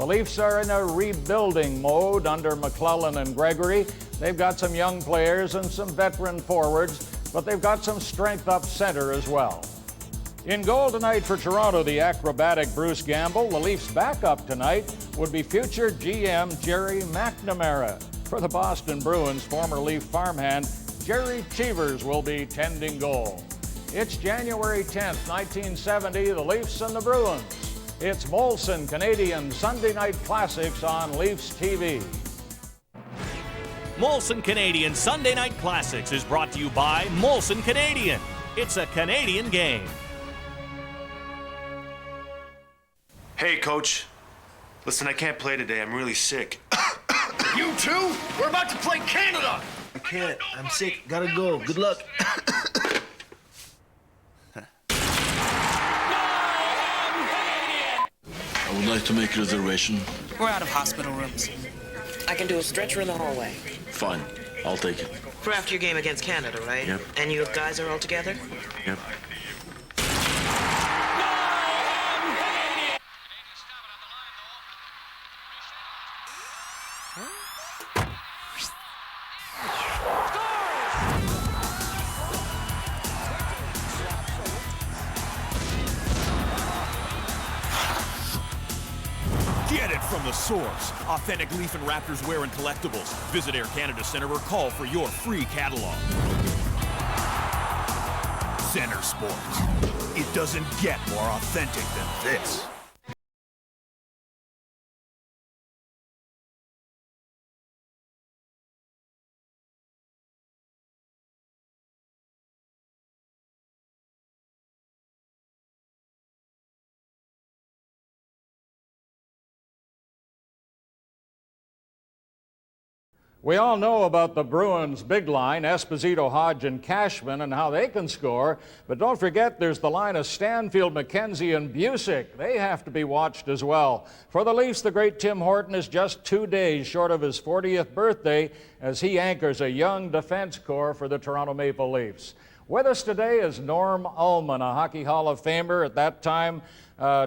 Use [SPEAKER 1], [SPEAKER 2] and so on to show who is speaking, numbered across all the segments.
[SPEAKER 1] The Leafs are in a rebuilding mode under McClellan and Gregory. They've got some young players and some veteran forwards, but they've got some strength up center as well. In goal tonight for Toronto, the acrobatic Bruce Gamble. The Leafs' backup tonight would be future GM Jerry McNamara. For the Boston Bruins, former Leaf farmhand Jerry Cheevers will be tending goal. It's January 10th, 1970, the Leafs and the Bruins. It's Molson Canadian Sunday Night Classics on Leafs TV.
[SPEAKER 2] Molson Canadian Sunday Night Classics is brought to you by Molson Canadian. It's a Canadian game.
[SPEAKER 3] Hey, Coach. Listen, I can't play today. I'm really sick.
[SPEAKER 4] You too? We're about to play Canada!
[SPEAKER 5] I can't. I'm sick. Gotta go. Good luck.
[SPEAKER 6] I would like to make a reservation.
[SPEAKER 7] We're out of hospital rooms.
[SPEAKER 8] I can do a stretcher in the hallway.
[SPEAKER 6] Fine. I'll take it.
[SPEAKER 8] For after your game against Canada, right?
[SPEAKER 6] Yep.
[SPEAKER 8] And you guys are all together?
[SPEAKER 6] Yep.
[SPEAKER 2] Get it from the source. Authentic Leaf and Raptors wear and collectibles. Visit Air Canada Centre or call for your free catalog. Centre Sports. It doesn't get more authentic than this.
[SPEAKER 1] We all know about the Bruins' big line, Esposito, Hodge, and Cashman, and how they can score. But don't forget, there's the line of Stanfield, McKenzie, and Busick. They have to be watched as well. For the Leafs, the great Tim Horton is just 2 days short of his 40th birthday as he anchors a young defense corps for the Toronto Maple Leafs. With us today is Norm Ullman, a Hockey Hall of Famer at that time,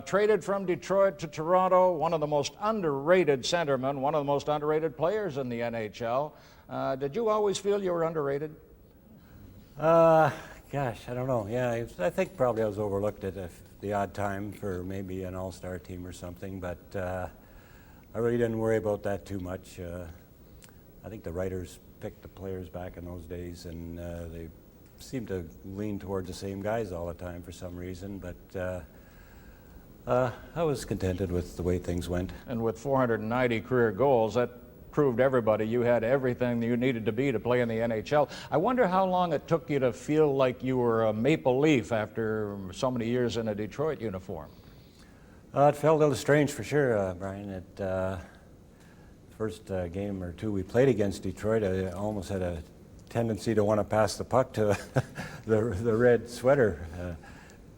[SPEAKER 1] traded from Detroit to Toronto, one of the most underrated centermen, one of the most underrated players in the NHL. Did you always feel you were underrated?
[SPEAKER 9] Gosh, I don't know. Yeah, I think probably I was overlooked at the odd time for maybe an all-star team or something, but I really didn't worry about that too much. I think the writers picked the players back in those days, and they seemed to lean towards the same guys all the time for some reason, but I was contented with the way things went.
[SPEAKER 1] And with 490 career goals, that proved everybody you had everything you needed to be to play in the NHL. I wonder how long it took you to feel like you were a Maple Leaf after so many years in a Detroit uniform.
[SPEAKER 9] It felt a little strange for sure, Brian. First game or two we played against Detroit, I almost had a tendency to want to pass the puck to the red sweater.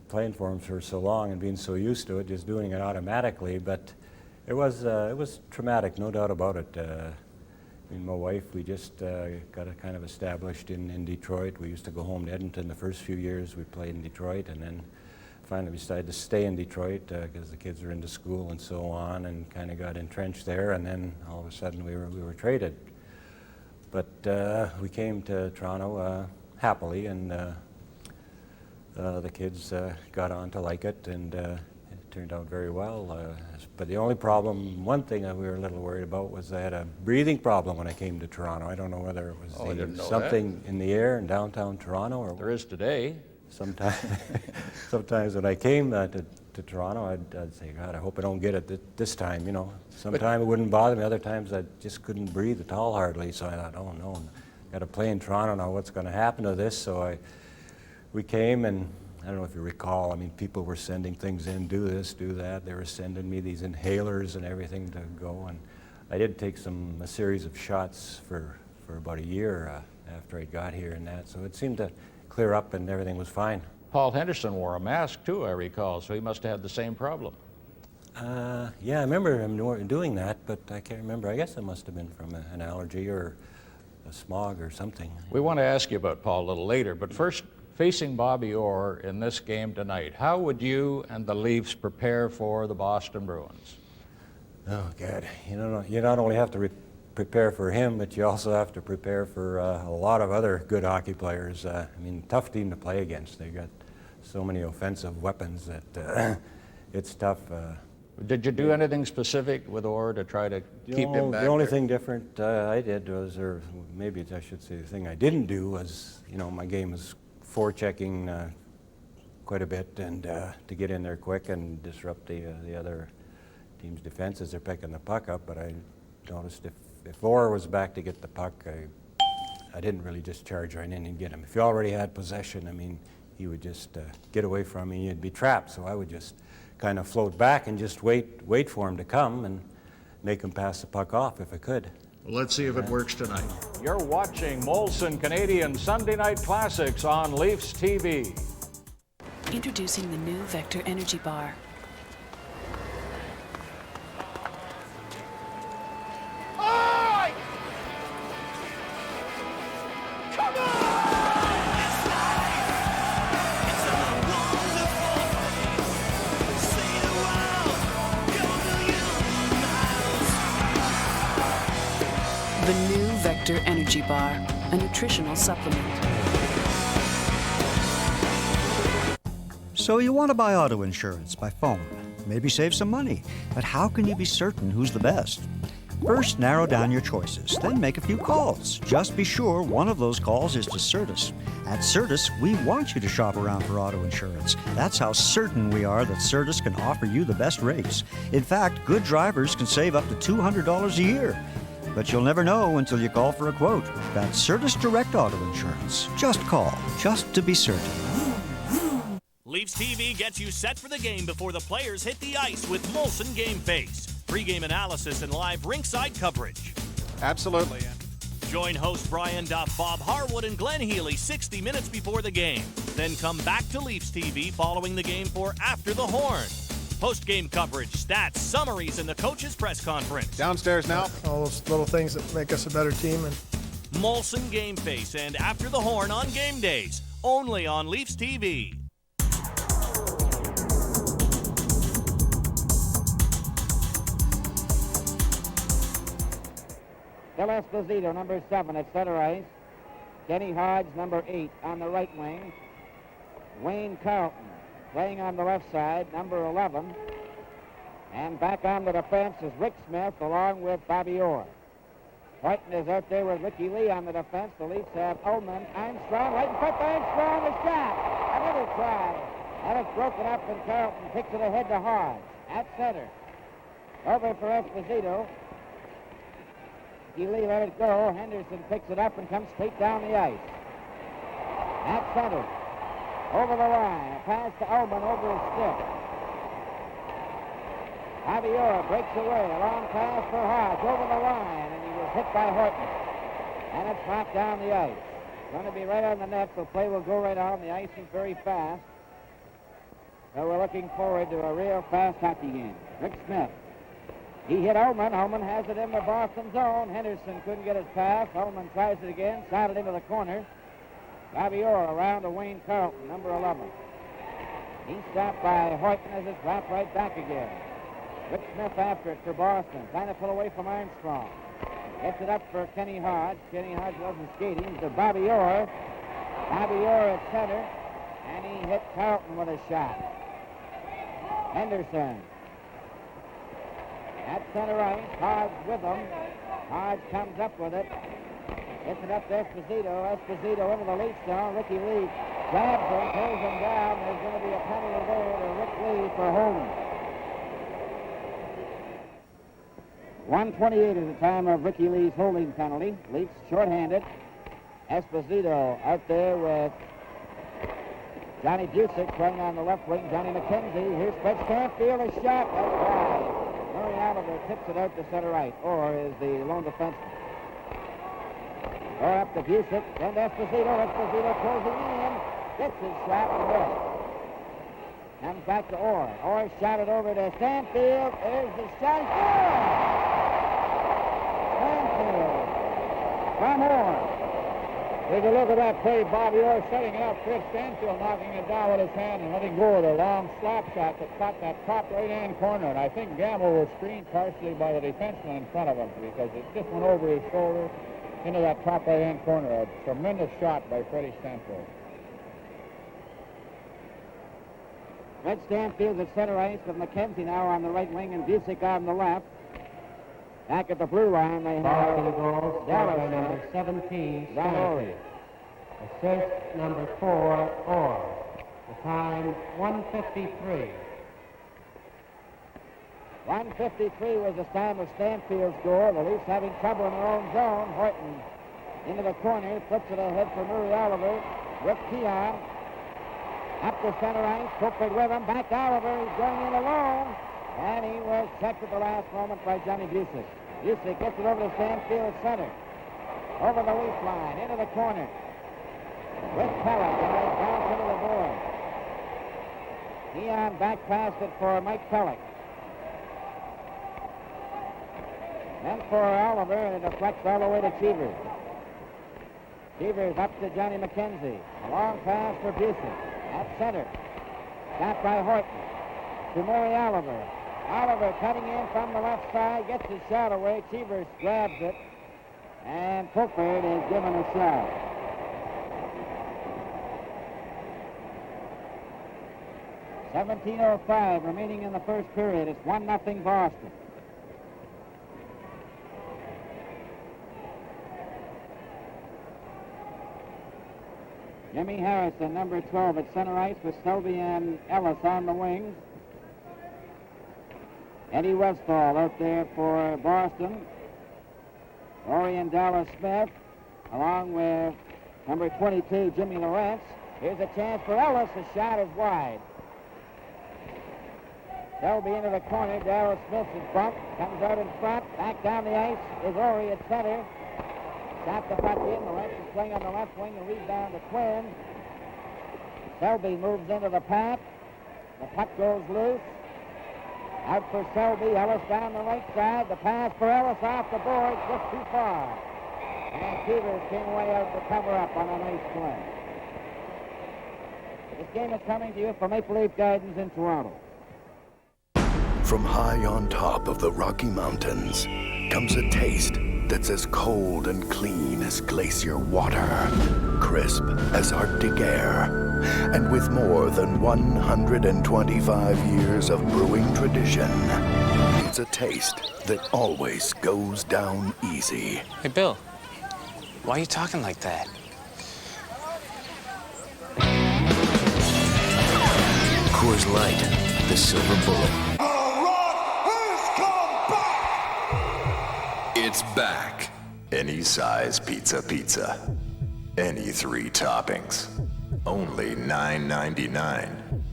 [SPEAKER 9] Playing for him for so long and being so used to it, just doing it automatically. But it was traumatic, no doubt about it. Me and my wife, we just got it kind of established in Detroit. We used to go home to Edmonton the first few years we played in Detroit, and then finally we decided to stay in Detroit because the kids were into school and so on, and kind of got entrenched there. And then all of a sudden we were traded. But we came to Toronto happily, and the kids got on to like it, and it turned out very well. But the only problem, one thing that we were a little worried about, was I had a breathing problem when I came to Toronto. I don't know whether it was something in the air in downtown Toronto, or
[SPEAKER 1] there is today.
[SPEAKER 9] Sometimes when I came to Toronto, I'd say, God, I hope I don't get it this time. You know, sometimes it wouldn't bother me. Other times I just couldn't breathe at all hardly. So I thought, oh no, got to play in Toronto now. What's going to happen to this? So we came, and I don't know if you recall, I mean, people were sending things in, do this, do that. They were sending me these inhalers and everything to go. And I did take a series of shots for about a year after I got here and that. So it seemed to clear up and everything was fine.
[SPEAKER 1] Paul Henderson wore a mask too, I recall, so he must have had the same problem.
[SPEAKER 9] Yeah, I remember him doing that, but I can't remember. I guess it must have been from an allergy or a smog or something.
[SPEAKER 1] We want to ask you about Paul a little later, but first, facing Bobby Orr in this game tonight, how would you and the Leafs prepare for the Boston Bruins?
[SPEAKER 9] Oh, God. You not only have to prepare for him, but you also have to prepare for a lot of other good hockey players. I mean, tough team to play against. They got so many offensive weapons that it's tough.
[SPEAKER 1] Did you do anything specific with Orr to try to keep him back?
[SPEAKER 9] The only
[SPEAKER 1] there?
[SPEAKER 9] thing different I did was, or maybe I should say the thing I didn't do was, my game was forechecking quite a bit, and to get in there quick and disrupt the other team's defense as they're picking the puck up. But I noticed if Orr was back to get the puck, I didn't really just charge right in and get him. If he already had possession, I mean, he would just get away from me. He'd be trapped, so I would just kind of float back and just wait for him to come and make him pass the puck off if I could.
[SPEAKER 1] Well, let's see if it works tonight. You're watching Molson Canadian Sunday Night Classics on Leafs TV.
[SPEAKER 10] Introducing the new Vector Energy Bar. The new Vector Energy Bar, a nutritional supplement.
[SPEAKER 11] So you want to buy auto insurance by phone, maybe save some money, but how can you be certain who's the best? First, narrow down your choices, then make a few calls. Just be sure one of those calls is to Certus. At Certus, we want you to shop around for auto insurance. That's how certain we are that Certus can offer you the best rates. In fact, good drivers can save up to $200 a year. But you'll never know until you call for a quote. That's Certus Direct Auto Insurance. Just call, just to be certain.
[SPEAKER 2] Leafs TV gets you set for the game before the players hit the ice with Molson Game Face. Pre-game analysis and live rinkside coverage.
[SPEAKER 12] Absolutely.
[SPEAKER 2] Join host Brian Duff, Bob Harwood, and Glenn Healy 60 minutes before the game. Then come back to Leafs TV following the game for After the Horn. Post-game coverage, stats, summaries, and the coach's press conference.
[SPEAKER 12] Downstairs now.
[SPEAKER 13] All those little things that make us a better team. And
[SPEAKER 2] Molson Game Face and After the Horn on game days, only on Leafs TV.
[SPEAKER 14] Phil Esposito, number 7 at center ice. Kenny Hodge, number 8 on the right wing. Wayne Carlton playing on the left side, number 11. And back on the defense is Rick Smith along with Bobby Orr. Whiten is out there with Ricky Lee on the defense. The Leafs have Ullman, Armstrong, right in front of Armstrong, a shot. Another try. And it's broken up, and Carlton kicks it ahead to Hodge at center. Over for Esposito. Ricky Lee let it go. Henderson picks it up and comes straight down the ice. At center. Over the line. A pass to Ullman over his stick. Javier breaks away. A long pass for Hodge over the line, and he was hit by Horton. And it's knocked down the ice. Going to be right on the net. The play will go right on. The ice is very fast. So we're looking forward to a real fast hockey game. Rick Smith. He hit Ullman. Ullman has it in the Boston zone. Henderson couldn't get it past. Ullman tries it again. Shot it into the corner. Javier around to Wayne Carlton, number 11. He's stopped by Horton as it's dropped right back again. Rick Smith after it for Boston. Trying to pull away from Armstrong. Gets it up for Kenny Hodge. Kenny Hodge wasn't skating. To Bobby Orr. Bobby Orr at center. And he hit Carlton with a shot. Henderson. At center ice. Hodge with him. Hodge comes up with it. Gets it up to Esposito. Esposito into the Leaf zone. Ricky Lee grabs him, pulls him down. There's going to be a penalty there to Rick Lee for holding. 1:28 is the time of Ricky Lee's holding penalty. Leafs shorthanded. Esposito out there with Johnny Busick playing on the left wing. Johnny McKenzie. Here's Fred Stanfield. A shot. That's right. Murray Oliver tips it out to center right. Or is the lone defenseman. Or up to Busick. Then to Esposito. Esposito closing in. Gets his shot and missed. Comes back to Orr. Orr shot it over to Stanfield. There's the shot. Stanfield from Orr. There's a look at that play. Bobby Orr setting it up. Fred Stanfield knocking it down with his hand and letting go of the long slap shot that caught that top right-hand corner. And I think Gamble was screened partially by the defenseman in front of him because it just went over his shoulder into that top right-hand corner. A tremendous shot by Freddie Stanfield. Fred Stanfield at center ice with McKenzie now on the right wing and Busick on the left. Back at the blue line, they have Dallas
[SPEAKER 12] number 17,
[SPEAKER 14] Stanfield.
[SPEAKER 12] Assist number 4, Orr. The time 1:53.
[SPEAKER 14] 1:53 was the time of Stanfield's goal. The Leafs having trouble in their own zone. Horton into the corner, flips it ahead for Murray Oliver. With Keon. Up the center ice, Cookford with him. Back Oliver, he's going in alone. And he was checked at the last moment by Johnny Busick. Busick gets it over to Stanfield center. Over the Leaf line, into the corner. With Pellick, and they bounce into the board. Keon back past it for Mike Pellick. Then for Oliver, and it deflects all the way to Cheevers. Cheevers up to Johnny McKenzie. A long pass for Busick. At center. Got by Horton. To Murray Oliver. Oliver cutting in from the left side. Gets his shot away. Cheevers grabs it. And Cookford is given a shot. .17:05 remaining in the first period. It's 1-0 Boston. Jimmy Harrison, number 12, at center ice with Selby and Ellis on the wings. Eddie Westphal out there for Boston. Orion Dallas Smith, along with number 22, Jimmy Lawrence. Here's a chance for Ellis. The shot is wide. Selby into the corner. Dallas Smith is bumped. Comes out in front. Back down the ice is Ori at center. Shot the puck in. Lawrence is playing on the left wing. The rebound to Quinn. Selby moves into the path. The puck goes loose. Out for Selby. Ellis down the right side. The pass for Ellis off the board. Just too far. And Peters came way out to cover up on a nice play. This game is coming to you from Maple Leaf Gardens in Toronto.
[SPEAKER 15] From high on top of the Rocky Mountains comes a taste that's as cold and clean as glacier water, crisp as Arctic air, and with more than 125 years of brewing tradition, it's a taste that always goes down easy.
[SPEAKER 7] Hey, Bill, why are you talking like that?
[SPEAKER 15] Coors Light, the silver bullet.
[SPEAKER 16] It's back. Any size pizza. Any 3 toppings. Only $9.99.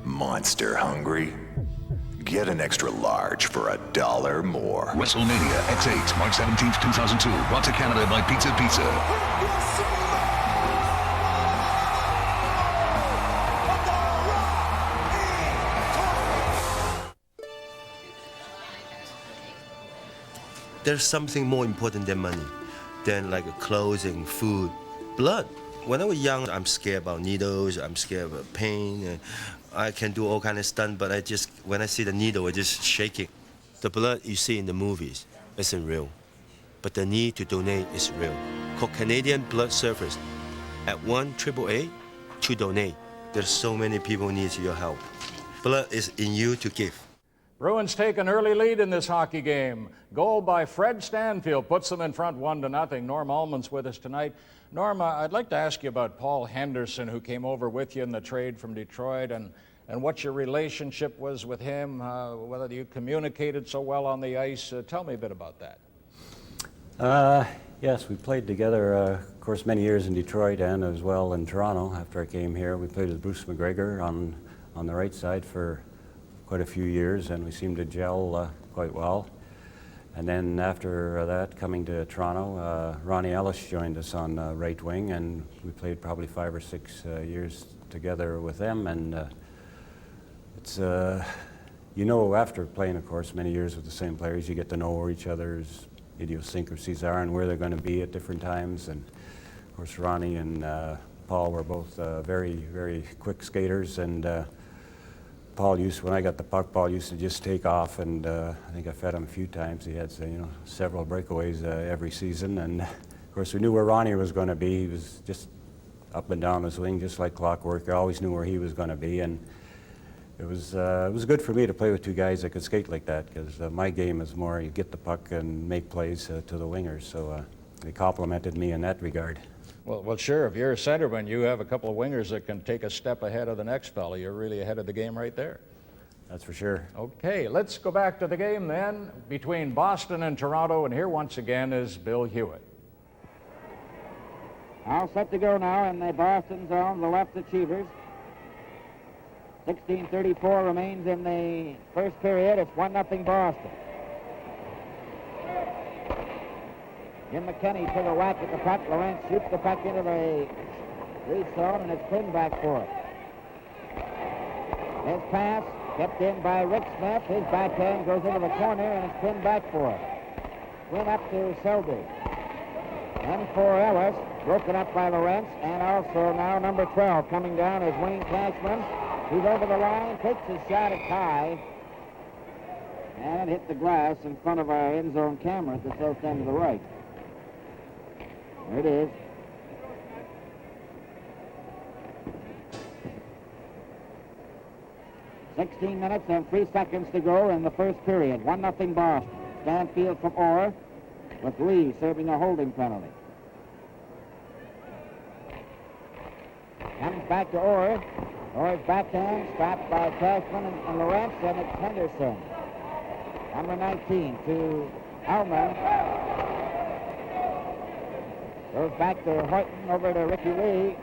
[SPEAKER 16] Monster hungry? Get an extra large for $1 more.
[SPEAKER 17] WrestleMania X8, March 17th, 2002. Brought to Canada by Pizza Pizza.
[SPEAKER 18] There's something more important than money, than like clothing, food, blood. When I was young, I'm scared about needles, I'm scared about pain, and I can do all kind of stuff, but when I see the needle, I just shaking. The blood you see in the movies isn't real, but the need to donate is real. Call Canadian Blood Service at 1-888 to donate. There's so many people need your help. Blood is in you to give.
[SPEAKER 1] Bruins take an early lead in this hockey game. Goal by Fred Stanfield puts them in front 1-0. Norm Ullman's with us tonight. Norm, I'd like to ask you about Paul Henderson, who came over with you in the trade from Detroit, and what your relationship was with him, whether you communicated so well on the ice. Tell me a bit about that.
[SPEAKER 9] Yes, we played together, of course, many years in Detroit and as well in Toronto after I came here. We played with Bruce McGregor on the right side for quite a few years, and we seemed to gel quite well. And then after that, coming to Toronto, Ronnie Ellis joined us on right wing, and we played probably 5 or 6 years together with them. And it's, after playing, of course, many years with the same players, you get to know where each other's idiosyncrasies are and where they're going to be at different times. And Of course, Ronnie and Paul were both very, very quick skaters, and Paul when I got the puck, Paul used to just take off, and I think I fed him a few times. He had, several breakaways every season, and of course we knew where Ronnie was going to be. He was just up and down his wing, just like clockwork. I always knew where he was going to be, and it was good for me to play with two guys that could skate like that, because my game is more you get the puck and make plays to the wingers. So they complimented me in that regard.
[SPEAKER 1] Well, sure. If you're a centerman, you have a couple of wingers that can take a step ahead of the next fellow. You're really ahead of the game right there.
[SPEAKER 9] That's for sure.
[SPEAKER 1] Okay, let's go back to the game then between Boston and Toronto, and here once again is Bill Hewitt.
[SPEAKER 14] All set to go now in the Boston zone, the left Achievers. 16:34 remains in the first period. It's 1-0 Boston. Jim McKinney took a whack at the puck. Lawrence shoots the puck into the lead zone, and it's pinned back for it. His pass kept in by Rick Smith. His backhand goes into the corner, and it's pinned back for it. Went up to Selby. Then for Ellis, broken up by Lawrence, and also now number 12 coming down is Wayne Cashman. He's over the line, takes his shot at Ty, and hit the glass in front of our end zone camera at the south end to the right. There it is. "16 minutes and 3 seconds to go in the first period. 1-0 Boston. Stanfield from Orr, with Lee serving a holding penalty. Comes back to Orr. Orr's backhand stopped by Cashman and Lawrence, and it's Henderson. Number 19 to Alman. Goes back to Horton, over to Ricky Lee.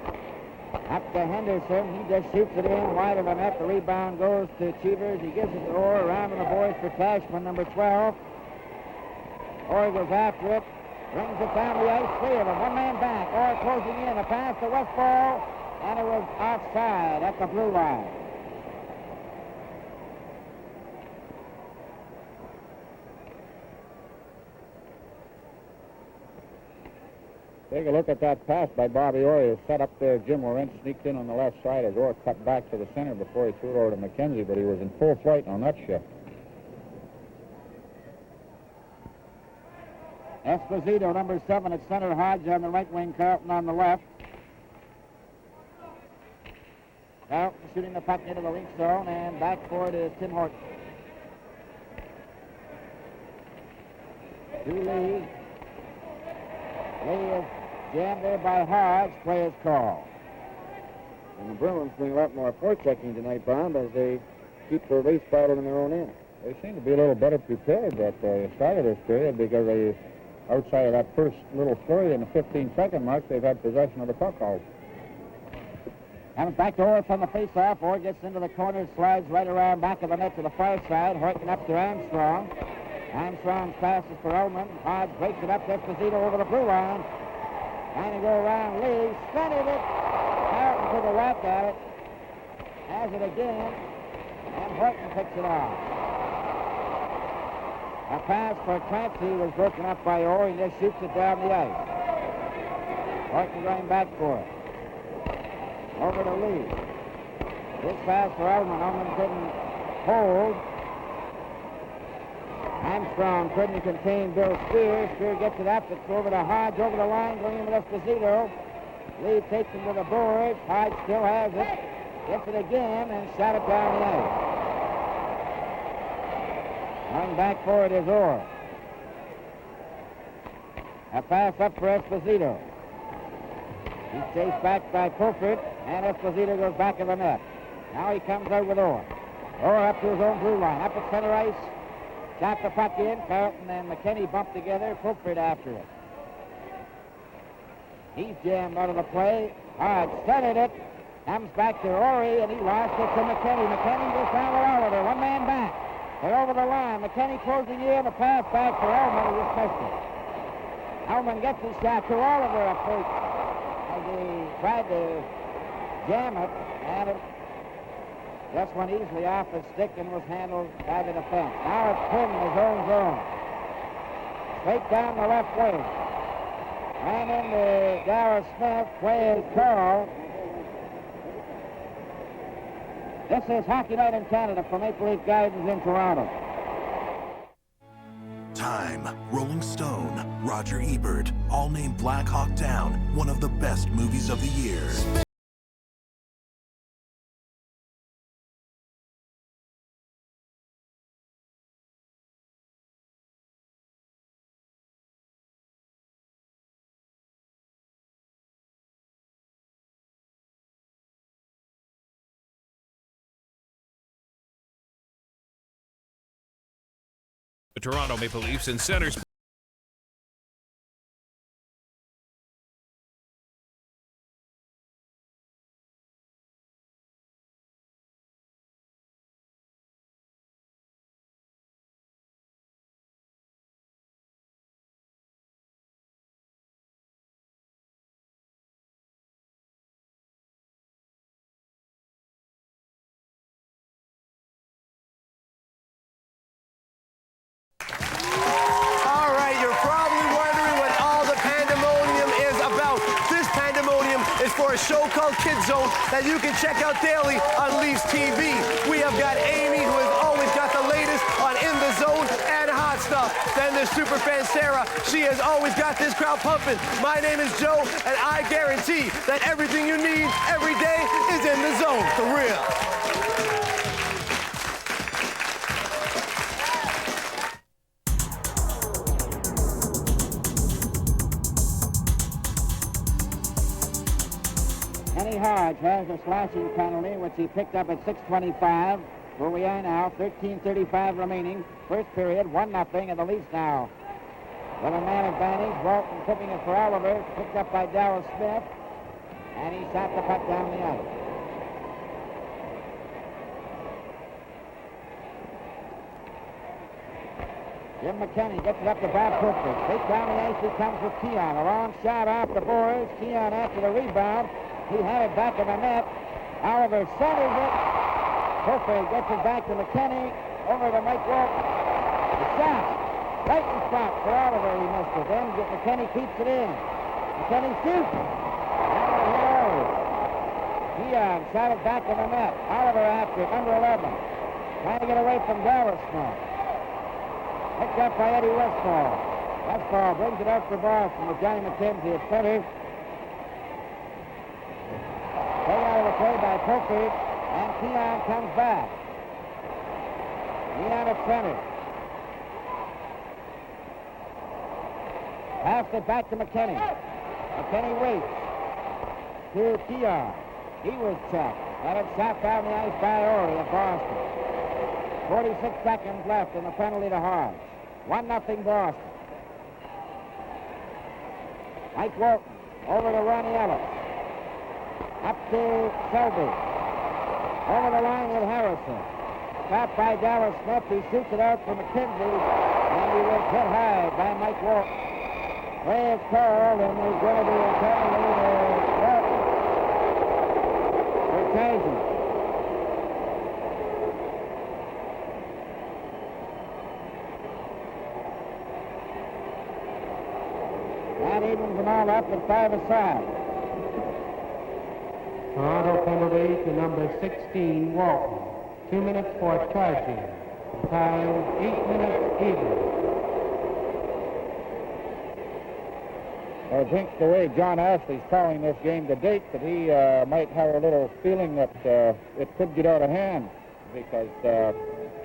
[SPEAKER 14] Up to Henderson. He just shoots it in wide of the net. The rebound goes to Cheevers. He gives it to Orr. Around to the boys for Cashman, number 12. Orr goes after it. Brings it down the ice. 3 of them. One man back. Orr closing in. A pass to Westfall. And it was offside at the blue line.
[SPEAKER 12] Take a look at that pass by Bobby Orr. He was set up there. Jim Lawrence sneaked in on the left side as Orr cut back to the center before he threw it over to McKenzie, but he was in full flight on that shift.
[SPEAKER 14] Esposito, number 7 at center. Hodge on the right wing. Carlton on the left. Carlton shooting the puck into the link zone, and back for it is Tim Horton. To Lee. Lee is jammed there by Hodge. Play is called.
[SPEAKER 12] And the Bruins doing a lot more forechecking tonight, Bob, as they keep their race battle in their own end. They seem to be a little better prepared at the start of this period, because they, outside of that first little flurry in the 15-second mark, they've had possession of the puck all.
[SPEAKER 14] Comes back to Orr from the face-off. Orr gets into the corner, slides right around back of the net to the far side. Horton up to Armstrong. Armstrong's pass is for Ullman. Hodge breaks it up to Esposito over the blue line. Trying to go around Lee. Centered it. Carlton took a whack at it. Has it again. And Horton picks it off. A pass for Clancy was broken up by Orr. He just shoots it down the ice. Horton going back for it. Over to Lee. This pass for Ullman. Ullman couldn't hold. Armstrong couldn't contain Bill Spear. Spear gets it up. It's over to Hodge. Over the line, going in with Esposito. Lee takes him to the boards. Hodge still has it. Gets it again and shot it down the ice. Going back for it is Orr. A pass up for Esposito. He's chased back by Pulford, and Esposito goes back of the net. Now he comes out with Orr. Orr up to his own blue line. Up at center ice. Shot the puck in. Carlton and McKinney bump together. Pulford after it. He's jammed out of the play. Hodge centered it. Comes back to Orry, and he lost it to McKinney. McKinney goes down with Oliver. One man back. They're over the line. McKinney closing in. A pass back for Ullman. He just missed it. Ullman gets his shot to Oliver up front. As he tried to jam it, and it just went easily off his stick and was handled by the defense. Now it's Quinn in his own zone. Straight down the left wing. Ran into Darrell Smith. Play is called. This is Hockey Night in Canada for Maple Leaf Gardens in Toronto.
[SPEAKER 15] Time, Rolling Stone, Roger Ebert, all named Black Hawk Down one of the best movies of the year.
[SPEAKER 19] The Toronto Maple Leafs in centers.
[SPEAKER 20] All right, you're probably wondering what all the pandemonium is about. This pandemonium is for a show called Kid Zone that you can check out daily on Leafs TV. We have got Amy, who has always got the latest on In the Zone and Hot Stuff. Then there's superfan Sarah. She has always got this crowd pumping. My name is Joe, and I guarantee that everything you need every day is in the zone. For real.
[SPEAKER 14] Kenny Hodge has a slashing penalty, which he picked up at 6:25. Where we are now, 13:35 remaining. First period, 1-0, and the Leafs now with a man advantage. Walton tipping it for Oliver, picked up by Darrell Smith, and he shot the puck down the ice. Jim McKinney gets it up to Bob Pritchard. Straight down the ice he comes with Keon. A long shot off the boards. Keon after the rebound. He had it back in the net. Oliver centers it. Pritchard gets it back to McKinney. Over to Mike Walton. The shot. Right in front for Oliver. He missed it. Then McKinney keeps it in. McKinney shoots. Keon shot it back in the net. Oliver after it. Number 11. Trying to get away from Darrell Smith. Picked up by Eddie Westfall. Westfall brings it up for Boston with Johnny McKenzie at center. Play out of the play by Pritchard, and Keon comes back. Keon at center. Passed it back to McKinney. McKinney waits to Keon. He was checked. Got it shot down the ice by Orley of Boston. 46 seconds left in the penalty to Hodge. 1-0 Boston. Mike Walton over to Ronnie Ellis. Up to Selby. Over the line with Harrison. Stopped by Darrell Smith. He shoots it out for McKenzie. And he was hit high by Mike Walton. Play is called, and there's going to be a penalty to Walton for Kaiser. That evens them all up at 5 aside.
[SPEAKER 21] Toronto penalty to number 16, Walton. 2 minutes for charging. Time 8 minutes even.
[SPEAKER 12] I think the way John Ashley's calling this game to date, that he might have a little feeling that it could get out of hand, because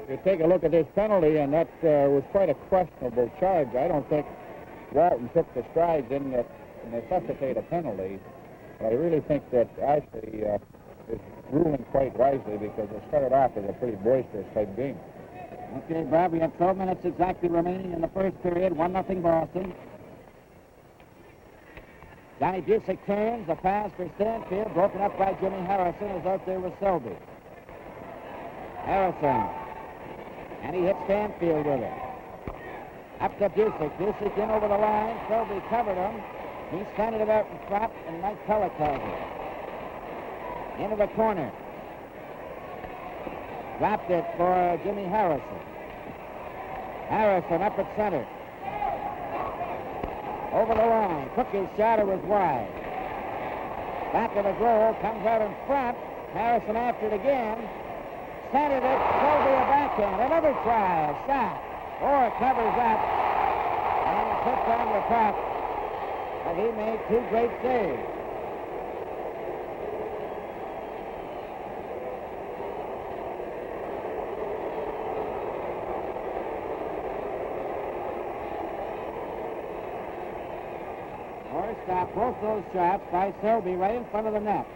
[SPEAKER 12] you take a look at this penalty, and that was quite a questionable charge. I don't think Walton took the strides in that necessitate a penalty. But I really think that Ashley is ruling quite wisely, because it started off as a pretty boisterous type game.
[SPEAKER 14] Okay, Bob, we have 12 minutes exactly remaining in the first period. 1-0 Boston. Johnny Busick turns. A pass for Stanfield, broken up by Jimmy Harrison, who's out there with Selby. Harrison. And he hits Stanfield with it. Up to Busick. Busick in over the line. Selby covered him. He standing it out in front, and Mike Pellick has it. Into the corner. Dropped it for Jimmy Harrison. Harrison up at center. Over the line. Took his shot. It was wide. Back of the goal. Comes out in front. Harrison after it again. Centered it. Selby a backhand. Another try. A shot. Orr covers up. And puts on the puck. But he made two great saves. Stopped both those shots by Selby right in front of the net.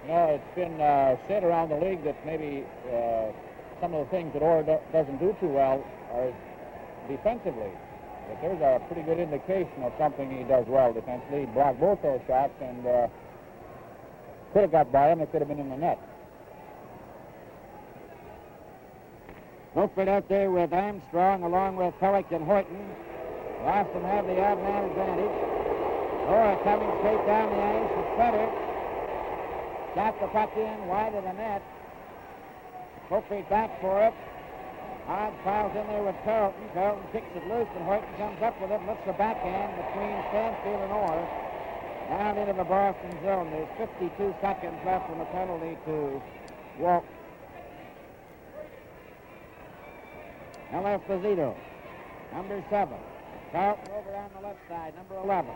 [SPEAKER 12] It's been said around the league that maybe some of the things that Orr doesn't do too well are defensively. But there's a pretty good indication of something he does well defensively. He blocked both those shots and could have got by him. It could have been in the net.
[SPEAKER 14] Wilfred out there with Armstrong along with Pellick and Horton. Boston have the odd man advantage. Orr coming straight down the ice to center. Got the puck in wide of the net. Wilfred back for it. Hodge piles in there with Carlton. Carlton kicks it loose and Horton comes up with it. Lifts the backhand between Stanfield and Orr. Down into the Boston zone. There's 52 seconds left on the penalty to Walton. Now Esposito, number 7. Carlton over on the left side, number 11.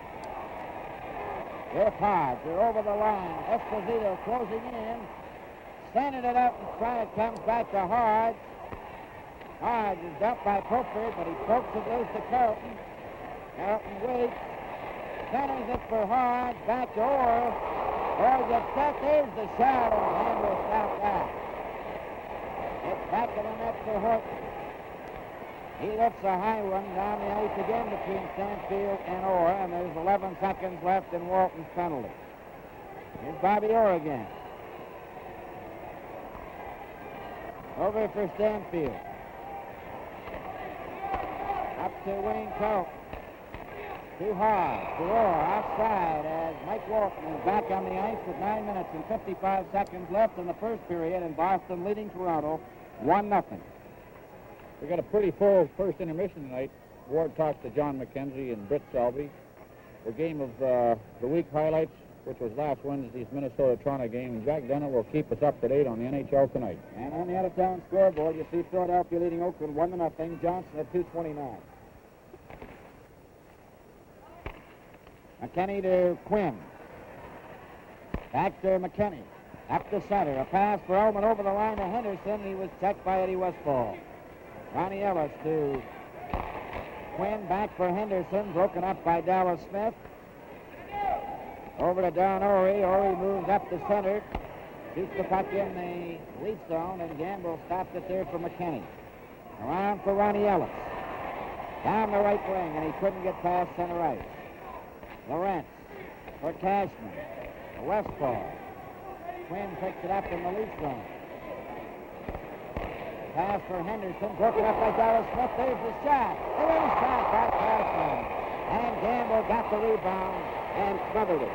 [SPEAKER 14] With Hodge, they're over the line. Esposito closing in. Sending it up in front. It comes back to Hodge. Hodge is dumped by Popper, but he pokes it loose to Carlton. Carlton waits. Centers it for Hodge. Back to Orr. Orr gets set. There's the shot, and Campbell stopped that. It's back in the net for Horton. He lifts a high one down the ice again between Stanfield and Orr, and there's 11 seconds left in Walton's penalty. Here's Bobby Orr again. Over for Stanfield. Up to Wayne Carlton. Too hard. To Orr outside as Mike Walton is back on the ice with 9 minutes and 55 seconds left in the first period, and Boston leading Toronto 1-0.
[SPEAKER 12] We got a pretty full first intermission tonight. Ward talks to John McKenzie and Britt Selby. The game of the week highlights, which was last Wednesday's Minnesota-Toronto game, and Jack Denna will keep us up to date on the NHL tonight.
[SPEAKER 14] And on the out-of-town scoreboard, you see Philadelphia leading Oakland 1-0. Johnson at 2:29. McKinney to Quinn. Back to McKinney. Up the center. A pass for Ullman over the line to Henderson. He was checked by Eddie Westfall. Ronnie Ellis to Quinn, back for Henderson, broken up by Dallas Smith. Over to Don Ory. Ory moves up the center, shoots the puck in the lead zone, and Gamble stopped it there for McKinney. Around for Ronnie Ellis. Down the right wing, and he couldn't get past center ice. Lawrence for Cashman. The Westfall. Quinn picks it up in the lead zone. Pass for Henderson, broken up by Dallas Smith. There's the shot. A little shot by Cashman. And Gamble got the rebound and smothered it.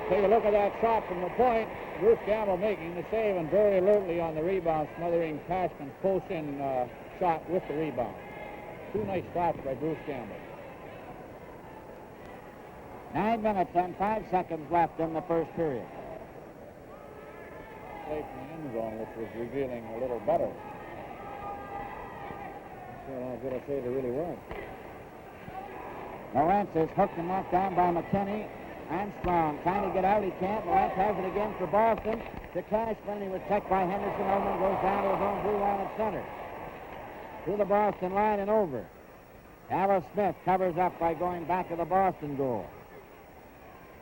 [SPEAKER 12] Take a look at that shot from the point. Bruce Gamble making the save and very alertly on the rebound, smothering Cashman's post-in shot with the rebound. Two nice shots by Bruce Gamble.
[SPEAKER 14] 9 minutes and 5 seconds left in the first period.
[SPEAKER 12] Play from the end zone, which was revealing a little better. Sure how good a save it really was.
[SPEAKER 14] Lawrence is hooked and knocked down by McKinney. Armstrong trying to get out. He can't. Lawrence has it again for Boston. To Cashman. He was checked by Henderson. Ullman goes down to his own blue line at center. To the Boston line and over. Dallas Smith covers up by going back to the Boston goal.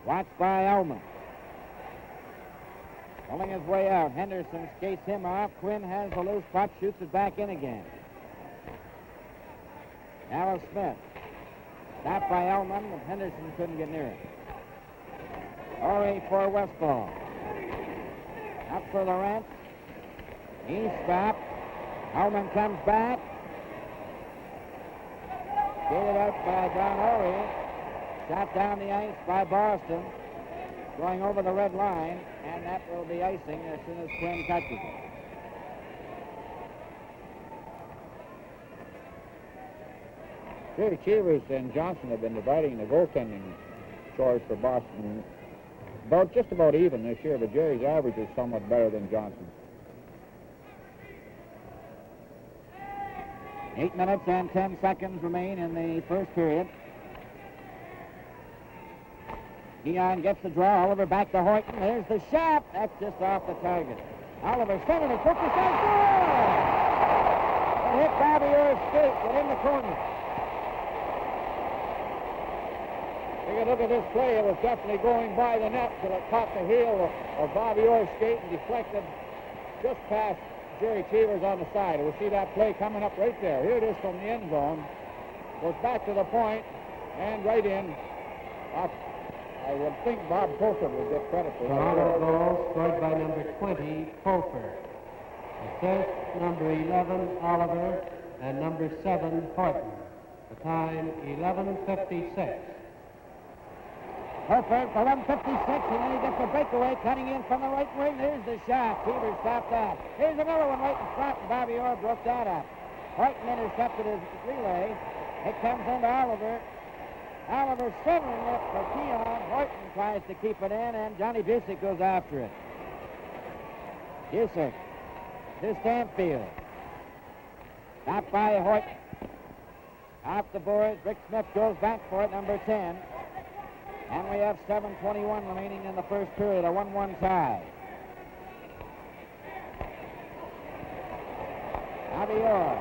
[SPEAKER 14] Watched by Ullman. Pulling his way out. Henderson skates him off. Quinn has the loose puck, shoots it back in again. Dallas Smith. Stopped by Ullman, but Henderson couldn't get near it. Ory for Westfall. Up for Lawrence. He's stopped. Ullman comes back. Skated out by Don Ory. Shot down the ice by Boston. Going over the red line, and that will be icing as soon as Quinn touches it.
[SPEAKER 12] Jerry Cheevers and Johnson have been dividing the goaltending chores for Boston just about even this year, but Jerry's average is somewhat better than Johnson's.
[SPEAKER 14] 8 minutes and 10 seconds remain in the first period. Keon gets the draw. Oliver back to Horton. There's the shot. That's just off the target. Oliver centered it. Took the shot. Goal! It hit Bobby Orr's skate within the corner.
[SPEAKER 12] Take a look at this play. It was definitely going by the net till it caught the heel of Bobby Orr's skate and deflected just past Jerry Cheevers on the side. We'll see that play coming up right there. Here it is from the end zone. Goes back to the point and right in. I would think Bob Pulford would get credit for that.
[SPEAKER 21] Toronto goal scored by number 20, Pulford. Assist, number 11, Oliver, and number 7, Horton. The time, 11:56.
[SPEAKER 14] Pulford for 11:56, and then he gets a breakaway cutting in from the right wing. There's the shot. Cheevers stopped that. Here's another one right in front, and Bobby Orr broke that up. Horton intercepted his relay. It comes into Oliver. Oliver centering it for Keon. Horton tries to keep it in, and Johnny Busick goes after it. Busick to Stanfield. Stopped by Horton. Off the boards. Rick Smith goes back for it, number 10. And we have 7:21 remaining in the first period, a 1-1 tie. Bobby Orr.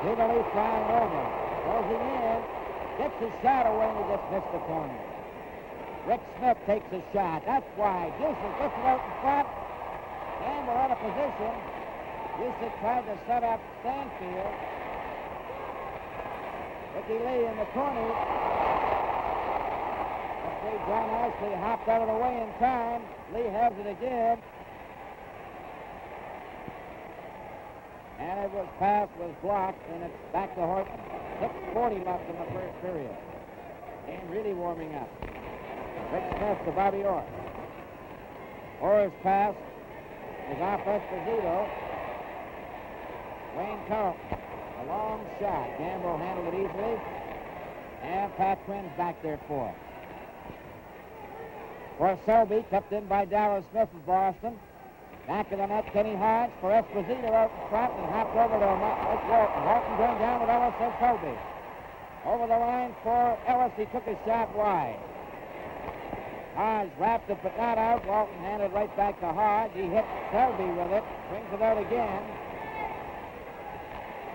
[SPEAKER 14] To the leaf line over. Closing in. Gets his shot away and he just missed the corner. Rick Smith takes a shot. That's wide. Busick gets it out in front. Campbell out of position. Busick tried to set up Stanfield. Ricky Lee in the corner. John Ashley hopped out of the way in time. Lee has it again. And it was passed, was blocked, and it's back to Horton. 6:40 left in the first period. Game really warming up. Rick Smith to Bobby Orr. Orr's pass is off Esposito. Wayne Carlton. A long shot. Gamble handled it easily. And Pat Quinn's back there for it. For Selby, kept in by Dallas Smith of Boston. Back of the net, Kenny Hodge for Esposito out in front and hopped over to Mike Walton. Walton going down with Ellis and Selby. Over the line for Ellis, he took a shot wide. Hodge wrapped it but not out. Walton handed right back to Hodge. He hit Selby with it, brings it out again.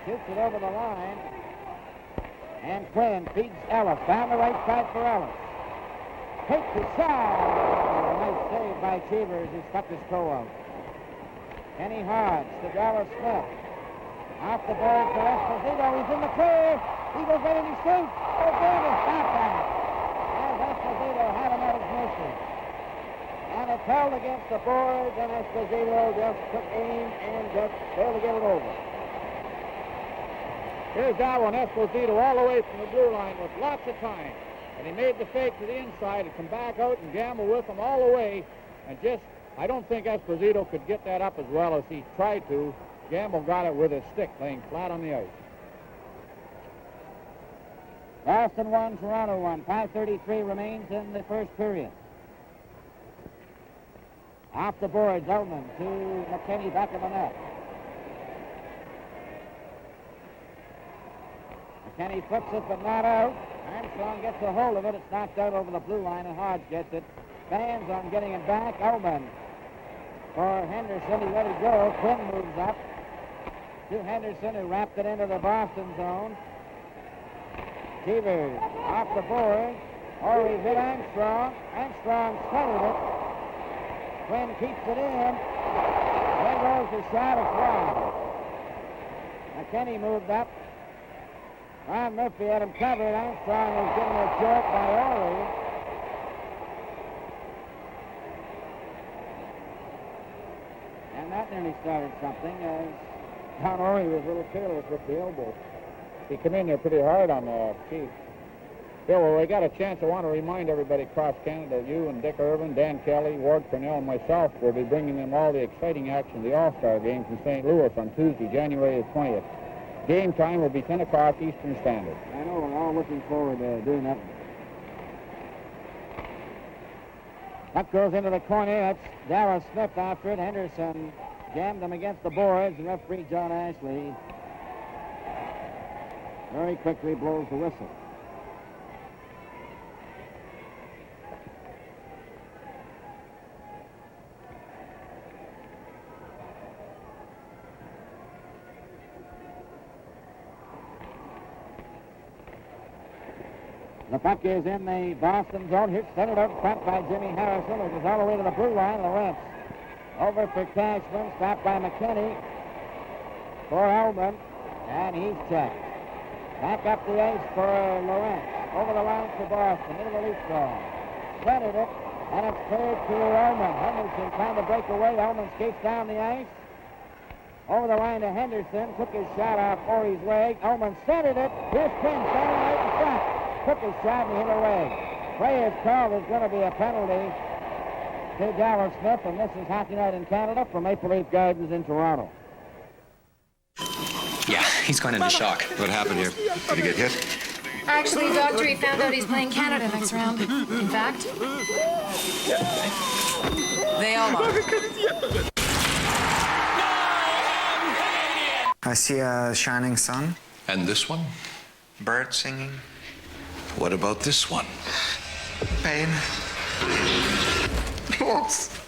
[SPEAKER 14] Shoots it over the line. And Quinn feeds Ellis. Down the right side for Ellis. Takes the shot. A nice save by Cheevers, who stuck his toe out. Kenny Hodge to Dallas Smith. Off the board for Esposito. He's in the clear. He goes ready to shoot. Oh, Gamble stopped that. As Esposito had him at his mercy. And it's held against the boards, and Esposito just took aim and just failed to get it over.
[SPEAKER 12] Here's that one, Esposito, all the way from the blue line with lots of time. And he made the fake to the inside and come back out and gamble with him all the way. And just, I don't think Esposito could get that up as well as he tried to. Gamble got it with his stick, laying flat on the ice.
[SPEAKER 14] Boston 1, Toronto 1. 5:33 remains in the first period. Off the boards, Ullman to McKinney, back of the net. McKinney flips it, but not out. Armstrong gets a hold of it. It's knocked out over the blue line, and Hodge gets it. Fans on getting it back. Ullman for Henderson. He let it go. Quinn moves up to Henderson, who wrapped it into the Boston zone. Cheevers off the board. He hit Armstrong. Armstrong centered it. Quinn keeps it in. There goes the shot. It's wide. McKinney moved up. Ron Murphy had him covered. Armstrong was given a short by Orey. And that nearly started something as
[SPEAKER 12] Don Orey was a little careless with the elbow. He came in there pretty hard on the Chief. Bill, well, we got a chance. I want to remind everybody across Canada, you and Dick Irvin, Dan Kelly, Ward Cornell, and myself will be bringing them all the exciting action of the All-Star Game from St. Louis on Tuesday, January the 20th. game time will be 10 o'clock Eastern Standard. I know, we're all looking forward to doing that.
[SPEAKER 14] Puck goes into the corner. It's Darrell Smith after it. Henderson jammed him against the boards. The referee, John Ashley, very quickly blows the whistle. The puck is in the Boston zone. Here's centered up front by Jimmy Harrison. It goes all the way to the blue line. Lawrence over for Cashman. Stopped by McKinney for Elman. And he's checked. Back up the ice for Lawrence. Over the line for Boston. Into the lead zone. Centered it. And it's cleared to Elman. Henderson trying to break away. Elman skates down the ice. Over the line to Henderson. Took his shot off Forey's leg. Elman centered it. Here's King standing right in front. Took his shot and hit away. Play is called. There's going to be a penalty to Darrell Smith, and this is Hockey Night in Canada from Maple Leaf Gardens in Toronto.
[SPEAKER 3] Yeah, he's gone into shock.
[SPEAKER 22] What happened here? Did he get hit?
[SPEAKER 23] Actually, Doctor, he found out he's playing Canada next round. In fact, they all are.
[SPEAKER 24] I see a shining sun.
[SPEAKER 22] And this one?
[SPEAKER 24] Birds singing.
[SPEAKER 22] What about this one?
[SPEAKER 24] Pain. Loss.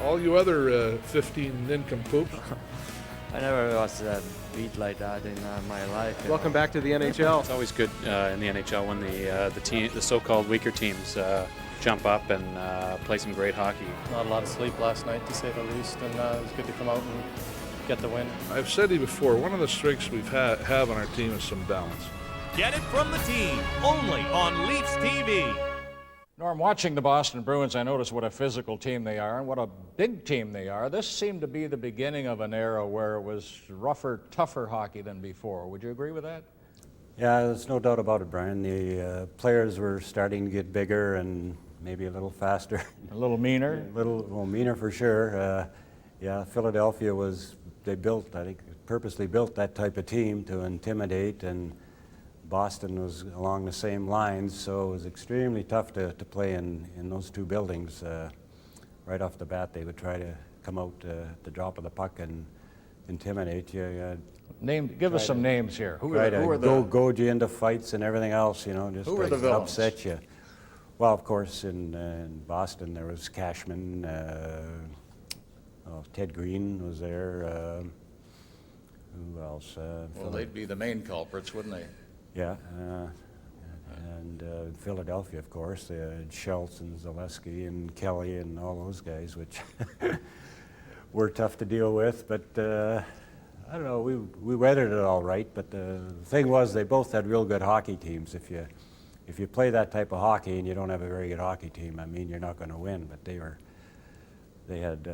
[SPEAKER 3] all you other 15 nincompoop.
[SPEAKER 4] I never was beat like that in my life.
[SPEAKER 5] Welcome back to the NHL.
[SPEAKER 8] It's always good in the NHL when the so-called weaker teams jump up and play some great hockey.
[SPEAKER 4] Not a lot of sleep last night, to say the least, and it was good to come out and get the win.
[SPEAKER 3] I've said to you before, one of the strengths we've have on our team is some balance.
[SPEAKER 2] Get it from the team, only on Leafs TV.
[SPEAKER 1] Norm, watching the Boston Bruins, I noticed what a physical team they are and what a big team they are. This seemed to be the beginning of an era where it was rougher, tougher hockey than before. Would you agree with that?
[SPEAKER 9] Yeah, there's no doubt about it, Brian. The players were starting to get bigger and maybe a little faster.
[SPEAKER 1] A little meaner?
[SPEAKER 9] A little meaner for sure. Yeah, Philadelphia I think, purposely built that type of team to intimidate, and Boston was along the same lines, so it was extremely tough to play in those two buildings. Right off the bat, they would try to come out at the drop of the puck and intimidate you.
[SPEAKER 1] Give us some names here. Who are
[SPEAKER 9] goad you into fights and everything else, just
[SPEAKER 1] who were the villains?
[SPEAKER 9] Upset you. Well, of course, in Boston there was Cashman. Ted Green was there. Who else?
[SPEAKER 1] Well, they'd be the main culprits, wouldn't they?
[SPEAKER 9] Yeah, and Philadelphia, of course, they had Schultz and Zaleski and Kelly and all those guys, which were tough to deal with. But I don't know, we weathered it all right. But the thing was, they both had real good hockey teams. If you play that type of hockey and you don't have a very good hockey team, I mean, you're not going to win. But they had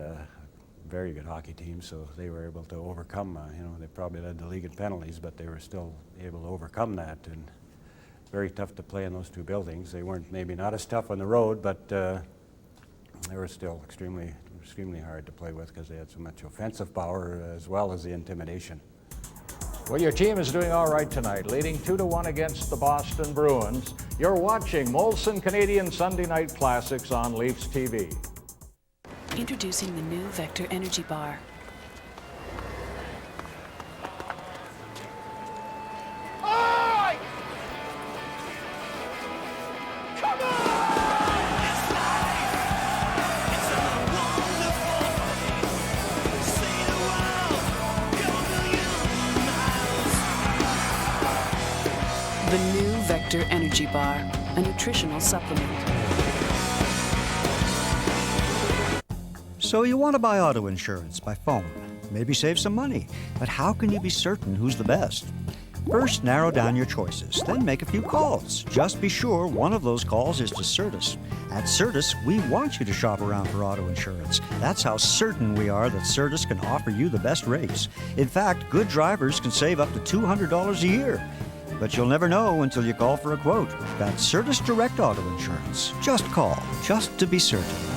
[SPEAKER 9] very good hockey team, so they were able to overcome. They probably led the league in penalties, but they were still able to overcome that. And very tough to play in those two buildings. They weren't maybe not as tough on the road, but they were still extremely hard to play with because they had so much offensive power as well as the intimidation.
[SPEAKER 1] Well, your team is doing all right tonight, leading 2-1 against the Boston Bruins. You're watching Molson Canadian Sunday Night Classics on Leafs TV.
[SPEAKER 10] Introducing the new Vector Energy Bar. The new Vector Energy Bar, a nutritional supplement.
[SPEAKER 11] So you want to buy auto insurance by phone, maybe save some money, but how can you be certain who's the best? First, narrow down your choices, then make a few calls. Just be sure one of those calls is to Certus. At Certus, we want you to shop around for auto insurance. That's how certain we are that Certus can offer you the best rates. In fact, good drivers can save up to $200 a year. But you'll never know until you call for a quote. That's Certus Direct Auto Insurance. Just call, just to be certain.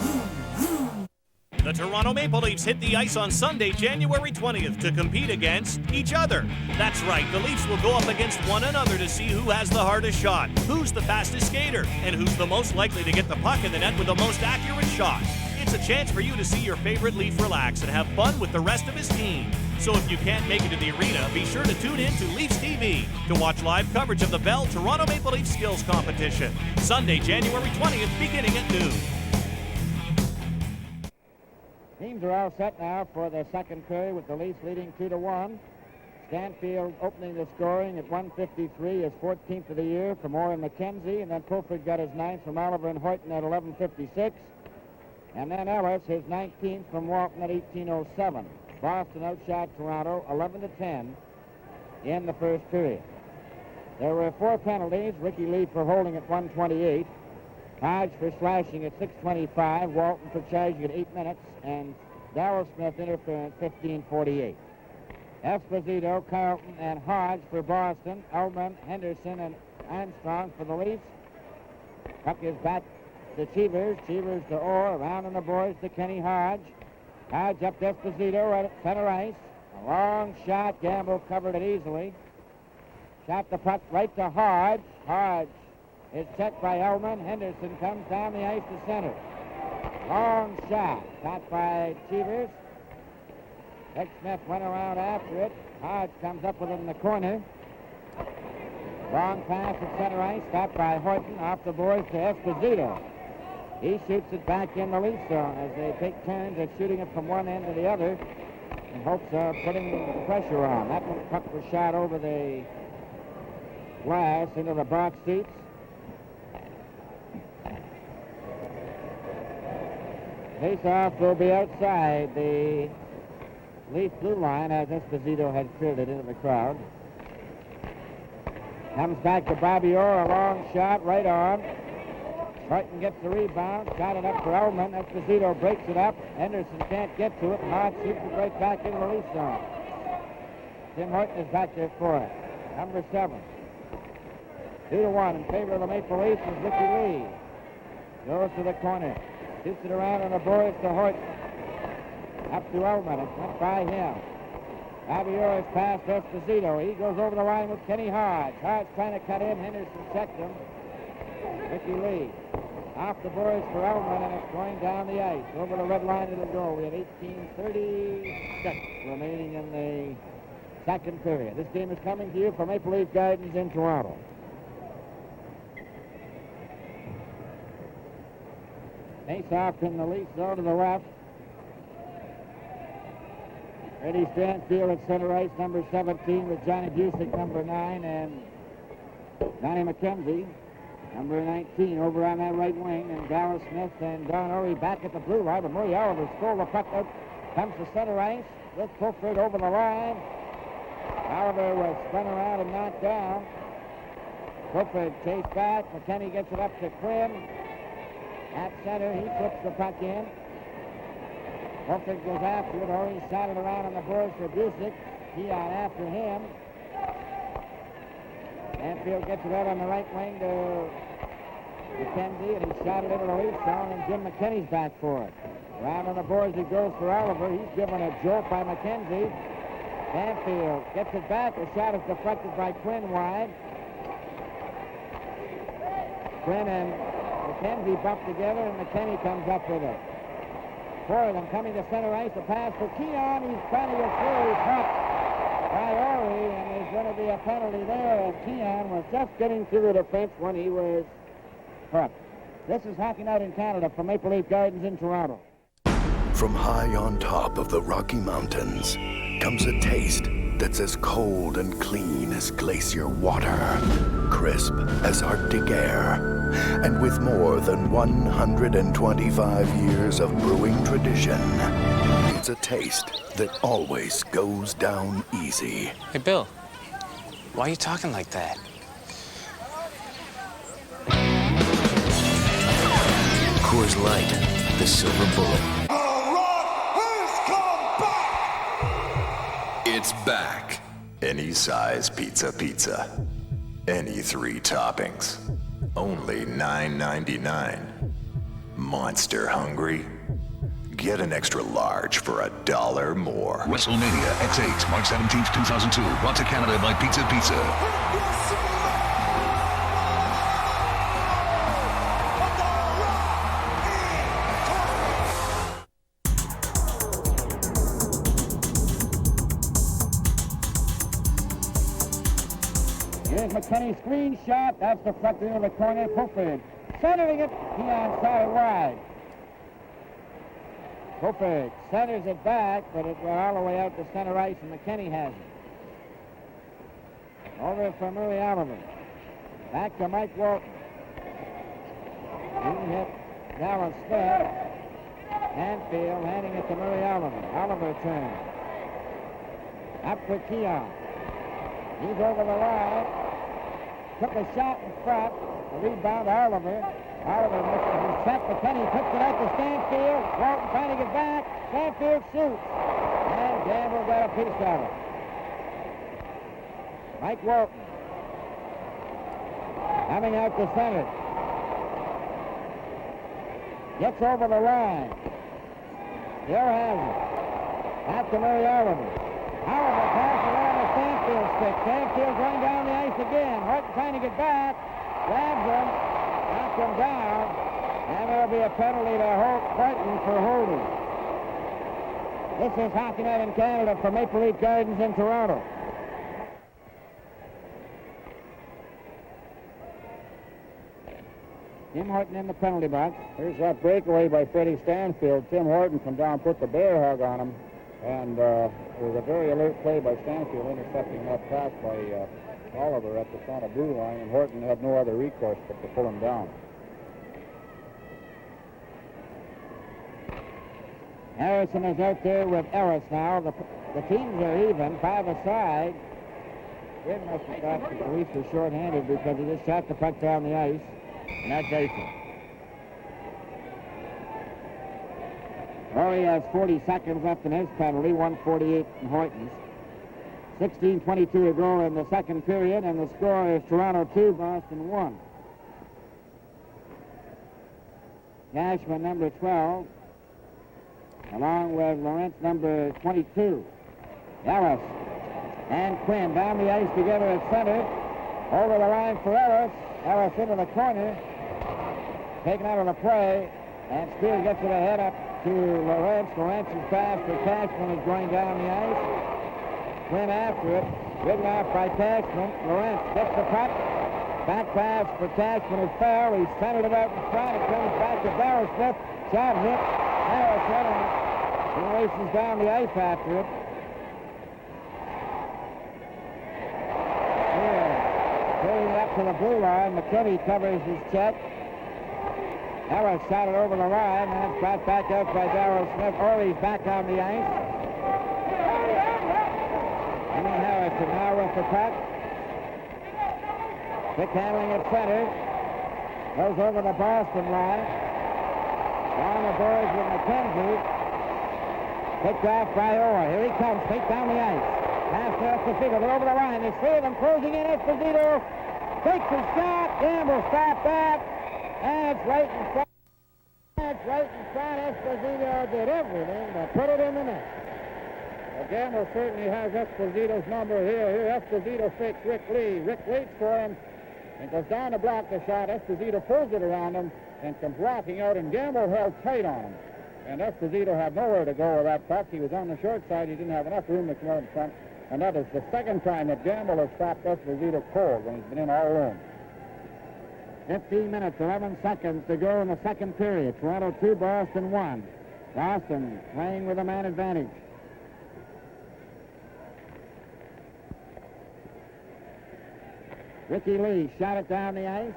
[SPEAKER 2] The Toronto Maple Leafs hit the ice on Sunday, January 20th to compete against each other. That's right, the Leafs will go up against one another to see who has the hardest shot, who's the fastest skater, and who's the most likely to get the puck in the net with the most accurate shot. It's a chance for you to see your favorite Leaf relax and have fun with the rest of his team. So if you can't make it to the arena, be sure to tune in to Leafs TV to watch live coverage of the Bell Toronto Maple Leafs Skills Competition. Sunday, January 20th, beginning at noon.
[SPEAKER 14] Teams are all set now for the second period with the Leafs leading 2-1. Stanfield opening the scoring at 1:53, his 14th of the year from Oren McKenzie, and then Pulford got his 9th from Oliver and Horton at 11:56, and then Ellis his 19th from Walton at 18:07. Boston outshot Toronto 11-10 in the first period. There were 4 penalties. Ricky Lee for holding at 1:28. Hodge for slashing at 6:25, Walton for charging at 8 minutes, and Darrell Smith interference 15:48. Esposito, Carlton, and Hodge for Boston. Ullman, Henderson, and Armstrong for the Leafs. Puck is back to Cheevers. Cheevers to Orr. Around on the boards to Kenny Hodge. Hodge up to Esposito right at center ice. A long shot. Gamble covered it easily. Shot the puck right to Hodge. Hodge is checked by Ullman. Henderson comes down the ice to center. Long shot. Shot by Cheevers. Rick Smith went around after it. Hodge comes up with it in the corner. Long pass at center ice. Stopped by Horton. Off the boards to Esposito. He shoots it back in the Leaf zone as they take turns at shooting it from one end to the other in hopes of putting the pressure on. That one puck was shot over the glass into the box seats. Face-off will be outside the Leaf blue line as Esposito had cleared it into the crowd. Comes back to Bobby Orr, a long shot right on. Horton gets the rebound, shot it up for Ullman. Esposito breaks it up. Henderson can't get to it. Hodge shoots it right back into the Leaf zone. Tim Horton is back there for it. Number 7. 2-1 in favor of the Maple Leafs is Ricky Lee. Goes to the corner. Shoots it around on the boards to Horton. Up to Ullman. It's went by him. Bobby Orr has passed Esposito. He goes over the line with Kenny Hodge. Hodge trying to cut in. Henderson checked him. Ricky Lee. Off the boards for Ullman, and it's going down the ice. Over the red line it'll go. We have 18:36 remaining in the second period. This game is coming to you from Maple Leaf Gardens in Toronto. Face-off in the Leaf zone to the left. Eddie Stanfield at center ice, number 17, with Johnny Busick, number 9, and Johnny McKenzie, number 19, over on that right wing, and Dallas Smith and Don Ory back at the blue line. But Murray Oliver stole the puck out, comes to center ice, with Pulford over the line. Oliver was spun around and knocked down. Pulford chased back. McKennie gets it up to Krim. At center, he flips the puck in. Pulford goes after it. Ory shot it around on the boards for Busick. He out after him. Stanfield gets it out on the right wing to McKenzie, and he shot it into the Leaf zone, and Jim McKinney's back for it. Around on the boards, he goes for Oliver. He's given a jolt by McKenzie. Stanfield gets it back. The shot is deflected by Quinn wide. Quinn and McKenzie bump together, and McKennie comes up with it. Four of them coming to center ice. A pass for Keon. He's trying to get through. He's caught by Ory, and there's going to be a penalty there. And Keon was just getting through the defense when he was hurt. This is Hockey Night in Canada from Maple Leaf Gardens in Toronto.
[SPEAKER 15] From high on top of the Rocky Mountains comes a taste that's as cold and clean as glacier water, crisp as Arctic air, and with more than 125 years of brewing tradition, it's a taste that always goes down easy.
[SPEAKER 5] Hey, Bill, why are you talking like that?
[SPEAKER 15] Coors Light, the silver bullet.
[SPEAKER 16] It's back. Any size pizza. Any 3 toppings. Only $9.99. Monster hungry? Get an extra large for $1 more.
[SPEAKER 17] WrestleMania X8, March 17th, 2002. Brought to Canada by Pizza Pizza.
[SPEAKER 14] Here's McKennie's screen shot. That's deflected into the corner. Pulford centering it. Keon shot it wide. Pulford centers it back, but it went all the way out to center ice, and McKennie has it. Over for Murray Oliver. Back to Mike Walton. He hit Dallas Smith. Hanfield handing it to Murray Oliver. Oliver turns. Up for Keon. He's over the line. Took a shot in front. The rebound, Oliver. Oliver missed it. He's checked. McKennie puts it out to Stanfield. Walton trying to get back. Stanfield shoots. And Gamble got a piece of it. Mike Walton. Coming out to center. Gets over the line. Still has it. Out to Murray Oliver. Oliver passes around the Stanfield stick. Stanfield going down the ice again. Horton trying to get back. Grabs him. Knocks him down. And there'll be a penalty to Horton for holding. This is Hockey Night in Canada for Maple Leaf Gardens in Toronto. Tim Horton in the penalty box.
[SPEAKER 12] Here's that breakaway by Freddie Stanfield. Tim Horton come down, put the bear hug on him, and it was a very alert play by Stanfield, intercepting that pass by Oliver at the front of blue line, and Horton had no other recourse but to pull him down.
[SPEAKER 14] Harrison is out there with Ellis now. The teams are even, 5 aside. Quinn must have thought the police were short-handed because he just shot the puck down the ice, and that's Jason. Rory has 40 seconds left in his penalty, 1:48 in Horton's. 16:22 to go in the second period, and the score is Toronto 2, Boston 1. Cashman, number 12, along with Lawrence, number 22. Ellis and Quinn down the ice together at center. Over the line for Ellis. Ellis into the corner. Taken out of the play. And Spear gets it ahead up to Lawrence. Lawrence's pass for Cashman is going down the ice. Quinn after it. Ridden off by Cashman. Lawrence gets the puck. Back pass for Cashman is foul. He centered it out in front. It comes back to Barrow Smith. Shot hit. Harris hit him. He races down the ice after it. Going up to the blue line, McKinney covers his check. Harris shot it over the line, and it's brought back out by Darryl Smith. Orley's back on the ice. And Harrison now with the puck. Quick handling at center. Goes over the Boston line. Down the boards with McKenzie. Picked off by Orr. Here he comes, straight down the ice. Pass to Esposito. They're over the line. There's 3 of them closing in. Esposito takes a shot. Gamble stopped that. And it's right in front. It's right in front. Esposito did everything but put it in the net.
[SPEAKER 12] Well, Gamble certainly has Esposito's number here. Here, Esposito fakes Rick Lee. Rick waits for him and goes down to block the shot. Esposito pulls it around him and comes blocking out, and Gamble held tight on him. And Esposito had nowhere to go with that puck. He was on the short side. He didn't have enough room to come out in front. And that is the second time that Gamble has stopped Esposito cold when he's been in all alone.
[SPEAKER 14] 15 minutes, 11 seconds to go in the second period. Toronto 2, Boston 1. Boston playing with a man advantage. Ricky Lee shot it down the ice.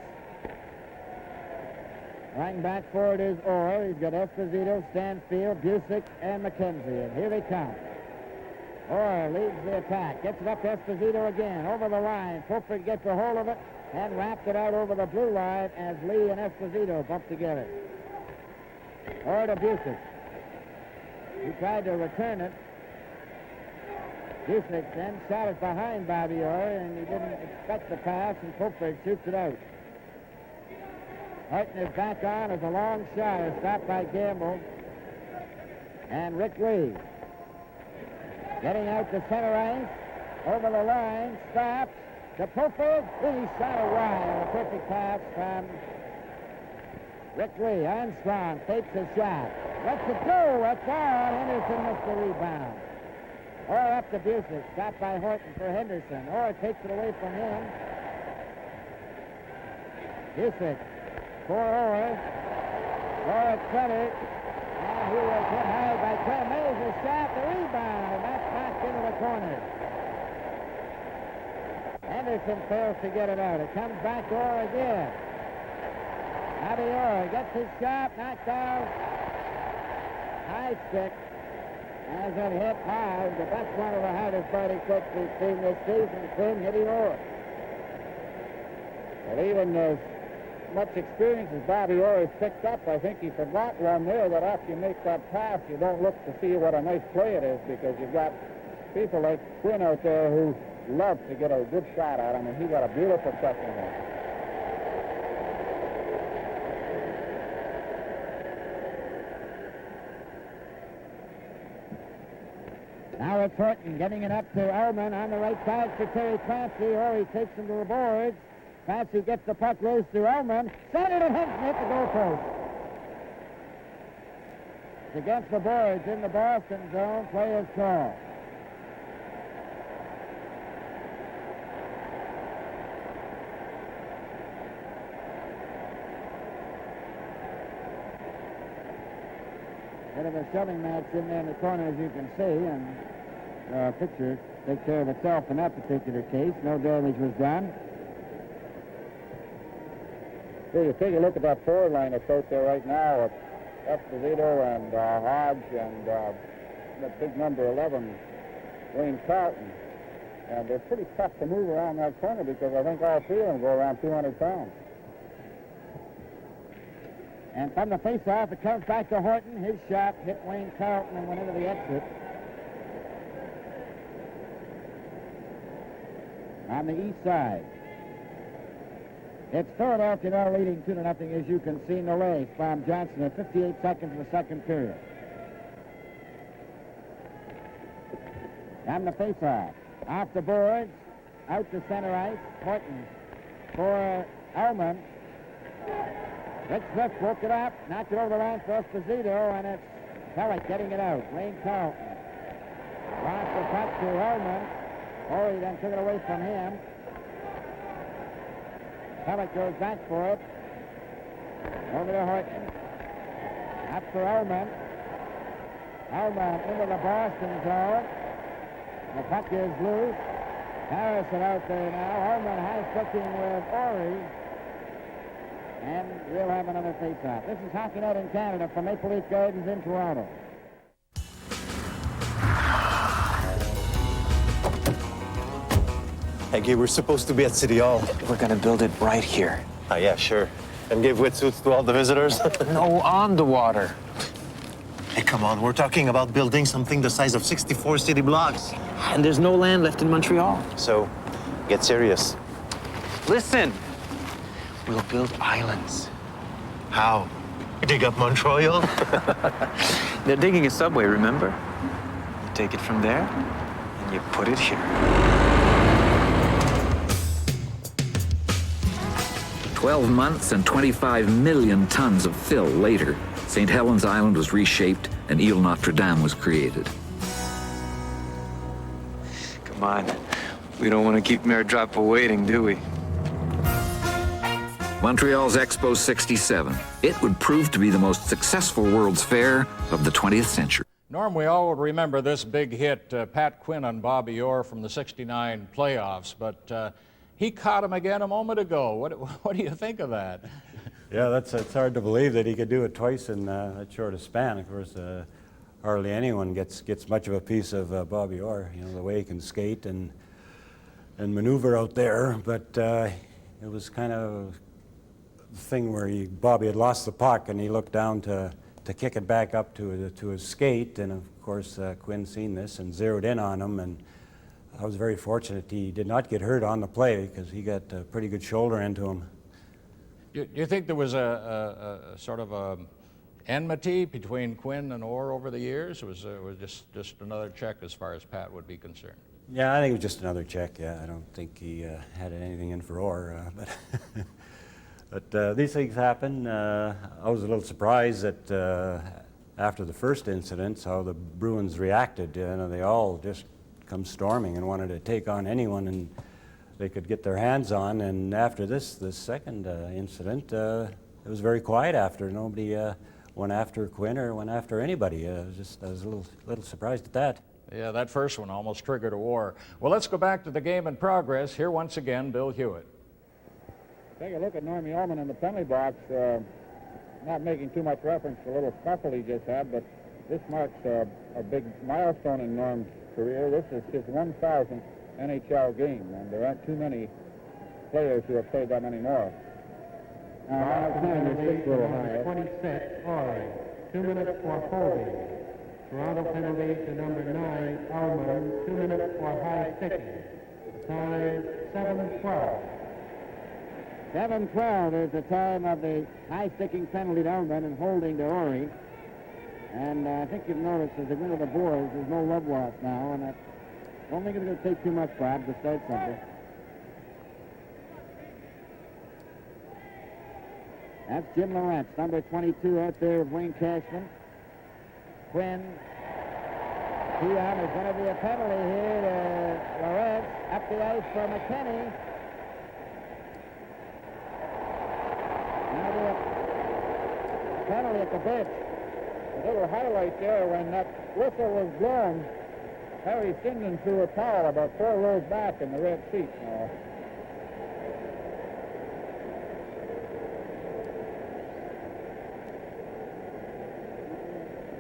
[SPEAKER 14] Right back forward is Orr. He's got Esposito, Stanfield, Busick, and McKenzie. And here they come. Orr leads the attack. Gets it up to Esposito again. Over the line. Fulford gets a hold of it and wrapped it out over the blue line as Lee and Esposito bump together. Orr to Busick. He tried to return it. Busick then shot it behind Bobby Orr, and he didn't expect the pass, and Fulford shoots it out. Horton is back on as a long shot is stopped by Gamble. And Rick Lee getting out to center ice, over the line, stops, to Fulford, he shot it wide on a perfect pass from Rick Lee. Armstrong takes a shot. Lets it go, that's on. Henderson missed the rebound. Orr up to Busick, stopped by Horton for Henderson. Orr takes it away from him. Busick for Orr. Orr at center. And he was hit hard by Clem. There's a shot, the rebound, and that's knocked into the corner. Henderson fails to get it out. It comes back to Orr again. Bobby Orr gets his shot, knocked down. High stick. As it hit high, but that's one of the hardest body kicks we've seen this season. Quinn hitting Orr.
[SPEAKER 12] Well, even as much experience as Bobby Orr has picked up, I think he forgot one there that after you make that pass, you don't look to see what a nice play it is, because you've got people like Quinn out there who love to get a good shot at him, and he got a beautiful second there.
[SPEAKER 14] Now it's Horton getting it up to Elman on the right side for Terry Clancy. Or he takes him to the boards. Clancy gets the puck loose to Elman. Centered and Henson hit the goal post. It's against the boards in the Boston zone. Play is called.
[SPEAKER 12] of a shoving match in there in the corner, as you can see, and picture takes care of itself in that particular case. No damage was done. So you take a look at that forward line that's out there right now. Esposito and Hodge and that big number 11, Wayne Carlton. And they're pretty tough to move around that corner because I think all three of them go around 200 pounds. And from the face-off, it comes back to Horton. His shot hit Wayne Carlton and went into the exit. On the east side. It's Philadelphia now leading 2-0, as you can see. No race. Bob Johnson at 58 seconds of the second period. On the face-off. Off the boards. Out to center ice. Horton for Ullman. Rick Smith broke it up. Knocked it over the line for Esposito, and it's Pellick getting it out. Wayne Carlton. Lost the puck to Ullman. He then took it away from him. Pellick goes back for it. Over to Horton. Up for Ullman. Ullman into the Boston zone. The puck is loose. Harrison out there now. Ullman high-sticking with Ori. And we'll have another face-off. This is Hockey Night in Canada from Maple Leaf Gardens in Toronto.
[SPEAKER 6] Hey, Gabe, we're supposed to be at City Hall.
[SPEAKER 5] We're gonna build it right here.
[SPEAKER 6] Yeah, sure. And give wetsuits to all the visitors?
[SPEAKER 5] No, on the water.
[SPEAKER 6] Hey, come on. We're talking about building something the size of 64 city blocks.
[SPEAKER 5] And there's no land left in Montreal.
[SPEAKER 6] So, get serious.
[SPEAKER 5] Listen, we'll build islands.
[SPEAKER 6] How? Dig up Montreal?
[SPEAKER 5] They're digging a subway, remember? You take it from there, and you put it here.
[SPEAKER 7] 12 months and 25 million tons of fill later, St. Helens Island was reshaped and Ile Notre Dame was created.
[SPEAKER 5] Come on, we don't want to keep Mayor Drapeau waiting, do we?
[SPEAKER 7] Montreal's Expo 67. It would prove to be the most successful World's Fair of the 20th century.
[SPEAKER 1] Norm, we all remember this big hit, Pat Quinn on Bobby Orr from the '69 playoffs, but he caught him again a moment ago. What do you think of that?
[SPEAKER 9] Yeah, it's hard to believe that he could do it twice in that short a span. Of course, hardly anyone gets much of a piece of Bobby Orr. You know, the way he can skate and maneuver out there. But it was kind of a thing where Bobby had lost the puck and he looked down to kick it back up to his skate. And of course, Quinn seen this and zeroed in on him. And I was very fortunate he did not get hurt on the play because he got a pretty good shoulder into him.
[SPEAKER 1] You think there was a sort of a enmity between Quinn and Orr over the years? It was just another check as far as Pat would be concerned?
[SPEAKER 9] Yeah, I think it was just another check, yeah. I don't think he had anything in for Orr. But these things happen. I was a little surprised that after the first incident, how the Bruins reacted. You know, they all just come storming and wanted to take on anyone and they could get their hands on. And after this second incident, it was very quiet after. Nobody went after Quinn or went after anybody. I was a little surprised at that.
[SPEAKER 1] Yeah, that first one almost triggered a war. Well, let's go back to the game in progress. Here once again, Bill Hewitt.
[SPEAKER 12] Take a look at Normie Ullman in the penalty box. Not making too much reference to the little scuffle he just had, but this marks a big milestone in Norm's career. This is his 1,000th NHL game, and there aren't too many players who have played that many more.
[SPEAKER 21] Penalty to number 26, Ori. 2 minutes for holding. Toronto penalty to number 9, Ullman. 2 minutes for high sticking. Time 7:12.
[SPEAKER 12] 7:12 is the time of the high-sticking penalty to Ullman and holding to Ori. And I think you've noticed as they went to the boards, there's no love lost now, and I don't think it's going to take too much, Bob, to start something. That's Jim Lawrence, number 22 out there with Wayne Cashman. Quinn. Keon is going to be a penalty here to Lawrence. Up the ice for McKinney. Going to be a penalty at the bench. A little highlight there when that whistle was blown. Harry Sinden threw a towel about 4 rows back in the red seat.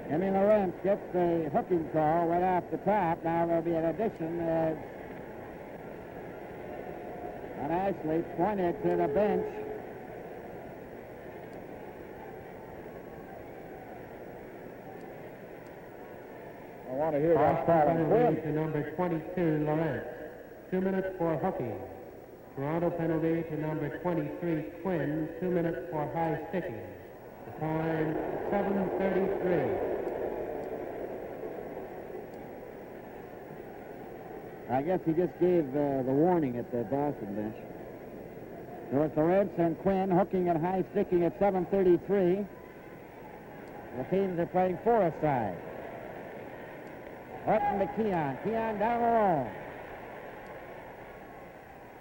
[SPEAKER 12] Jimmy Lawrence gets the hooking call right off the top. Now there'll be an addition as Ashley pointed to the bench. I want to hear that call.
[SPEAKER 21] Penalty to number 22, Lawrence. 2 minutes for hooking. Toronto penalty to number 23, Quinn. 2 minutes for high sticking. The time, 7:33.
[SPEAKER 12] I guess he just gave the warning at the Boston bench. So it's Lawrence and Quinn hooking and high sticking at 7:33. The teams are playing 4-a-side. Horton to Keon. Keon down the road.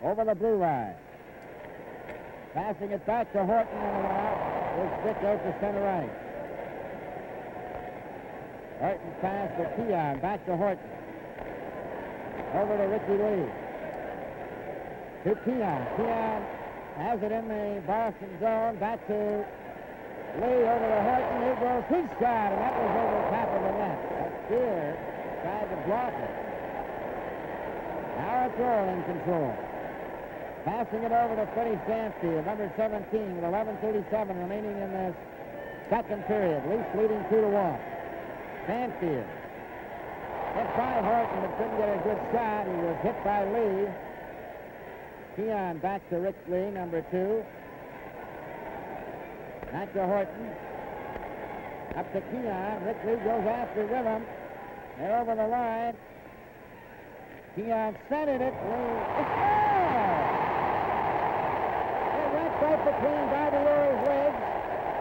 [SPEAKER 12] Over the blue line. Passing it back to Horton and his stick out to center right. Horton pass to Keon. Back to Horton. Over to Ricky Lee. To Keon. Keon has it in the Boston zone. Back to Lee over to Horton. Here goes his shot, and that was over the top of the net. Spear tried to block it. Now it's Earl in control. Passing it over to Freddie Stanfield, number 17, with 11:37 remaining in this second period. Leafs leading 2-1. Stanfield hit by Horton, but couldn't get a good shot. He was hit by Lee. Keon back to Rick Lee, number 2. Back to Horton. Up to Keon. Rick Lee goes after with him. They're over the line. Keon centered it. Lee. It's foul! It went right between Barbieri's legs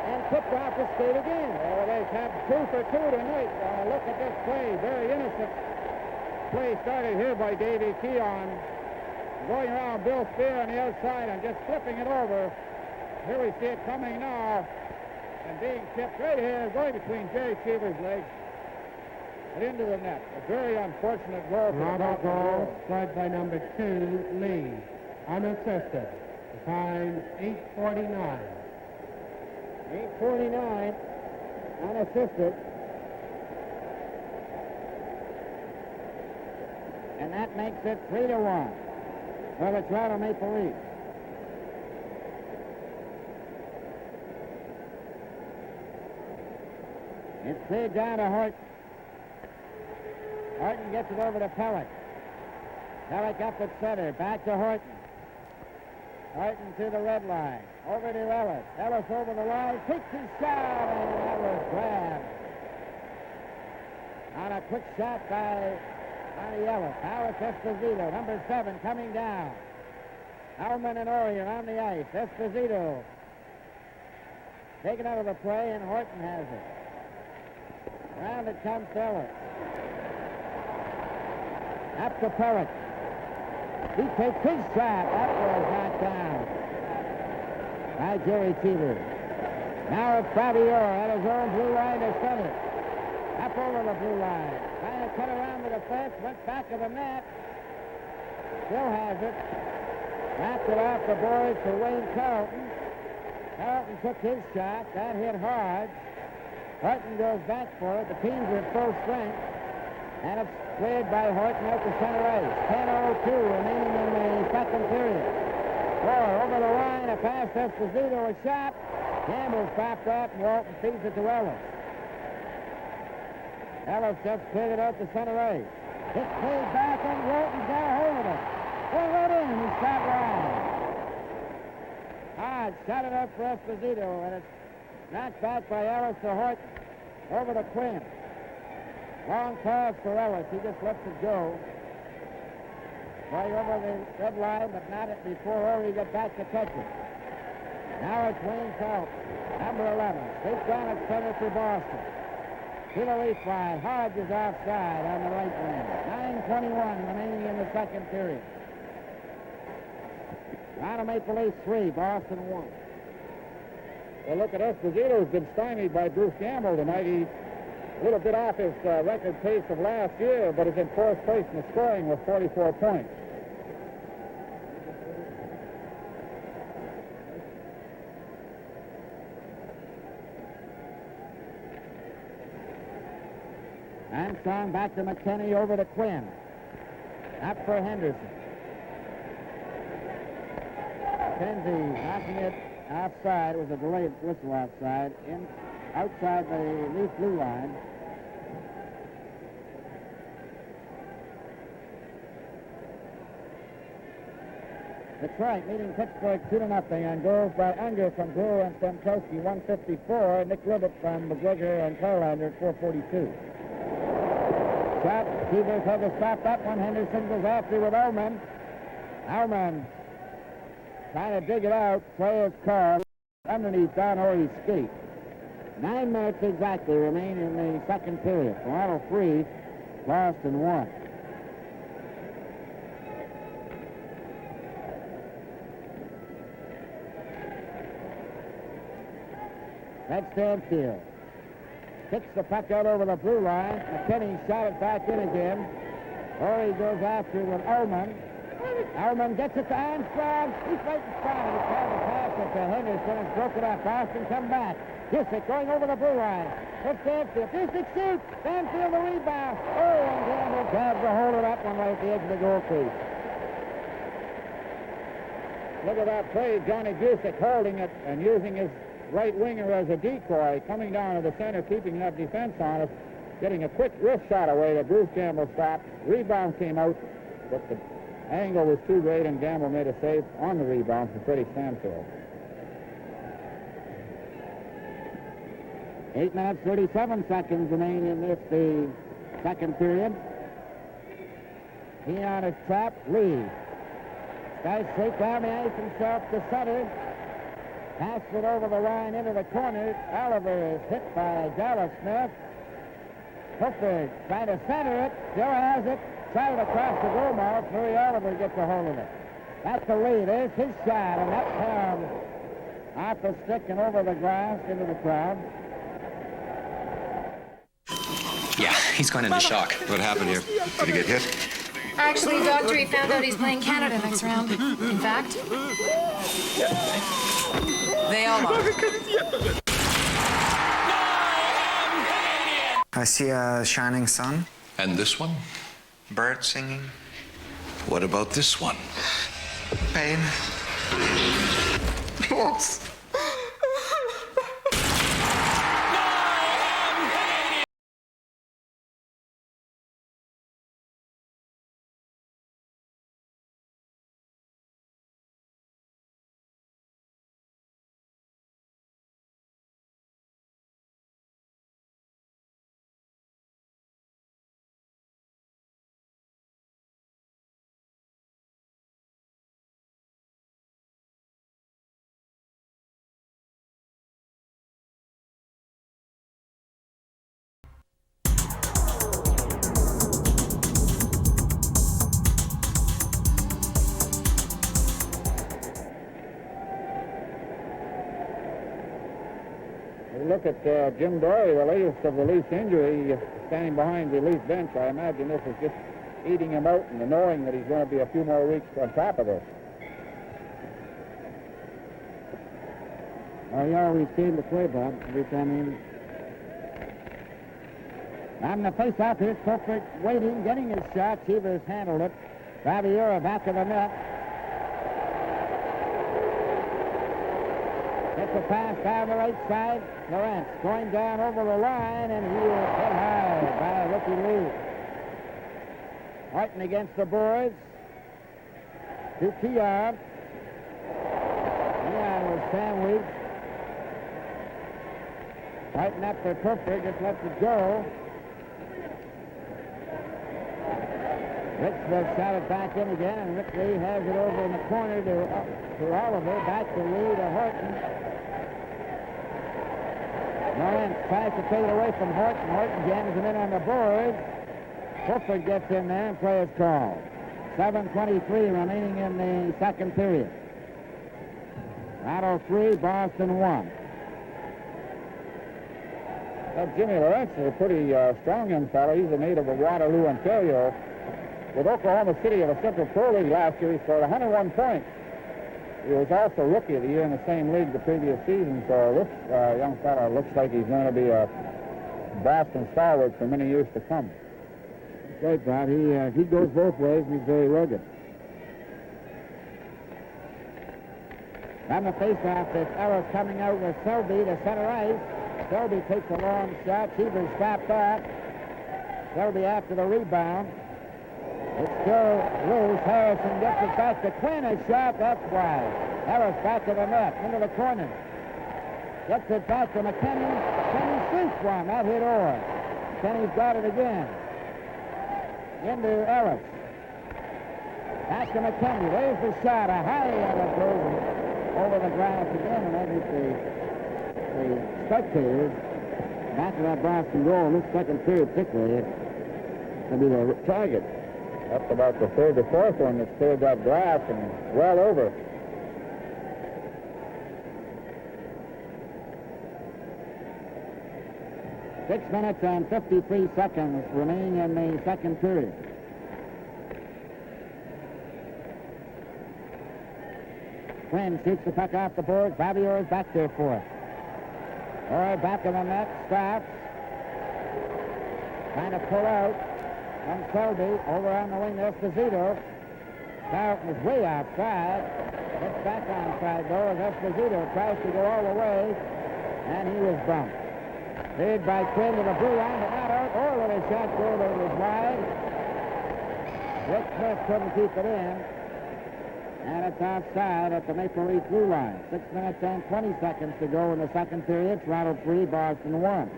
[SPEAKER 12] and tipped off the skate again.
[SPEAKER 21] Well, they have 2 for 2 tonight. Look at this play. Very innocent play started here by Davey Keon. Going around Bill Spear on the outside and just flipping it over. Here we see it coming now and being tipped right here, going between Jerry Cheever's legs and into the net. A very unfortunate goal. Toronto goal scored by number 2, Lee, unassisted. The time, 8:49.
[SPEAKER 12] 8:49, unassisted. And that makes it 3-1 for the Toronto Maple Leafs. It's cleared down to Horton. Horton gets it over to Pellick. Pellick up at center. Back to Horton. Horton to the red line. Over to Ellis. Ellis over the line. Takes his shot, and that was grabbed. On a quick shot by Ronnie Ellis. Now it's Esposito, number 7, coming down. Alman and Orier on the ice. Esposito taken out of the play, and Horton has it. Round it comes to Ellis. Up to Pellick. He takes his shot. That was knocked down by Jerry Cheever. Now it's Barbier at his own blue line to center. Up over the blue line. Trying to cut around the defense. Went back of the net. Still has it. Wrapped it off the boards for Wayne Carlton. Carlton took his shot. That hit hard. Horton goes back for it. The teams are at full strength. And it's cleared by Horton out to center ice. 10:02 remaining in the second period. Over the line, a pass to Esposito, a shot. Campbell's popped up, and Walton feeds it to Ellis. Ellis just cleared it out to center ice. It's cleared back, and Walton's got a hold of it. Well, right in, he shot wide. Hodge shot it up for Esposito, and it's knocked back by Ellis to Horton. Over to Quinn. Long pass for Ellis. He just lets it go. Going over the red line, but not it before O'Reilly got back to catch it. Now it's Wayne Carlton, number 11. Straight down at center for Boston. To the leaf line. Hodge is offside on the right wing. 9:21 remaining in the second period. Toronto Maple Leafs 3, Boston 1.
[SPEAKER 21] Well, look at Esposito's been stymied by Bruce Gamble tonight.
[SPEAKER 12] A little bit off his record pace of last year, but is in fourth place in the scoring with 44 points. Armstrong back to McKinney, over to Quinn. Up for Henderson. McKenzie knocking it outside. It was a delayed whistle outside. Outside the Leaf blue line. Detroit leading Pittsburgh 2-0 on goals by Unger from Brewer and Stankowski, 154. Nick Ribbett from McGregor and Carlander at 442. Shot. Keevers had to stop that one. Henderson goes after with Ullman. Ullman trying to dig it out. Play is called underneath Don Horry's skate. 9 minutes exactly remain in the second period. Toronto 3, Boston 1. Red Stanfield kicks the puck out over the blue line. McKinney shot it back in again. Horry goes after with Ullman. Ullman gets it to Armstrong. He's right in front. He tried to pass it to Henderson and broke it up. Boston come back. Busick going over the blue line. Red Stanfield. Busick shoots. Stanfield the rebound. Oh, and Gamble grabs a hold of that one right at the edge of the goal crease. Look at that play. Johnny Busick holding it and using his right winger as a decoy, coming down to the center, keeping that defense on us, getting a quick wrist shot away that Bruce Gamble stopped. Rebound came out, but the angle was too great, and Gamble made a save on the rebound from Freddie Stanfield. 8 minutes, 37 seconds remain in this, the second period. He on his trap, Lee. Guys straight down the ice himself to center. Passed it over the line into the corner. Oliver is hit by Dallas Smith. Hooper trying to center it. Still has it. Tried it across the goal mouth. Murray Oliver gets a hold of it. That's the lead. There's his shot, and that comes off the stick and over the glass into the crowd.
[SPEAKER 13] Yeah, he's going into shock. What happened here? Did he get hit?
[SPEAKER 23] Actually, Doctor, he found out he's playing Canada next round. In fact, they all lost.
[SPEAKER 24] I see a shining sun.
[SPEAKER 22] And this one?
[SPEAKER 24] Birds singing.
[SPEAKER 22] What about this one?
[SPEAKER 24] Pain. Loss.
[SPEAKER 12] Look at Jim Dory, the latest of the Leafs injury, standing behind the Leaf bench. I imagine this is just eating him out and knowing that he's going to be a few more weeks on top of this. Oh, he always came to play, Bob, every time in. On the face-off, here's Coulter waiting, getting his shot. Cheevers handled it. Raviera back of the net. Gets a pass down the right side. Lawrence going down over the line, and he is hit high by rookie Lee. Horton against the boards. To Keon. Keon was sandwiched. Horton up for Cooper, just lets it go. Richmond shot it back in again, and Rick Lee has it over in the corner to Oliver. Back to Lee to Horton. Lawrence tries to take it away from Horton. Horton jams him in on the board. Clifford gets in there and play is called. 7:23 remaining in the second period. Toronto 3, Boston 1. Jimmy Lawrence is a pretty strong young fellow. He's a native of Waterloo, Ontario. With Oklahoma City of the Central Pro League last year, he scored 101 points. He was also Rookie of the Year in the same league the previous season, so this young fellow looks like he's going to be a Boston stalwart for many years to come. That's right, Brad. He goes both ways, and he's very rugged. On the face-off, it's Ellis coming out with Selby to center ice. Selby takes a long shot. Cheever's stopped back. Selby after the rebound. It's still loose. Harrison gets it back to Quinn. A shot, that's wide. Ellis back to the net, into the corner. Gets it back to McKinney. McKinney shoots one. That hit Orr. McKinney's got it again. Into Ellis. Back to McKinney. There's the shot. A high Ellis over the glass again, and I think the spectators back to that Boston goal in this second period particularly will be the target. That's about the third or fourth one that's cleared that glass and well over. Six minutes and 53 seconds remaining in the second period. Quinn shoots the puck off the board. Fabior is back there for it. Or back in the net, stops. Trying to pull out from Selby. Over on the wing, Esposito. Carlton is way outside. Gets back onside, though, as Esposito tries to go all the way. And he was bumped. Cleared by Quinn to the blue line, but not out. Or with a shot goal that was wide. Rick Smith couldn't keep it in. And it's outside at the Maple Leaf blue line. 6 minutes and 20 seconds to go in the second period. Toronto 3, Boston 1.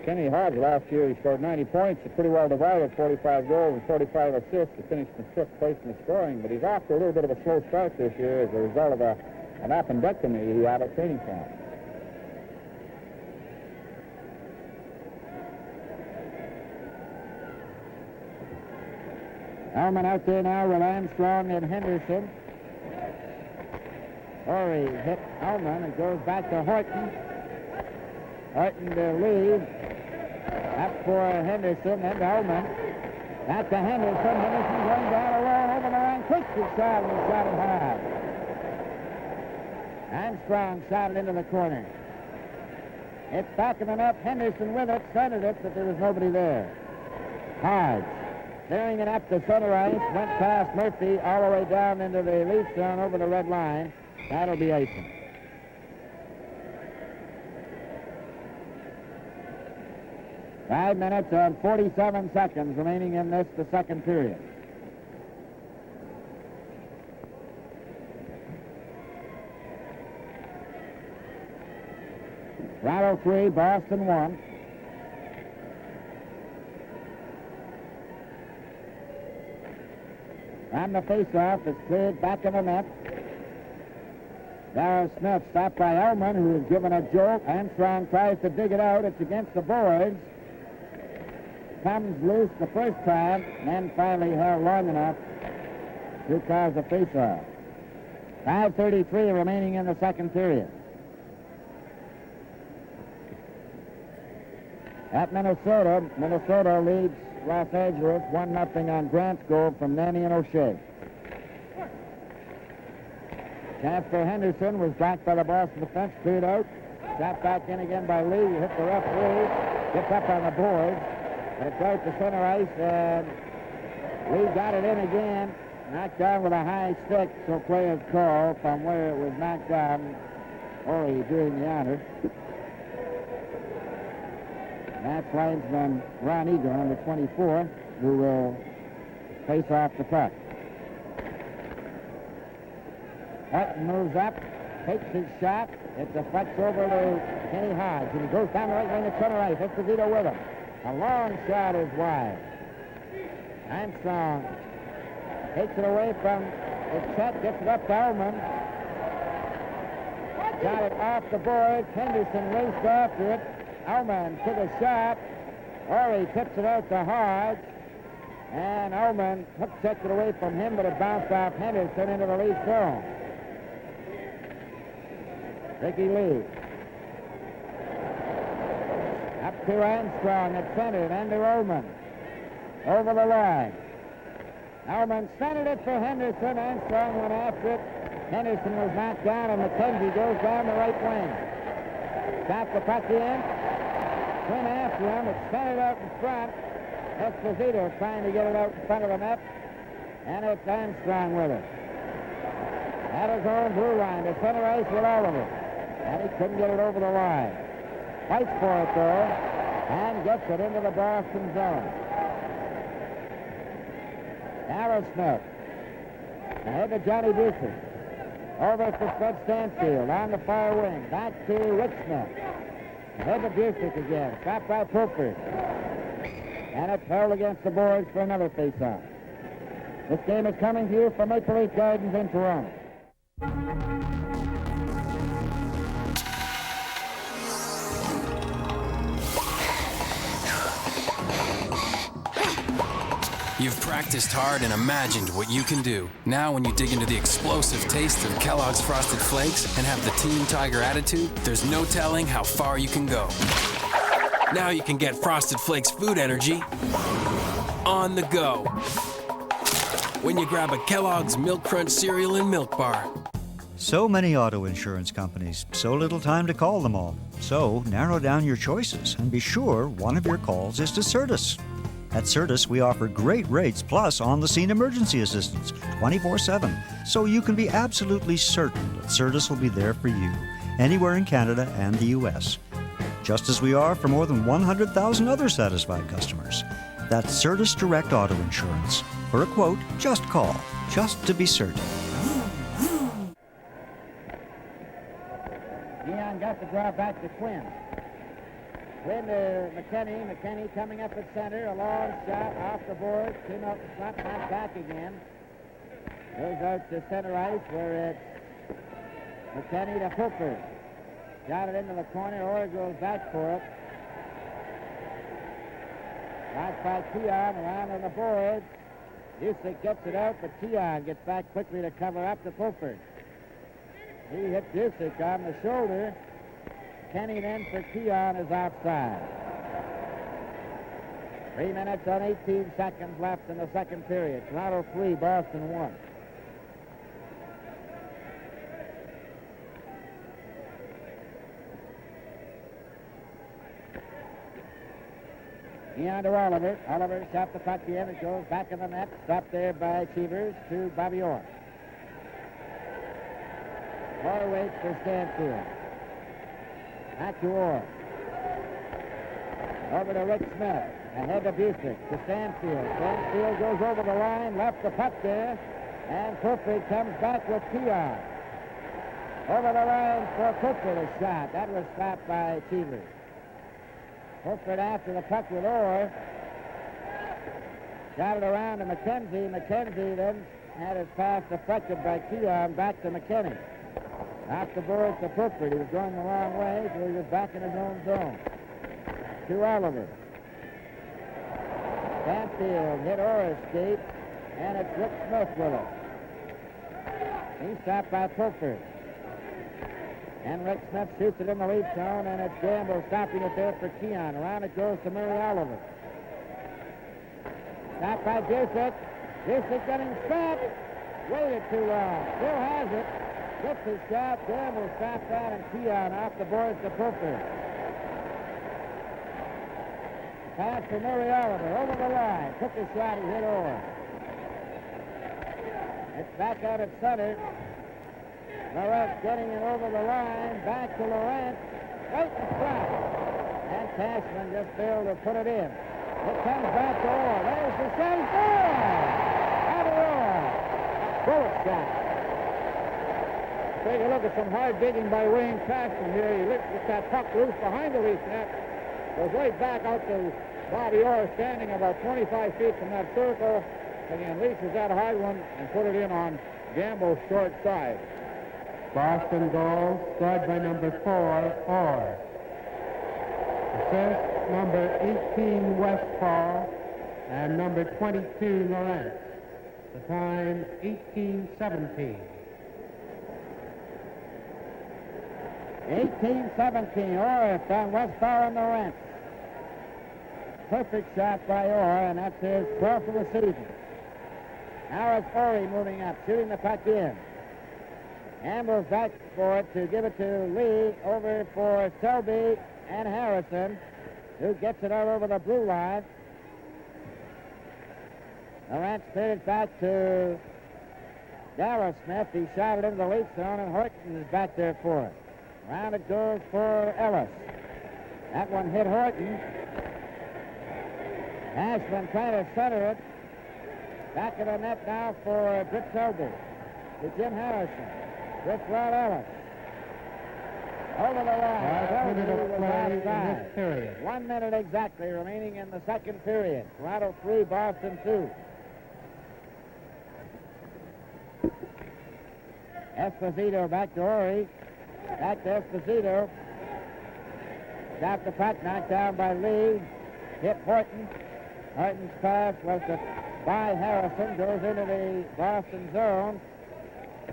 [SPEAKER 12] Kenny Hodge last year, he scored 90 points. He's pretty well divided, 45 goals and 45 assists to finish in 5th place in the scoring. But he's off to a little bit of a slow start this year as a result of an appendectomy he had at training camp. Elman out there now with Armstrong and Henderson. Horry hit Elman. It goes back to Horton. Horton to lead. Up for Henderson, then to Elman. Back to Henderson. Henderson going down alone over the line. Takes the shot and shot it high. Armstrong shot it into the corner. It's back in the net. Henderson with it, centered it, but there was nobody there. Hodge. Clearing it up to center ice, went past Murphy all the way down into the lead zone over the red line. That'll be icing. Five minutes and 47 seconds remaining in this, the second period. Toronto 3, Boston 1. On the face-off, it's cleared back in the net. Darrell Smith stopped by Elman, who was given a jolt. Armstrong tries to dig it out. It's against the boards. Comes loose the first time, and then finally held long enough to cause a face-off. 5:33 remaining in the second period. At Minnesota, Minnesota leads Los Angeles 1-0 on Grant's goal from Nanny and O'Shea. Chance for Henderson was blocked by the Boston defense, cleared out. Shot back in again by Lee. Hit the referee. Gets up on the board. But it's out to center ice, and Lee got it in again. Knocked down with a high stick, so players call from where it was knocked down. Horry doing the honor. That's linesman Ron Eager, number 24, who will face off the puck. Hutton moves up, takes his shot. It deflects over to Kenny Hodge, and he goes down the right wing to center ice. Esposito with him. A long shot is wide. Armstrong takes it away from the set, gets it up to Elman. Got it off the board. Henderson raced after it. Elman took a shot. Horry tips it out to Hodge. And Elman hook checks it away from him, but it bounced off Henderson into the lead zone.
[SPEAKER 14] Ricky Lee. Up to Armstrong at center, and to Ullman. Over the line. Ullman centered it for Henderson. Armstrong went after it. Henderson was knocked down, and McKenzie goes down the right wing. Shot the puck in. Went after him. It's centered out in front. Esposito trying to get it out in front of the net. And it's Armstrong with it. At his own blue line to center ice with Oliver. And he couldn't get it over the line. Fights for it, though, and gets it into the Boston zone. Arrowsmith. Ahead to Johnny Busey. Over for Fred Stanfield on the far wing. Back to Rick Smith. Ahead to Busey again. Stopped by Popper. And it's held against the boards for another face-off. This game is coming to you from Maple Leaf Gardens in Toronto.
[SPEAKER 8] You've practiced hard and imagined what you can do. Now when you dig into the explosive taste of Kellogg's Frosted Flakes and have the Team Tiger attitude, there's no telling how far you can go. Now you can get Frosted Flakes food energy on the go when you grab a Kellogg's Milk Crunch cereal and milk bar.
[SPEAKER 11] So many auto insurance companies, so little time to call them all. So narrow down your choices and be sure one of your calls is to Certus. At Certus, we offer great rates plus on-the-scene emergency assistance 24/7, so you can be absolutely certain that Certus will be there for you anywhere in Canada and the U.S., just as we are for more than 100,000 other satisfied customers. That's Certus Direct Auto Insurance. For a quote, just call, just to be certain.
[SPEAKER 14] Dion got the draw back to Quinn. Quinn to McKinney. McKinney coming up at center. A long shot off the board. Came out in front, not back again. Goes out to center ice where it's McKinney to Hooker. Got it into the corner. Orr goes back for it. Shot by Keon around on the boards. Busick gets it out, but Keon gets back quickly to cover up to Fulford. He hit Busick on the shoulder. Kenny then for Keon is offside. 3 minutes and 18 seconds left in the second period. Toronto 3, Boston 1. Keon to Oliver. Oliver shot the puck in. It goes back in the net. Stopped there by Cheevers to Bobby Orr. Orr waits for Stanfield. Back to Orr. Over to Rick Smith. Ahead to Busick. To Stanfield. Stanfield goes over the line. Left the puck there. And Cooper comes back with Keon. Over the line for Cooper to shot. That was stopped by Cheevers. Cooper after the puck with Orr. Shot it around to McKenzie. McKenzie then had his pass deflected by Keon back to McKinney. Off the board to Cooper. He was going the wrong way, so he was back in his own zone. To Oliver. Stanfield hit Orr's skate, and it's Rick Smith with it. He's stopped by Cooper. And Rick Smith shoots it in the lead zone, and it's Gamble stopping it there for Keon. Around it goes to Murray Oliver. Stopped by Busick. Busick getting stopped. Waited too long. Still has it. Gets his shot. Gamble stopped that, and Keon off the boards to Cooper. Pass to Murray Oliver. Over the line. Took the shot. He hit Orr. It's back out at center. Laurent getting it over the line. Back to Laurent. Right in front. And Cashman just failed to put it in. It comes back to Orr. There's the shot. Orr! Out of Orr. Bullet shot.
[SPEAKER 21] Take a look at some hard digging by Wayne Cashman here. He lifts that puck loose behind the Leaf net. Goes right back out to Bobby Orr, standing about 25 feet from that circle. Again, leases that hard one and put it in on Gamble's short side. Boston goal scored by number 4, Orr. Assist number 18, Westfall, and number 22, Lawrence. The time, 18:17.
[SPEAKER 14] 18-17, Orr found Westbauer on the rent. Perfect shot by Orr, and that's his 12th of the season. Now it's Orr moving up, shooting the puck in. Ambles back for it to give it to Lee, over for Selby and Harrison, who gets it out over the blue line. Lawrence cleared it back to Darrell Smith. He shot it into the late zone, and Horton is back there for it. Round it goes for Ellis. That one hit Horton. Ashman trying to center it. Back of the net now for Britt Selby. To Jim Harrison. Britt Rod Ellis. Over the line.
[SPEAKER 21] 5 minutes of
[SPEAKER 14] was
[SPEAKER 21] play in
[SPEAKER 14] outside.
[SPEAKER 21] this period.
[SPEAKER 14] 1 minute exactly remaining in the second period. Toronto 3, Boston 2. Esposito back to Ori. Back to Esposito. Got the puck knocked down by Lee. Hit Horton. Horton's pass was by Harrison. Goes into the Boston zone.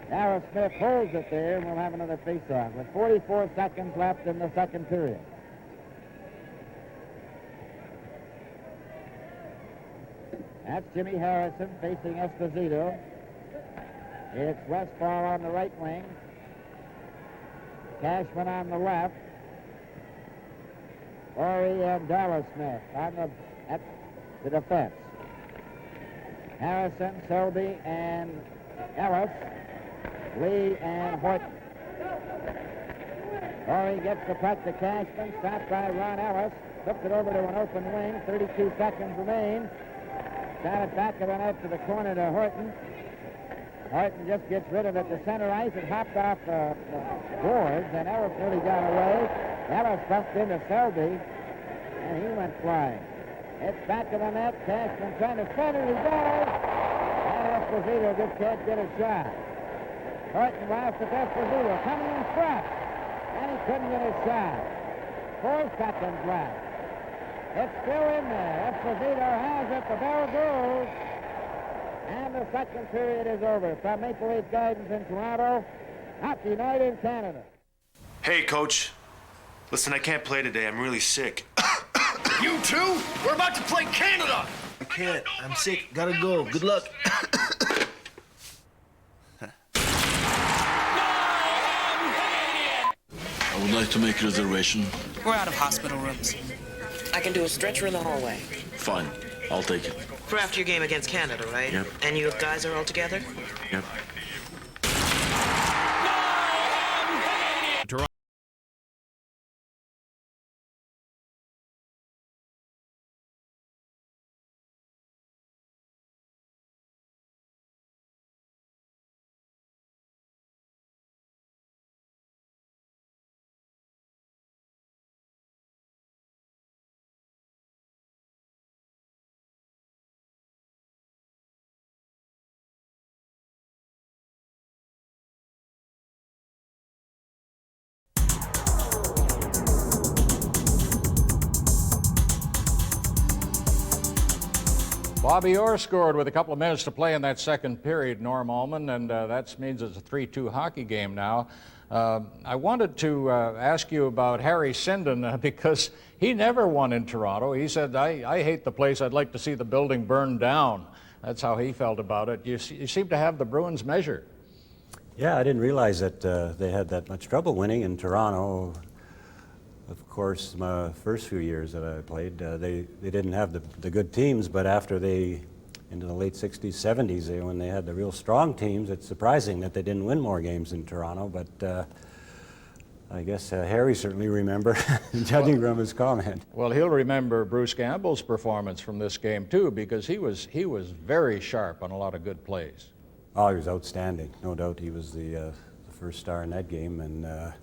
[SPEAKER 14] Darrell Smith holds it there, and we'll have another face-off with 44 seconds left in the second period. That's Jimmy Harrison facing Esposito. It's Westfall on the right wing. Cashman on the left. Ori and Darrell Smith on at the defense. Harrison, Selby, and Ellis. Lee and Horton. Ori gets the puck to Cashman. Stopped by Ron Ellis. Flipped it over to an open wing. 32 seconds remain. Shot it back of the net to the corner to Horton. Horton just gets rid of it to center ice. It hopped off the boards, and Ellis nearly got away. Ellis bumped into Selby, and he went flying. It's back of the net. Cashman trying to center. He does. And Esposito just can't get a shot. Horton lost to Esposito, coming in front, and he couldn't get a shot. 4 seconds left. It's still in there. Esposito has it. The bell goes. And the second period is over. From Maple Leaf Gardens in Toronto, Hockey Night in Canada.
[SPEAKER 4] Hey, Coach. Listen, I can't play today. I'm really sick.
[SPEAKER 18] You too? We're about to play Canada!
[SPEAKER 19] I can't. I'm sick. Gotta go. Good luck.
[SPEAKER 20] I would like to make a reservation.
[SPEAKER 25] We're out of hospital rooms.
[SPEAKER 26] I can do a stretcher in the hallway.
[SPEAKER 20] Fine. I'll take it.
[SPEAKER 26] For after your game against Canada, right?
[SPEAKER 20] Yep.
[SPEAKER 26] And you guys are all together?
[SPEAKER 20] Yep.
[SPEAKER 1] Bobby Orr scored with a couple of minutes to play in that second period, Norm Allman, and that means it's a 3-2 hockey game now. I wanted to ask you about Harry Sinden because he never won in Toronto. He said, I hate the place. I'd like to see the building burned down. That's how he felt about it. You seem to have the Bruins measured.
[SPEAKER 9] Yeah, I didn't realize that they had that much trouble winning in Toronto. Of course, my first few years that I played, they didn't have the good teams, but after into the late 60s, 70s, when they had the real strong teams, it's surprising that they didn't win more games in Toronto, but I guess Harry certainly remembered, judging from his comment.
[SPEAKER 1] Well, he'll remember Bruce Gamble's performance from this game, too, because he was very sharp on a lot of good plays.
[SPEAKER 9] Oh, he was outstanding, no doubt. He was the first star in that game, and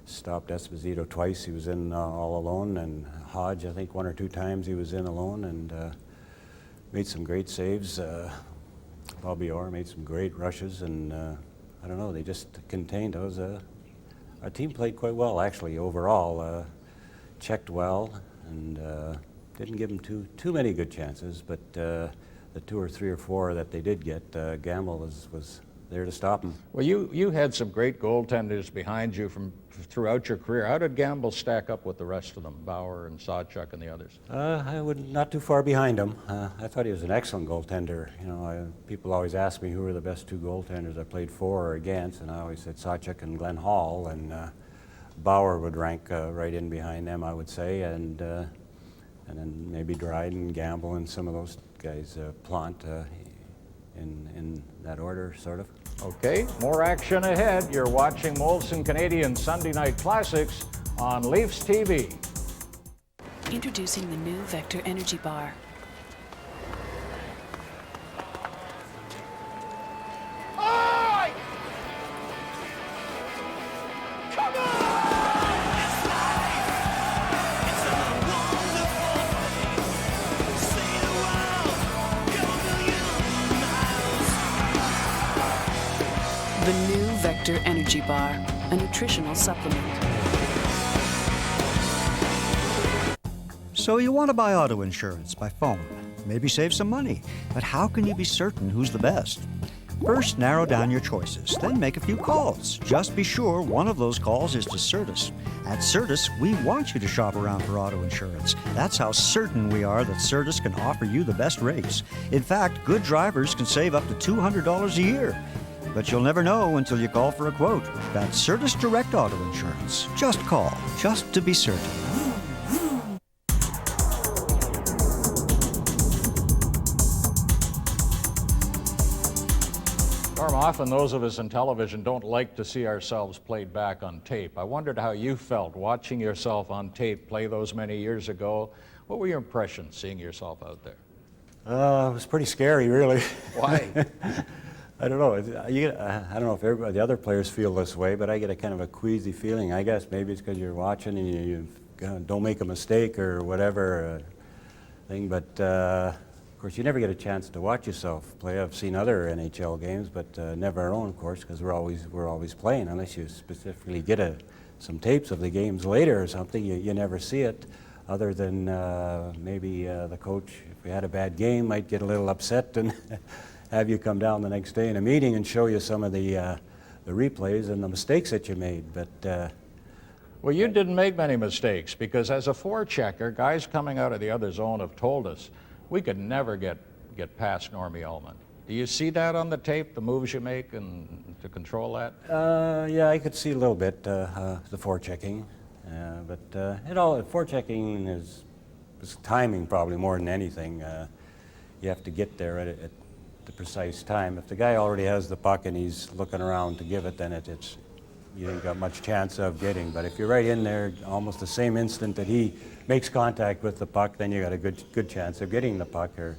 [SPEAKER 9] stopped Esposito twice. He was in all alone, and Hodge, I think 1 or 2 times he was in alone, and made some great saves. Bobby Orr made some great rushes, and I don't know, they just contained. Our team played quite well, actually, overall. Checked well, and didn't give them too many good chances, but the 2 or 3 or 4 that they did get, Gamble was there to stop them.
[SPEAKER 1] Well, you had some great goaltenders behind you from throughout your career. How did Gamble stack up with the rest of them, Bauer and Sawchuk and the others?
[SPEAKER 9] I would not too far behind him. I thought he was an excellent goaltender. You know, people always ask me who were the best two goaltenders I played for or against, and I always said Sawchuk and Glenn Hall, and Bauer would rank right in behind them, I would say, and then maybe Dryden, Gamble, and some of those guys, Plant, in that order, sort of.
[SPEAKER 1] Okay, more action ahead. You're watching Molson Canadian Sunday Night Classics on Leafs TV.
[SPEAKER 2] Introducing the new Vector Energy Bar. The new Vector Energy Bar, a nutritional supplement.
[SPEAKER 11] So you want to buy auto insurance by phone, maybe save some money, but how can you be certain who's the best? First, narrow down your choices, then make a few calls. Just be sure one of those calls is to Certus. At Certus, we want you to shop around for auto insurance. That's how certain we are that Certus can offer you the best rates. In fact, good drivers can save up to $200 a year. But you'll never know until you call for a quote. That's Certus Direct Auto Insurance. Just call, just to be certain.
[SPEAKER 1] Norm, often those of us in television don't like to see ourselves played back on tape. I wondered how you felt watching yourself on tape play those many years ago. What were your impressions seeing yourself out there?
[SPEAKER 9] It was pretty scary, really.
[SPEAKER 1] Why?
[SPEAKER 9] I don't know. I don't know if everybody, the other players feel this way, but I get a kind of a queasy feeling. I guess maybe it's because you're watching and you don't make a mistake or whatever thing. But of course, you never get a chance to watch yourself play. I've seen other NHL games, but never our own, of course, because we're always playing. Unless you specifically get some tapes of the games later or something, you never see it. Other than maybe the coach, if we had a bad game, might get a little upset and have you come down the next day in a meeting and show you some of the replays and the mistakes that you made. But
[SPEAKER 1] well, you didn't make many mistakes because as a forechecker, guys coming out of the other zone have told us we could never get past Normie Ullman. Do you see that on the tape, the moves you make and to control that?
[SPEAKER 9] Yeah, I could see a little bit the forechecking, but forechecking is timing probably more than anything. You have to get there at the precise time. If the guy already has the puck and he's looking around to give it, then you ain't got much chance of getting. But if you're right in there almost the same instant that he makes contact with the puck, then you got a good chance of getting the puck or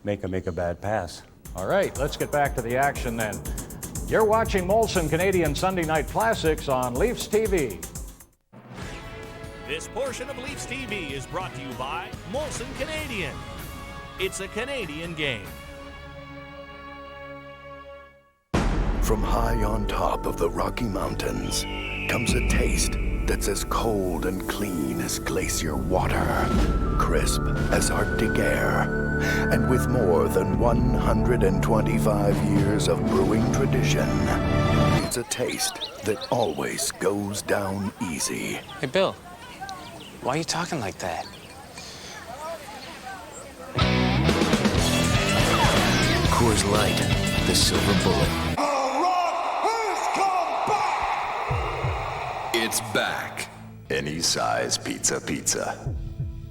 [SPEAKER 9] make a bad pass.
[SPEAKER 1] All right, let's get back to the action then. You're watching Molson Canadian Sunday Night Classics on Leafs TV.
[SPEAKER 3] This portion of Leafs TV is brought to you by Molson Canadian. It's a Canadian game.
[SPEAKER 10] From high on top of the Rocky Mountains comes a taste that's as cold and clean as glacier water, crisp as Arctic air, and with more than 125 years of brewing tradition, it's a taste that always goes down easy.
[SPEAKER 5] Hey, Bill, why are you talking like that?
[SPEAKER 10] Coors Light, the silver bullet.
[SPEAKER 22] It's back. Any size pizza.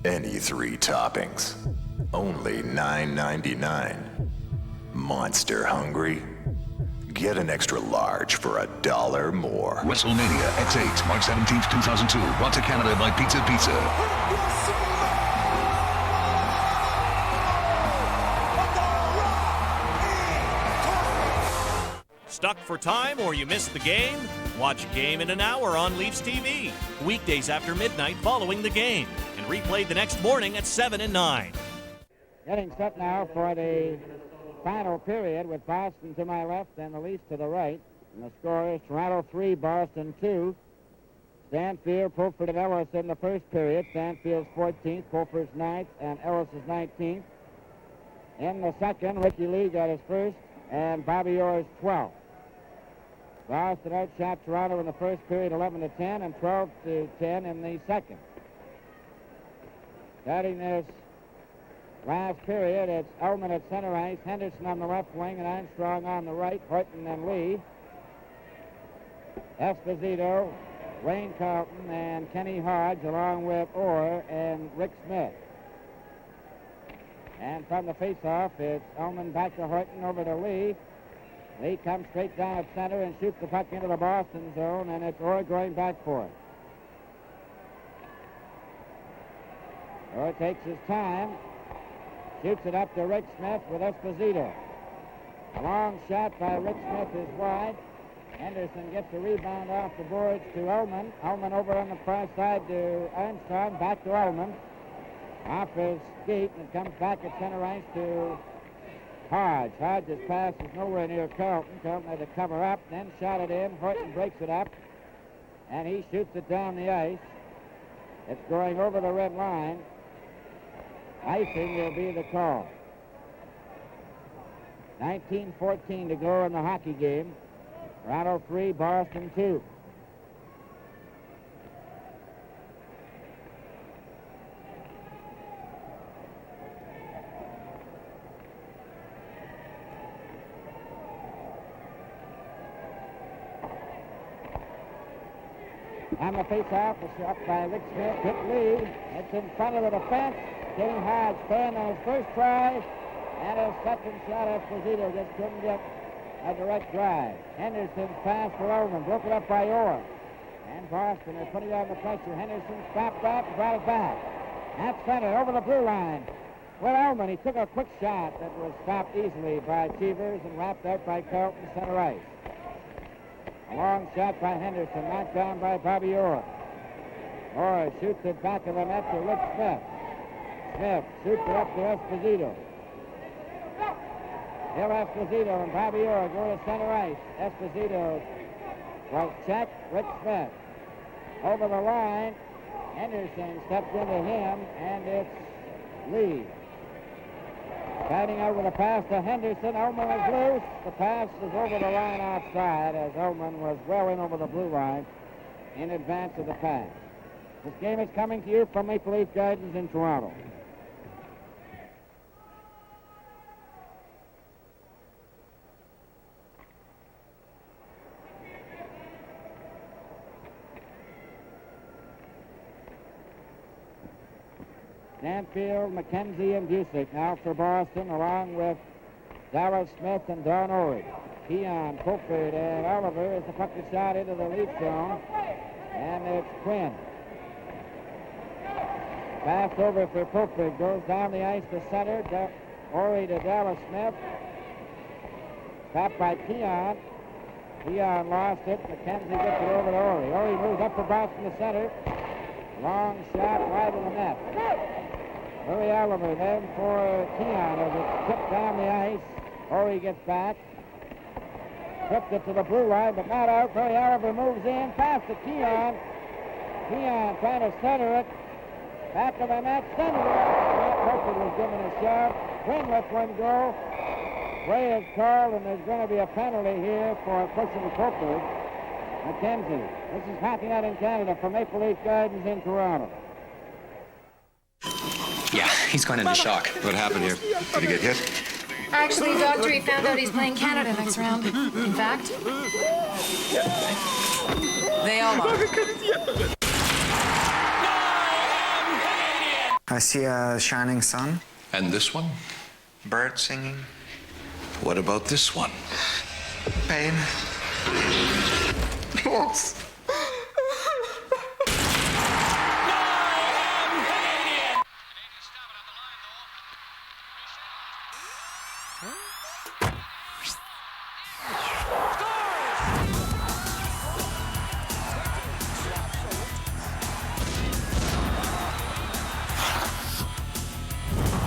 [SPEAKER 22] Any 3 toppings. Only $9.99. Monster hungry? Get an extra large for $1 more.
[SPEAKER 15] WrestleMania X8, March 17th, 2002. Brought to Canada by Pizza Pizza.
[SPEAKER 3] Stuck for time or you missed the game? Watch Game in an Hour on Leafs TV. Weekdays after midnight following the game. And replayed the next morning at 7 and 9.
[SPEAKER 14] Getting set now for the final period with Boston to my left and the Leafs to the right. And the score is Toronto 3, Boston 2. Stanfield, Pulford, and Ellis in the first period. Stanfield's 14th, Pulford's 9th, and Ellis is 19th. In the second, Ricky Lee got his first, and Bobby Orr's 12th. Boston outshot Toronto in the first period 11-10 and 12-10 in the second. Starting this last period, it's Ullman at center ice, Henderson on the left wing, and Armstrong on the right, Horton and Lee. Esposito, Wayne Carlton, and Kenny Hodge, along with Orr and Rick Smith. And from the faceoff, it's Ullman back to Horton, over to Lee. Lee comes straight down at center and shoots the puck into the Boston zone, and it's Orr going back for it. Orr takes his time, shoots it up to Rick Smith with Esposito. A long shot by Rick Smith is wide. Henderson gets the rebound off the boards to Ullman. Ullman over on the far side to Armstrong, back to Ullman. Off his skate, and it comes back at center ice to Hodge. Hodge's pass is nowhere near Carlton. Carlton had to cover up, then shot it in. Horton breaks it up, and he shoots it down the ice. It's going over the red line. Icing will be the call. 19:14 to go in the hockey game. Toronto 3, Boston 2. On the face-off, a shot by Rick Smith, hit Lee. It's in front of the defense. Kenny Hodge turned on his first try, and his second shot, Esposito just couldn't get a direct drive. Henderson's pass for Ullman, broken up by Orr. And Boston are putting on the pressure. Henderson stopped up and brought it back. At center, over the blue line. Well, Ullman, he took a quick shot that was stopped easily by Cheevers and wrapped out by Carlton, center ice. A long shot by Henderson, knocked down by Bobby Orr. Orr shoots it back of the net to Rick Smith. Smith shoots it up to Esposito. Bill Esposito and Bobby Orr go to center ice. Esposito will check Rick Smith. Over the line, Henderson steps into him, and it's Lee. Batting out with a pass to Henderson. Ullman is loose. The pass is over the line outside as Ullman was well in over the blue line in advance of the pass. This game is coming to you from Maple Leaf Gardens in Toronto. Stanfield, McKenzie, and Busick now for Boston, along with Dallas Smith and Don Orrig. Keon, Popford, and Oliver as the puck is shot into the lead zone. And it's Quinn. Pass over for Popford, goes down the ice to center. Orrig to Dallas Smith. Stopped by Keon. Keon lost it. McKenzie gets it over to Orrig. Orrig moves up for Boston to center. Long shot wide of the net. Murray Oliver then for Keon as it's tipped down the ice. Orrig gets back. Tripped it to the blue line, but not out. Murray Oliver moves in, past to Keon. Keon trying to center it. Back of the net, center it. Matt Popford was given a shot. Quinn lets one go. Play is called, and there's going to be a penalty here for pushing Popford. McKenzie. This is Hockey Night in Canada from Maple Leaf Gardens in Toronto.
[SPEAKER 6] Yeah, he's going into shock. What happened here? Did he get hit?
[SPEAKER 7] Actually, Dr. He found out he's playing Canada next round. In fact, they all are.
[SPEAKER 24] I see a shining sun.
[SPEAKER 6] And this one?
[SPEAKER 24] Bird singing.
[SPEAKER 6] What about this one?
[SPEAKER 24] Pain. Loss.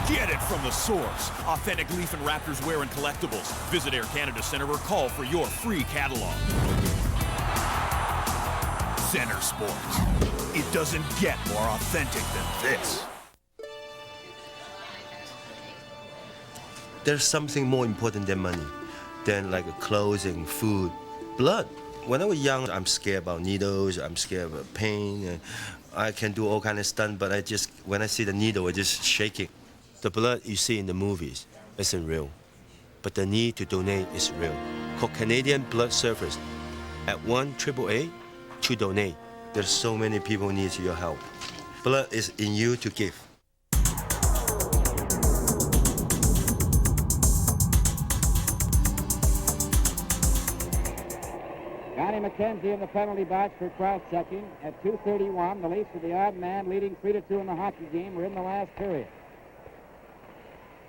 [SPEAKER 3] Get it from the source. Authentic Leaf and Raptors wear and collectibles. Visit Air Canada Centre or call for your free catalog. Center Sports. It doesn't get more authentic than this.
[SPEAKER 13] There's something more important than money.
[SPEAKER 8] than like clothes and food. Blood. When I was young, I'm scared about needles, I'm scared about pain, and I can do all kind of stuff, but when I see the needle, I just shaking. The blood you see in the movies isn't real, but the need to donate is real. Called Canadian Blood Service. At 1-888 to donate. There's so many people need your help. Blood is in you to give.
[SPEAKER 14] Johnny McKenzie in the penalty box for cross-checking. At 2:31, the Leafs with the odd man leading 3-2 in the hockey game. We're in the last period.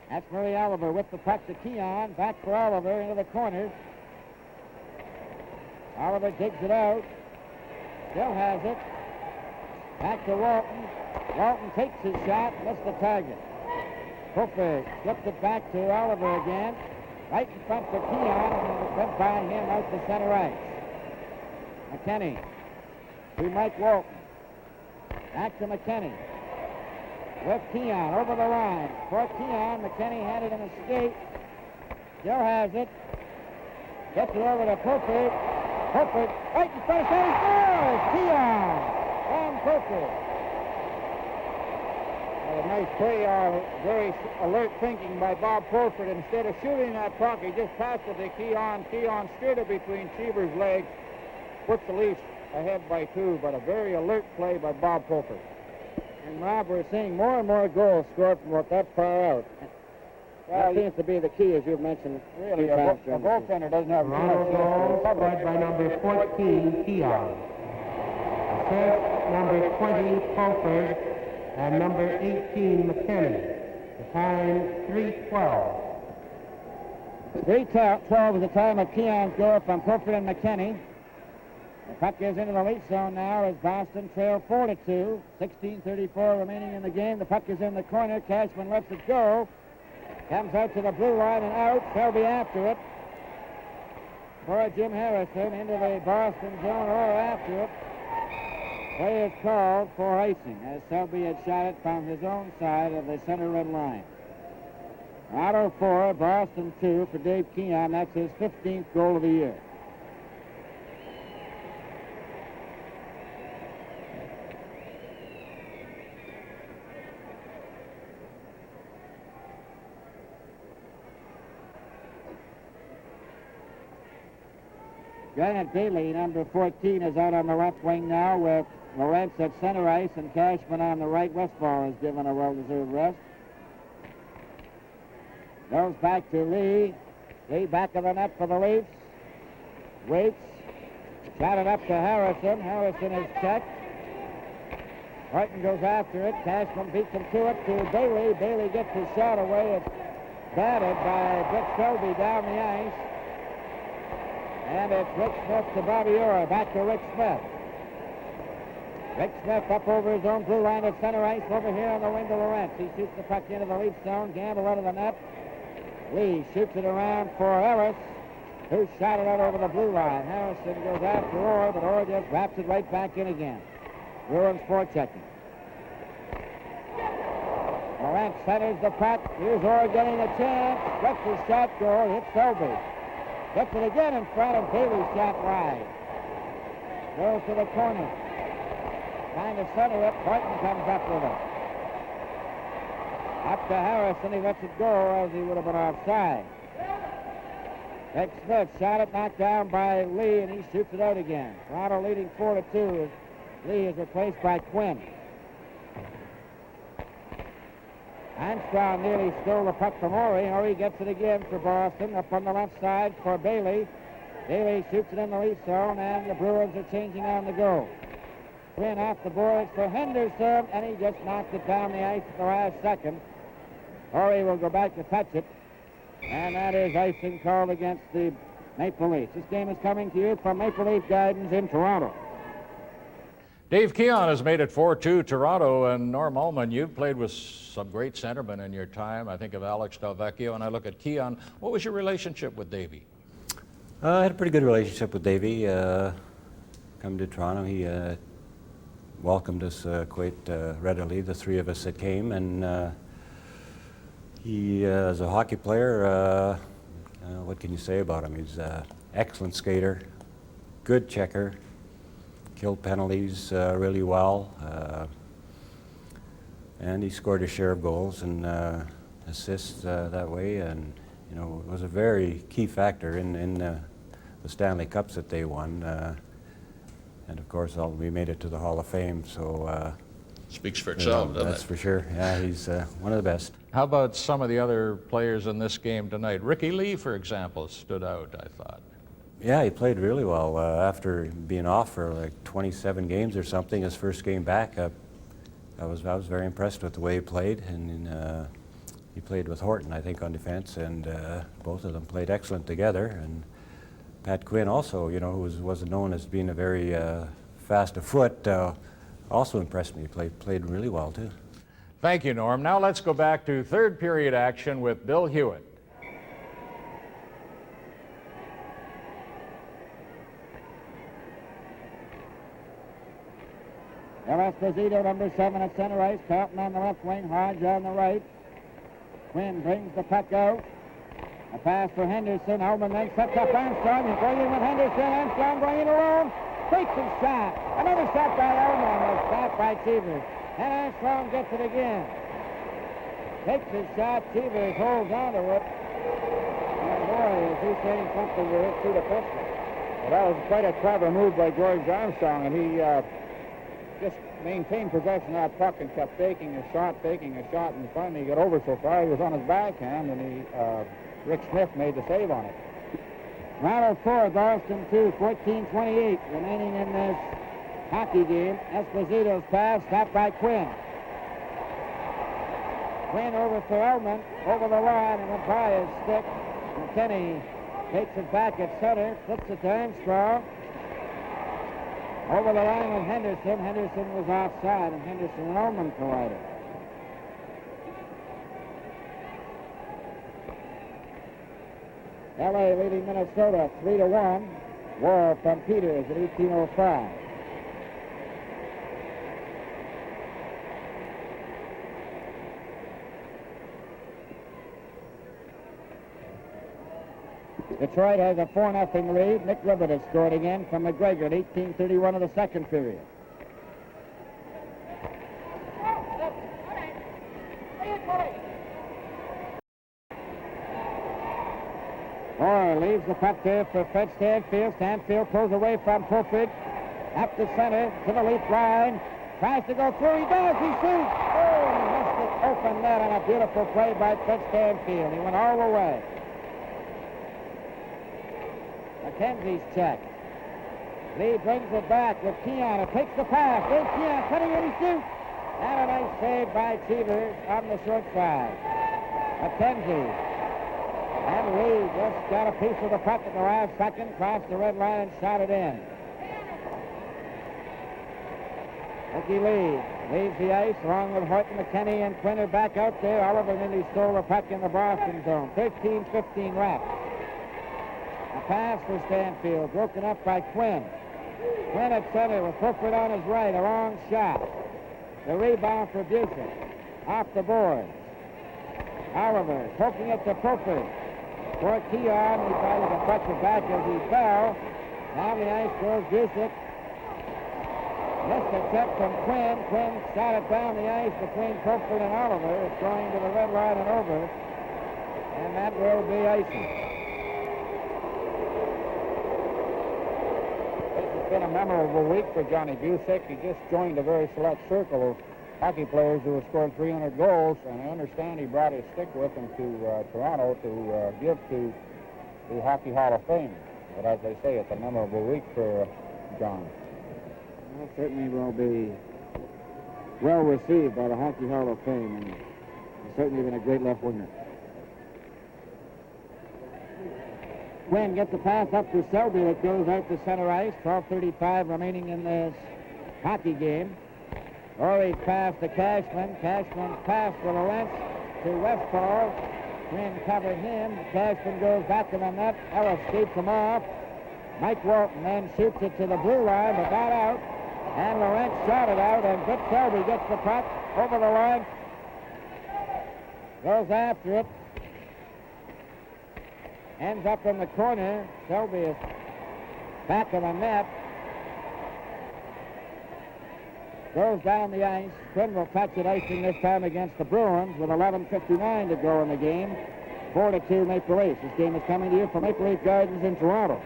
[SPEAKER 14] That's Murray Oliver with the puck to Keon. Back for Oliver into the corner. Oliver digs it out. Still has it. Back to Walton. Walton takes his shot. Missed the target. Hooper flips it back to Oliver again. Right in front for Keon, and it went by him out to center ice. McKinney to Mike Walton. Back to McKinney. With Keon over the line. For Keon, McKinney had it in a skate. Still has it. Gets it over to Pulford. Pulford right in front of center. Scores! Keon! Van Pulford.
[SPEAKER 12] A nice play, very alert thinking by Bob Pulford. Instead of shooting that puck, he just passed it to Keon. Keon steered it between Cheever's legs. Puts the Leafs ahead by 2, but a very alert play by Bob Pulford.
[SPEAKER 14] And Rob, we're seeing more and more goals scored from that far out. That seems to be the key, as you've mentioned.
[SPEAKER 12] Really, a goaltender doesn't have
[SPEAKER 21] Toronto goal scored by number 14, Keon. Assist number 20, Pulford, and number 18, McKinney. The time, 3:12.
[SPEAKER 14] 3:12 is the time of Keon's goal from Pulford and McKinney. The puck is into the Leaf zone now as Boston trail 4-2. 16:34 remaining in the game. The puck is in the corner. Cashman lets it go. Comes out to the blue line and out. Selby after it. For Jim Harrison into the Boston zone or after it. Play is called for icing as Selby had shot it from his own side of the center red line. Toronto 4, Boston 2 for Dave Keon. That's his 15th goal of the year. Janet Daly, number 14, is out on the left wing now with Lawrence at center ice and Cashman on the right. Westfall is given a well-deserved rest. Goes back to Lee. Lee back of the net for the Leafs. Waits. Shot it up to Harrison. Harrison is checked. Horton goes after it. Cashman beats him to it to Bailey. Bailey gets his shot away. It's batted by Britt Selby down the ice. And it's Rick Smith to Bobby Orr. Back to Rick Smith. Rick Smith up over his own blue line at center ice. Over here on the wing to Lawrence. He shoots the puck into the Leaf zone. Gamble out of the net. Lee shoots it around for Harris, who shot it out over the blue line. Harrison goes after Orr, but Orr just wraps it right back in again. Bruins forechecking. Lawrence centers the puck. Here's Orr getting a chance. Gets his shot goal. Hits Selby. Gets it again in front of Bailey's shot wide. Goes to the corner. Trying to center it. Horton comes up with it. Up to Harrison. He lets it go as he would have been offside. Rick Smith shot it, knocked down by Lee, and he shoots it out again. Toronto leading 4-2. Lee is replaced by Quinn. Armstrong nearly stole the puck from Horry. Horry gets it again for Boston. Up on the left side for Bailey. Bailey shoots it in the Leaf zone, and the Bruins are changing on the goal. Quinn off the boards for Henderson, and he just knocked it down the ice at the last second. Horry will go back to touch it, and that is icing called against the Maple Leafs. This game is coming to you from Maple Leaf Gardens in Toronto.
[SPEAKER 1] Dave Keon has made it 4-2 Toronto, and Norm Ullman, you've played with some great centermen in your time. I think of Alex Delvecchio, and I look at Keon. What was your relationship with Davey?
[SPEAKER 9] I had a pretty good relationship with Davey. Come to Toronto, he welcomed us quite readily, the three of us that came, and he, as a hockey player, What can you say about him? He's an excellent skater, good checker, killed penalties really well, and he scored a share of goals and assists that way, and you know, was a very key factor in the Stanley Cups that they won, and of course we made it to the Hall of Fame, so
[SPEAKER 4] speaks for itself, doesn't it?
[SPEAKER 9] That's for sure. Yeah, he's one of the best.
[SPEAKER 1] How about some of the other players in this game tonight? Ricky Lee, for example, stood out, I thought.
[SPEAKER 9] Yeah, he played really well after being off for like 27 games or something. His first game back, I was very impressed with the way he played, and he played with Horton, I think, on defense, and both of them played excellent together. And Pat Quinn also, you know, who was known as being a very fast of foot, also impressed me. He played really well too.
[SPEAKER 1] Thank you, Norm. Now let's go back to third period action with Bill Hewitt.
[SPEAKER 12] Esposito, number 7 at center ice. Carlton on the left wing, Hodge on the right. Quinn brings the puck out. A pass for Henderson. Ullman then sets up Armstrong. He's going in with Henderson. Armstrong going in alone. Takes his shot. Another shot by Ullman. Was stopped by Cheevers. And Armstrong gets it again. Takes his shot. Cheevers holds on to it. And boy, is he saying something with it through the pistol. Well, that was quite a clever move by George Armstrong, and he just maintained possession of that puck and kept taking a shot, and finally he got over so far he was on his backhand, and Rick Smith made the save on it. Toronto 4, Boston 2, 14:28 remaining in this hockey game. Esposito's pass stopped by Quinn. Quinn over to Ullman, over the line, and went by his stick. McKinney takes it back at center, flips it to Armstrong. Over the line with Henderson. Henderson was offside, and Henderson and Ullman collided. LA leading Minnesota 3-1. War from Peters at 18:05. Detroit has a 4-0 lead. Nick Ribbett has scored again from McGregor at 18:31 of the second period. Moore leaves the puck there for Fred Stanfield. Stanfield pulls away from Pulford. Up the center to the leaf line. Tries to go through. He does. He shoots. Oh, he missed it open net on a beautiful play by Fred Stanfield. He went all the way. McKenzie's check. Lee brings it back with Keon. It takes the pass. There's Keon cutting in, he shoots. And a nice save by Cheevers on the short side. McKenzie. And Lee just got a piece of the puck at the last second, crossed the red line and shot it in. Ricky Lee leaves the ice along with Horton, McKinney, and Quinn are back out there. Oliver nearly stole the puck in the Boston zone. 13-15 left. A pass for Stanfield, broken up by Quinn. Quinn at center with Pulford on his right, a long shot. The rebound for Busek. Off the boards. Oliver poking it to Pulford. For Keon, he tried to touch it back as he fell. Down the ice goes Busek. Missed a check from Quinn. Quinn shot it down the ice between Pulford and Oliver. It's going to the red line and over. And that will be icing. It's been a memorable week for Johnny Busek. He just joined a very select circle of hockey players who have scored 300 goals, and I understand he brought his stick with him to Toronto to give to the Hockey Hall of Fame. But as they say, it's a memorable week for John. Well, certainly will be well received by the Hockey Hall of Fame, and he's certainly been a great left winger. Quinn gets a pass up to Selby that goes out to center ice. 12:35 remaining in this hockey game. Ory's pass to Cashman. Cashman's pass for Lawrence to Westfall. Quinn covered him. Cashman goes back to the net. Ellis skates him off. Mike Walton then shoots it to the blue line, but not out. And Lawrence shot it out, and Britt Selby gets the puck over the line. Goes after it.
[SPEAKER 14] Ends up in the corner. Selby is back of the net. Goes down the ice. Quinn will touch it icing this time against the Bruins with 11:59 to go in the game. 4-2 Maple Leafs. This game is coming to you from Maple Leaf Gardens in Toronto.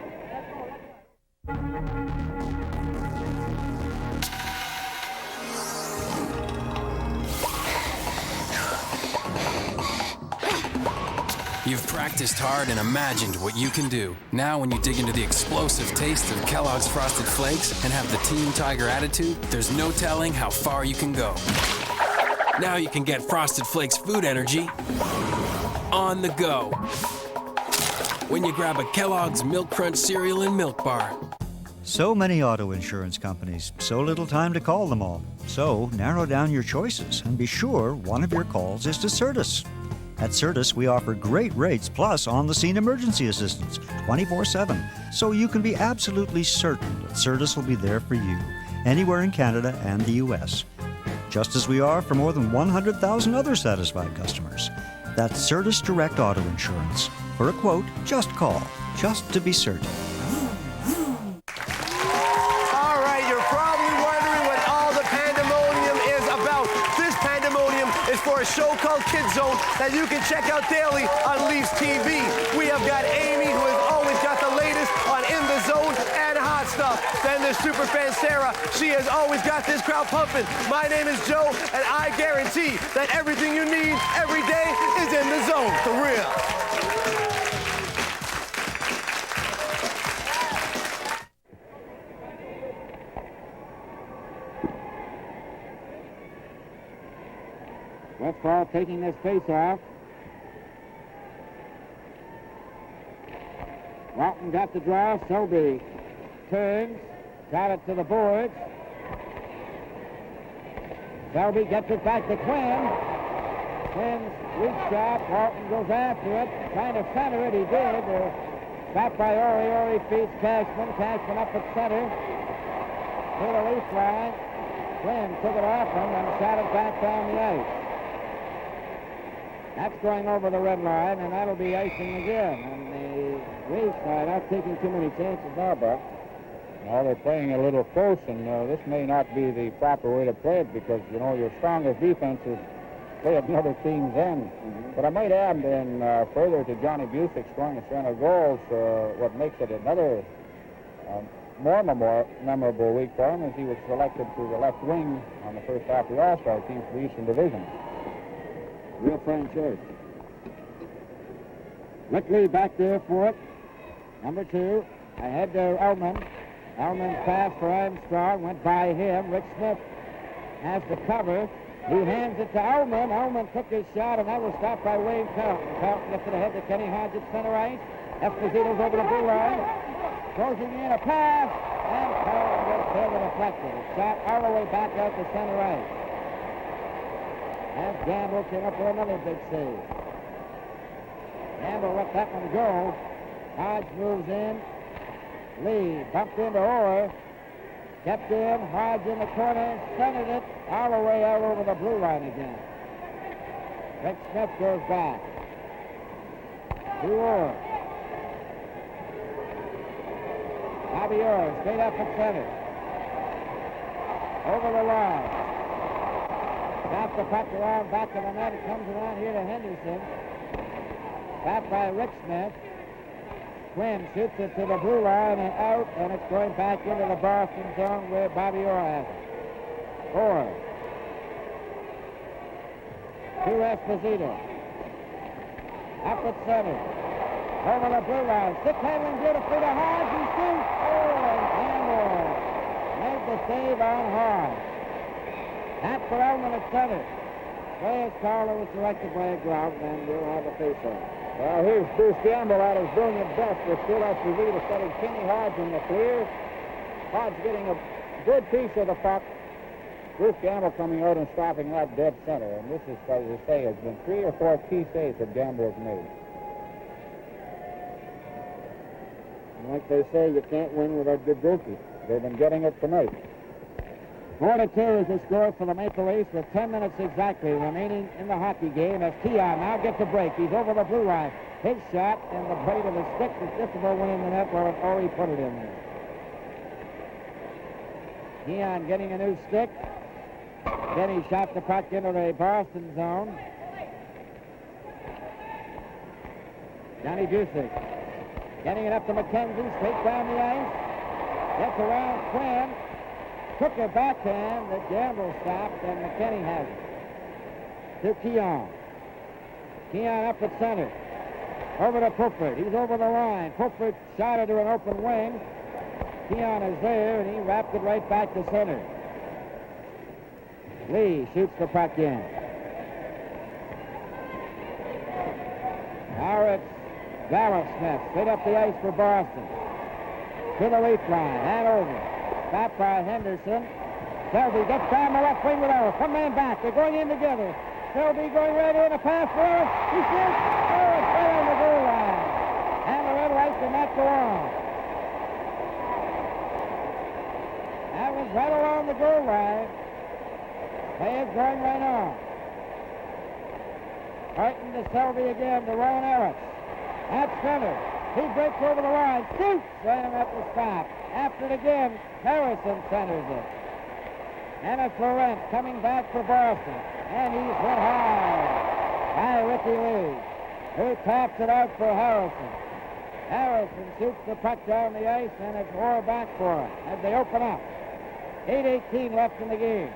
[SPEAKER 13] You've practiced hard and imagined what you can do. Now when you dig into the explosive taste of Kellogg's Frosted Flakes and have the Team Tiger attitude, there's no telling how far you can go. Now you can get Frosted Flakes food energy on the go when you grab a Kellogg's Milk Crunch cereal and milk bar.
[SPEAKER 11] So many auto insurance companies, so little time to call them all. So narrow down your choices and be sure one of your calls is to Certus. At Certus, we offer great rates plus on-the-scene emergency assistance 24/7, so you can be absolutely certain that Certus will be there for you anywhere in Canada and the U.S., just as we are for more than 100,000 other satisfied customers. That's Certus Direct Auto Insurance. For a quote, just call, just to be certain.
[SPEAKER 16] All right, you're probably wondering what all the pandemonium is about. This pandemonium is for a show called Kid Zone that you can check out daily on Leafs TV. We have got Amy, who has always got the latest on In the Zone and Hot Stuff. Then there's superfan Sarah. She has always got this crowd pumping. My name is Joe, and I guarantee that everything you need every day is in the zone, for real.
[SPEAKER 14] Westfall taking this face-off. Walton got the draw. Selby turns. Got it to the boards. Selby gets it back to Quinn. Quinn's weak shot. Walton goes after it. Trying to center it. He did. Stopped by Ori. Ori feeds Cashman. Cashman up at center. To the Leaf line. Quinn took it off him and shot it back down the ice. That's going over the red line, and that'll be icing again. And the Leafs are not taking too many chances now, Buck.
[SPEAKER 12] Well, they're playing a little close, and this may not be the proper way to play it because, you know, your strongest defense is play at another team's end. But I might add, then, further to Johnny Busick scoring a strand of goals, what makes it another more memorable week for him is he was selected to the left wing on the first half of the All-Star team for the Eastern Division.
[SPEAKER 14] Real fine choice. Wickley back there for it. Number 2. Ahead to Elman. Elman's pass for Armstrong went by him. Rick Smith has the cover. He hands it to Elman. Elman took his shot, and that was stopped by Wayne Pelton. Pelton gets it ahead to Kenny Hodge at center ice. Esposito's over the blue line. Closing in a pass, and Pelton gets hit and deflected. It's shot all the way back out to center ice. And Gamble came up with another big save. Gamble let that one go. Hodge moves in. Lee bumped into Orr. Kept in. Hodge in the corner. Centered it all the way out over the blue line again. Rick Smith goes back. To Orr. Bobby Orr straight up at center. Over the line. Got the puck around back of the net. It comes around here to Henderson. Back by Rick Smith. Quinn shoots it to the blue line and out, and it's going back into the Boston zone where Bobby Orr has it. Orr. To Esposito. Up at center. Over the blue line. Stick handling beautifully to Hodge. He shoots. Oh, and Campbell made the save on Hodge. That's for Elman at center. Players caller was selected by a glove, and we'll have a face-off.
[SPEAKER 12] Well, here's Bruce Gamble at his brilliant best. We're still at the lead of setting Kenny Hodge in the clear. Hodge getting a good piece of the puck. Bruce Gamble coming out and stopping that dead center. And this is, as I say, has been 3 or 4 key saves that Gamble has made. And like they say, you can't win without good goalkeeping. They've been getting it tonight.
[SPEAKER 14] 4-2 is the score for the Maple Leafs with 10 minutes exactly remaining in the hockey game as Keon now gets a break. He's over the blue line. His shot and the blade of the stick is just about winning the net where Ori put it in there. Keon getting a new stick. Then he shot the puck into the Boston zone. Johnny Busick getting it up to McKenzie, straight down the ice. Gets around Quinn. Took a backhand. The gamble stopped, and McKinney has it. To Keon. Keon up at center. Over to Pulford. He's over the line. Pulford shot into an open wing. Keon is there, and he wrapped it right back to center. Lee shoots the puck in. Now it's Gareth Smith straight up the ice for Boston. To the Leaf line and over. Stopped by Henderson. Selby gets down the left wing with Ellis. One man back. They're going in together. Selby going right in. A pass for Ellis. He shoots. Ellis right on the goal line. And the red light did not go on. That was right along the goal line. Play is going right on. Martin to Selby again to Ryan Ellis. At center. He breaks over the line. Shoots. Right at the stop. After it again, Harrison centers it. And it's Laurent coming back for Boston. And he's hit high by Ricky Lee, who taps it out for Harrison. Harrison shoots the puck down the ice, and it's more back for him as they open up. 8:18 left in the game.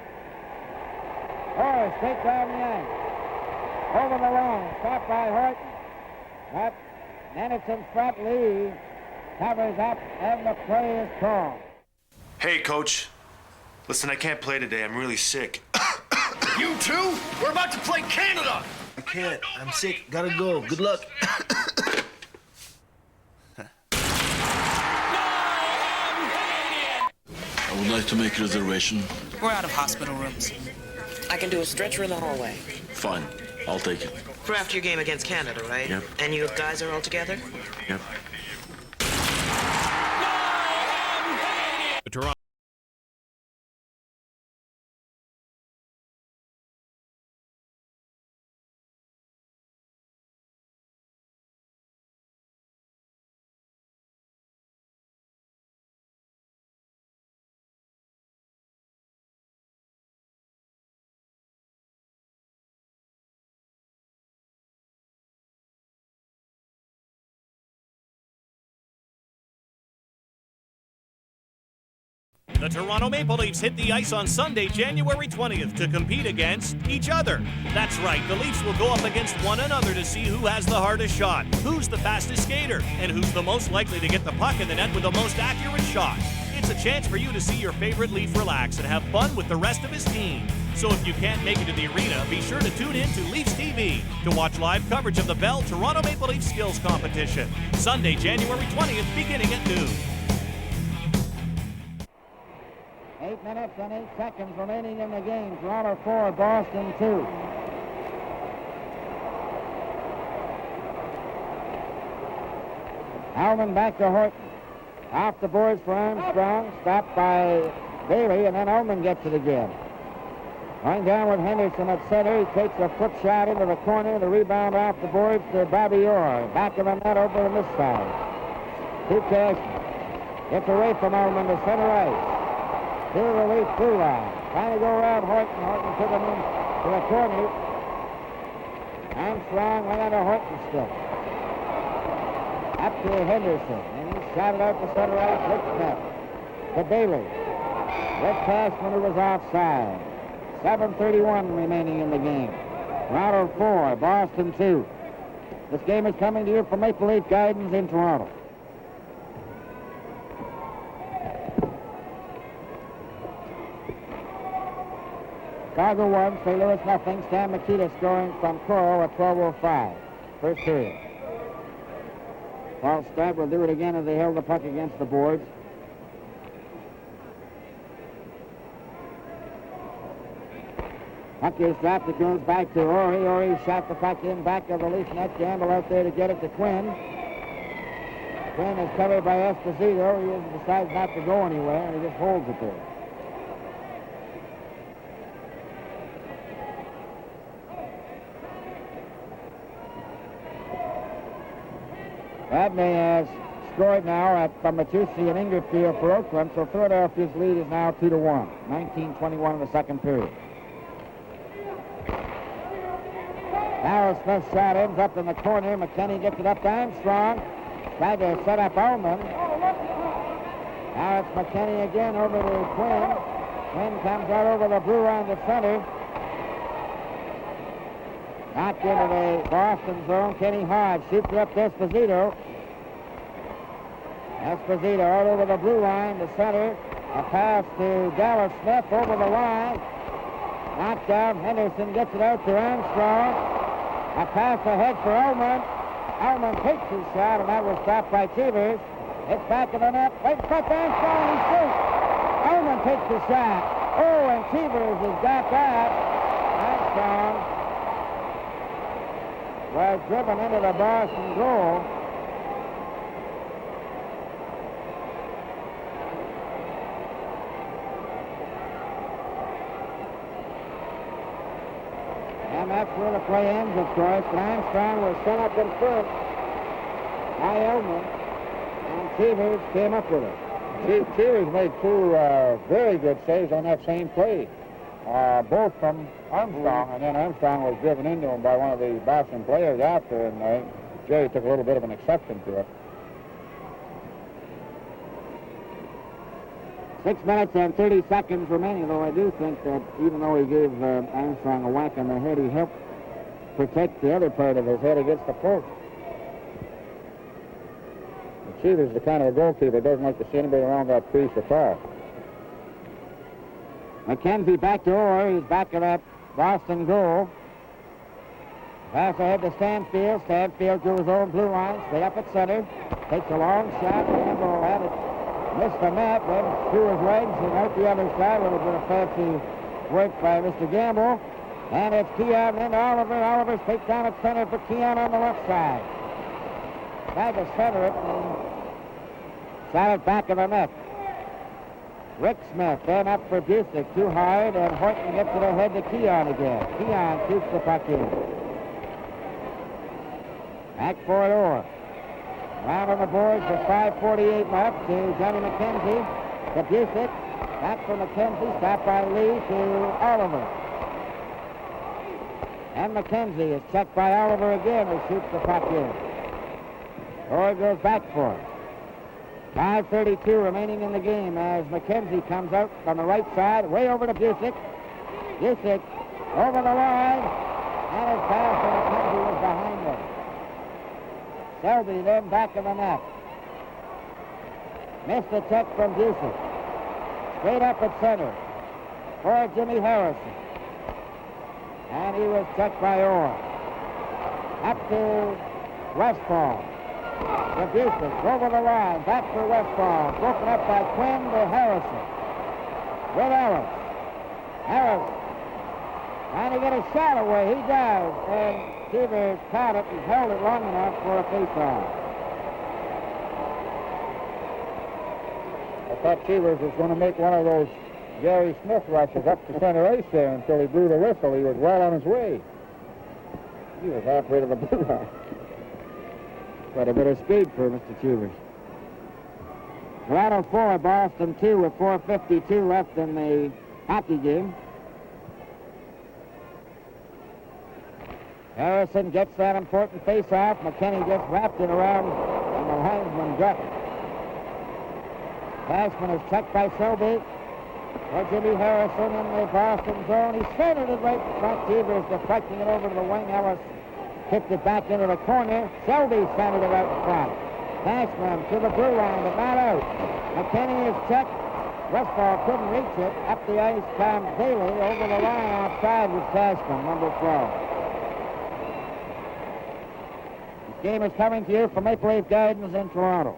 [SPEAKER 14] Orr straight down the ice. Over the line, stopped by Horton. But then it's in front. Lee covers up, and the play is called.
[SPEAKER 17] Hey, Coach. Listen, I can't play today. I'm really sick.
[SPEAKER 16] You too? We're about to play Canada!
[SPEAKER 17] I can't. I'm sick. Gotta go. Good luck.
[SPEAKER 20] I would like to make a reservation.
[SPEAKER 18] We're out of hospital rooms. I can do a stretcher in the hallway.
[SPEAKER 20] Fine. I'll take it.
[SPEAKER 18] For after your game against Canada, right?
[SPEAKER 20] Yep.
[SPEAKER 18] And you guys are all together?
[SPEAKER 20] Yep.
[SPEAKER 3] The Toronto The Toronto Maple Leafs hit the ice on Sunday, January 20th to compete against each other. That's right, the Leafs will go up against one another to see who has the hardest shot, who's the fastest skater, and who's the most likely to get the puck in the net with the most accurate shot. It's a chance for you to see your favorite Leaf relax and have fun with the rest of his team. So if you can't make it to the arena, be sure to tune in to Leafs TV to watch live coverage of the Bell Toronto Maple Leafs Skills Competition. Sunday, January 20th, beginning at noon.
[SPEAKER 14] 8 minutes and 8 seconds remaining in the game. Toronto 4, Boston 2. Howman back to Horton. Off the boards for Armstrong. Stopped by Bailey, and then Ullman gets it again. Going down with Henderson at center. He takes a foot shot into the corner. The rebound off the boards to Bobby Orr. Back of the net over on this side. To Cashman. Gets away from Ullman to center ice. To the Leaf blue line. Trying to go around Horton. Horton took him in to the corner. Armstrong went on a Horton stick. Up to Henderson. And he shot it out to center ice. Hits net. To Bailey. With Cashman, who was offside. 7:31 remaining in the game. Toronto 4, Boston 2. This game is coming to you from Maple Leaf Gardens in Toronto. Chicago 1, St. Louis nothing. Stan Mikita scoring from Coral at 12:05. First period. Paul Stratt will do it again as they held the puck against the boards. Puck is dropped. It goes back to Ori. Ori shot the puck in back of the Leaf net. Gamble out there to get it to Quinn. Quinn is covered by Esposito. He decides not to go anywhere, and he just holds it there. Abney has scored now at Machusi and Ingerfield for Oakland, so Philadelphia's lead is now 2-1. 19:21 in the second period. Darrell Smith's shot ends up in the corner. McKinney gets it up to Armstrong. Tried to set up Ullman. Now it's McKinney again over to Quinn. Quinn comes out over the blue line to center. Knocked into the Boston zone. Kenny Hodge shoots it up to Esposito. Esposito all over the blue line to center. A pass to Dallas Smith over the line. Knocked down. Henderson gets it out to Armstrong. A pass ahead for Ullman. Ullman takes his shot, and that was stopped by Cheevers. It's back of the net. Wait, cut Armstrong. He shoots. Ullman takes the shot. Oh, and Cheevers has got that. Armstrong was driven into the Boston goal. And that's where the play ends, of course. But Armstrong was set up in front by Ullman, and Cheevers came up with it.
[SPEAKER 12] Cheevers made two very good saves on that same play. Both from Armstrong, and then Armstrong was driven into him by one of the Boston players after, and Jerry took a little bit of an exception to it.
[SPEAKER 14] 6 minutes and 30 seconds remaining, though I do think that even though he gave Armstrong a whack on the head, he helped protect the other part of his head against the post.
[SPEAKER 12] Cheevers is the kind of a goalkeeper doesn't like to see anybody around that crease or foul.
[SPEAKER 14] McKenzie back to Orr. He's back to that Boston goal. Pass ahead to Stanfield. Stanfield to his own blue line. Straight up at center. Takes a long shot. Gamble had it. Missed the net. Then through his legs and out the other side. A little bit of fancy work by Mr. Gamble. And it's Keon into Oliver. Oliver's picked down at center for Keon on the left side. Tried to center it and shot it back of the net. Rick Smith then up for Busick, too hard, and Horton gets it ahead to Keon again. Keon shoots the puck in. Back for it Orr. Round on the boards with 5:48 left to Johnny McKenzie. To Busick. Back for McKenzie. Stopped by Lee to Oliver. And McKenzie is checked by Oliver again, who shoots the puck in. Orr goes back for it. 5:32 remaining in the game as McKenzie comes out on the right side, way over to Busick. Busick over the line, and his pass to McKenzie was behind him. Selby then back in the net. Missed the check from Busick. Straight up at center for Jimmy Harrison. And he was checked by Orr. Up to Westfall. The Busick over the line, back for Westfall. Broken up by Quinn to Harrison. With Ellis. Harris trying to get a shot away. He does. And Cheevers caught it and held it long enough for a face-off.
[SPEAKER 12] I thought Cheevers was going to make one of those Gary Smith rushes up to center ice there until he blew the whistle. He was well on his way. He was halfway to the blue line.
[SPEAKER 14] Quite a bit of speed for Mr. Cheevers. Toronto 4, Boston 2 with 4:52 left in the hockey game. Harrison gets that important face-off. McKinney gets wrapped it around and the linesman gut. Passman is checked by Selby. For Jimmy Harrison in the Boston zone. He centered it right in front. Cheevers deflecting it over to the wing. Ellis kicked it back into the corner. Selby centered it out in front. Passman to the blue line, but not out. McKinney is checked. Westfall couldn't reach it. Up the ice comes Bailey. Over the line outside was Cashman, number 12. This game is coming to you from Maple Leaf Gardens in Toronto.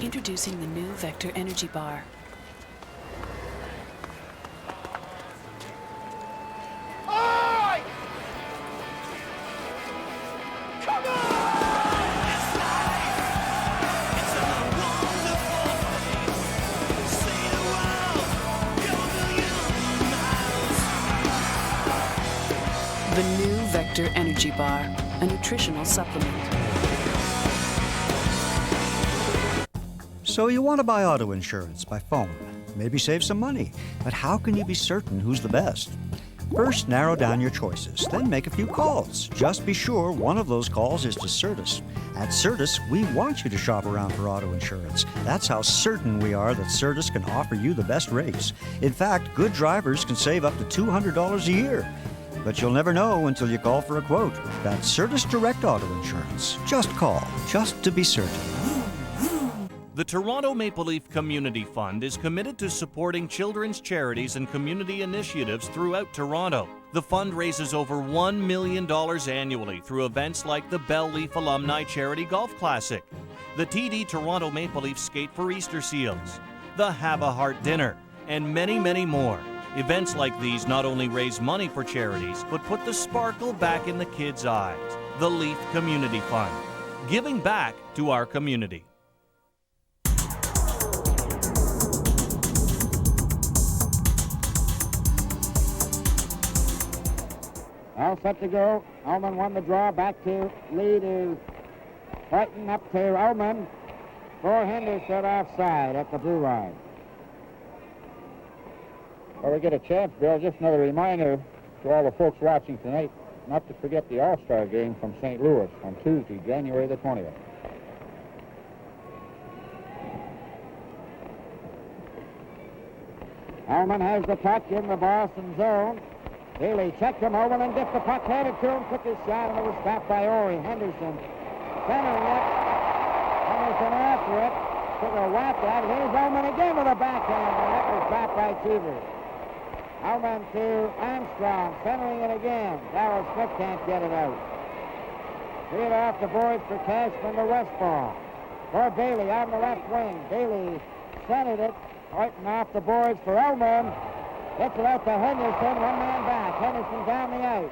[SPEAKER 2] Introducing the new Vector Energy Bar. The new Vector Energy Bar, a nutritional supplement.
[SPEAKER 11] So you want to buy auto insurance by phone, maybe save some money, but how can you be certain who's the best? First, narrow down your choices, then make a few calls. Just be sure one of those calls is to Certus. At Certus, we want you to shop around for auto insurance. That's how certain we are that Certus can offer you the best rates. In fact, good drivers can save up to $200 a year. But you'll never know until you call for a quote. That's Certus Direct Auto Insurance. Just call, just to be certain.
[SPEAKER 3] The Toronto Maple Leaf Community Fund is committed to supporting children's charities and community initiatives throughout Toronto. The fund raises over $1 million annually through events like the Bell Leaf Alumni Charity Golf Classic, the TD Toronto Maple Leaf Skate for Easter Seals, the Have a Heart Dinner, and many, many more. Events like these not only raise money for charities, but put the sparkle back in the kids' eyes. The Leaf Community Fund, giving back to our community.
[SPEAKER 14] All set to go. Ullman won the draw. Back to lead is Whiten up to Ullman. For Henderson offside at the blue line. Well, we get a chance, Bill. Just another reminder to all the folks watching tonight not to forget the All-Star game from St. Louis on Tuesday, January the 20th. Ullman has the puck in the Boston zone. Bailey checked him over and dipped the puck, handed to him, took his shot, and it was stopped by Ori. Henderson centering it. Henderson after it. Took a whack at it. Here's Ullman again with a backhand, and that was stopped by Cheever. Ullman to Armstrong, centering it again. Darryl Smith can't get it out. Cleared off the boards for Cashman to Westfall. For Bailey on the left wing. Bailey centered it, pointing off the boards for Ullman. Gets it out to Henderson, one man back. Henderson down the ice.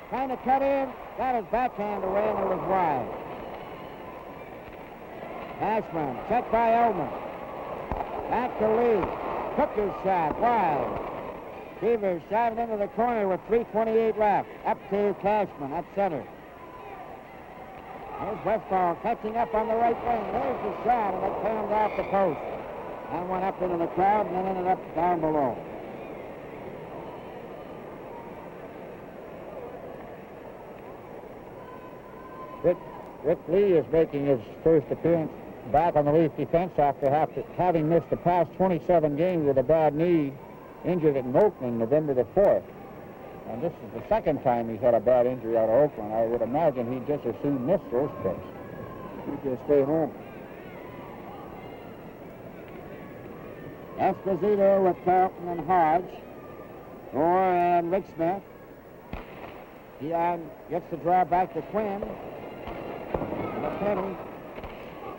[SPEAKER 14] Trying to cut in, got his backhand away, and it was wide. Cashman, checked by Ullman. Back to Lee. Took his shot, wide. Beavers shot it into the corner with 3:28 left. Up to Cashman at center. Here's Westfall catching up on the right wing. There's the shot, and it turned off the post. And went up into the crowd, and then ended up down below. Rick Lee is making his first appearance back on the Leaf defense after having missed the past 27 games with a bad knee, injured in Oakland November the 4th. And this is the second time he's had a bad injury out of Oakland. I would imagine he'd just as soon miss those trips. He'd just stay home. Esposito with Carlton and Hodge. Orr and Rick Smith. Keon gets the draw back to Quinn. McKinney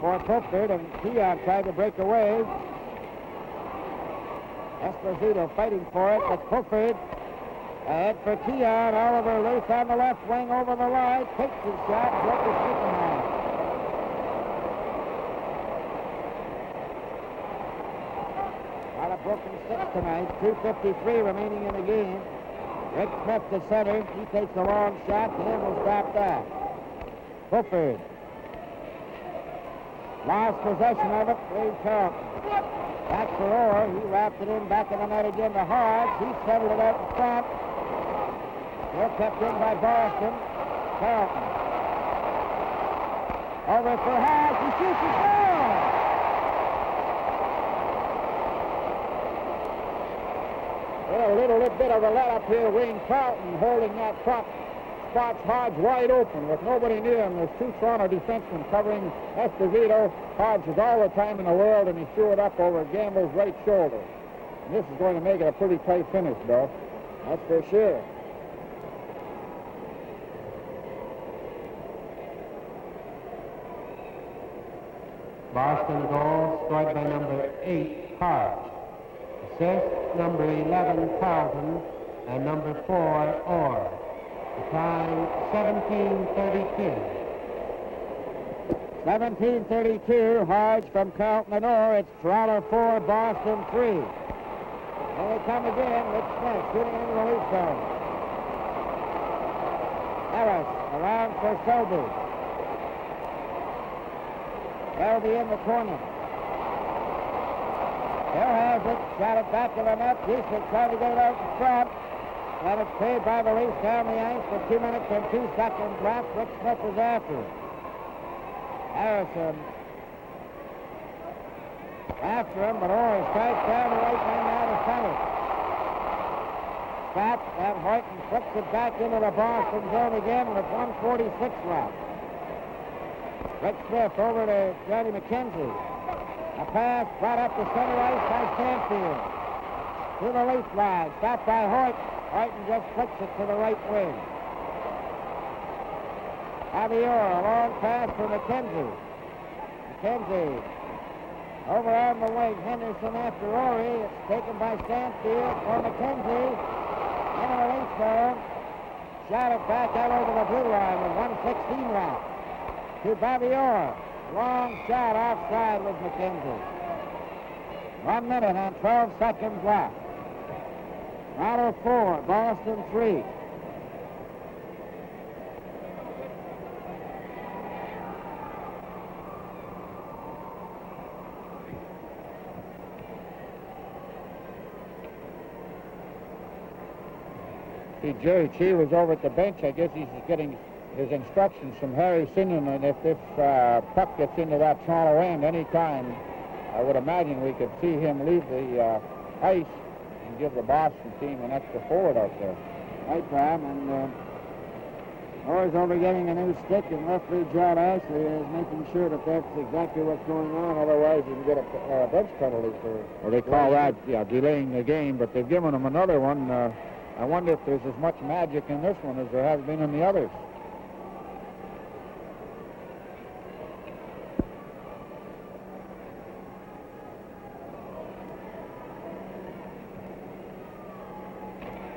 [SPEAKER 14] for Pulford, and Keon tried to break away. Esposito fighting for it, but Pulford ahead for Keon. Oliver loose on the left wing over the line, takes his shot, broke his sticking hand. A lot of broken sticks tonight. 2:53 remaining in the game. Rick Smith to center. He takes a long shot. The end will stop that. Pulford lost possession of it. Lee Carlton. Back for Orr. He wrapped it in back in the net again to Hodge. He settled it out in front. Still kept in by Boston. Carlton. Over for Hodge. He shoots his goal. Well, a little bit of a let-up here. Wayne Carlton holding that puck. Spots Hodge wide open with nobody near him. There's two Toronto defensemen covering Esposito. Hodge has all the time in the world, and he threw it up over Gamble's right shoulder. And this is going to make it a pretty tight finish, Bill. That's for sure.
[SPEAKER 21] Boston goal scored by number 8, Hodge. Assist, number 11, Carlton, and number 4, Orr. The time, 17:32.
[SPEAKER 14] 17:32, Hodge from Carlton and Orr. It's Toronto 4, Boston 3. Here they come again. Rick Smith shooting into the Leaf zone. Harris around for Selby. Selby in the corner. Hill has it, shot it back to the net. Busick trying to get it out in front. And it's paid by the Leafs down the ice for 2 minutes and 2 seconds left. Rick Smith is after it. Harrison after him, but Orr strikes down the right wing out of center. Stops, and Hoyton flips it back into the Boston zone again with 1:46 left. Rick Smith over to Johnny McKenzie. A pass brought up to center ice by Stanfield. To the Leaf line, stopped by Hoyton. Hoyton just flicks it to the right wing. Javier, a long pass for McKenzie. McKenzie over on the wing. Henderson after Rory. It's taken by Stanfield for McKenzie. Into the Leaf zone. Shot it back out over the blue line with 1:16 left. To Bavior. Long shot offside with McKenzie. 1 minute and 12 seconds left. Toronto 4, Boston 3. See, Jerry Chi was over at the bench. I guess he's getting his instructions from Harry Sinan, and if this puck gets into that Toronto end anytime, I would imagine we could see him leave the ice and give the Boston team an extra forward out there. Right, Bram, and Orr's over getting a new stick, and referee John Ashley is making sure that that's exactly what's going on, otherwise you can get a bench penalty for... Well, they call that, delaying the game, but they've given him another one. I wonder if there's as much magic in this one as there has been in the others.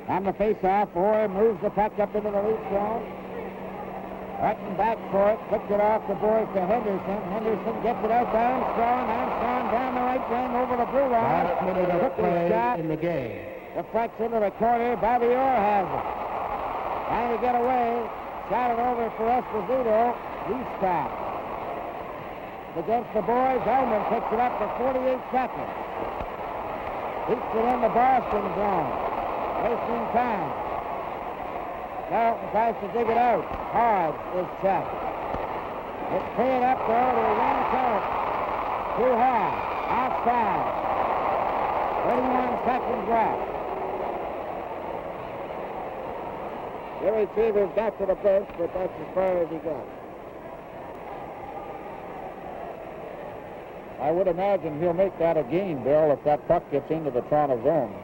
[SPEAKER 14] On the face-off, Orr moves the puck up into the Leaf zone. Hutton back for it, flips it off the boards to Henderson. Henderson gets it out to Armstrong. Armstrong down the right wing over the blue line.
[SPEAKER 21] Last minute of play
[SPEAKER 14] shot.
[SPEAKER 21] in the game.
[SPEAKER 14] Deflects into the corner. Bavior has it. Trying to get away. Shot it over for Esposito. He's stopped. Against the boys, Elman picks it up for 48 seconds. Keeps it in the Boston zone. Wasting time. Carlton tries to dig it out. Hard is checked. It's cleared up though to Ron Carlton. Too high. Outside. 31 seconds left. Jerry Cheever's got to the bench, but that's as far as he got. I would imagine he'll make that a gain, Bill, if that puck gets into the Toronto zone.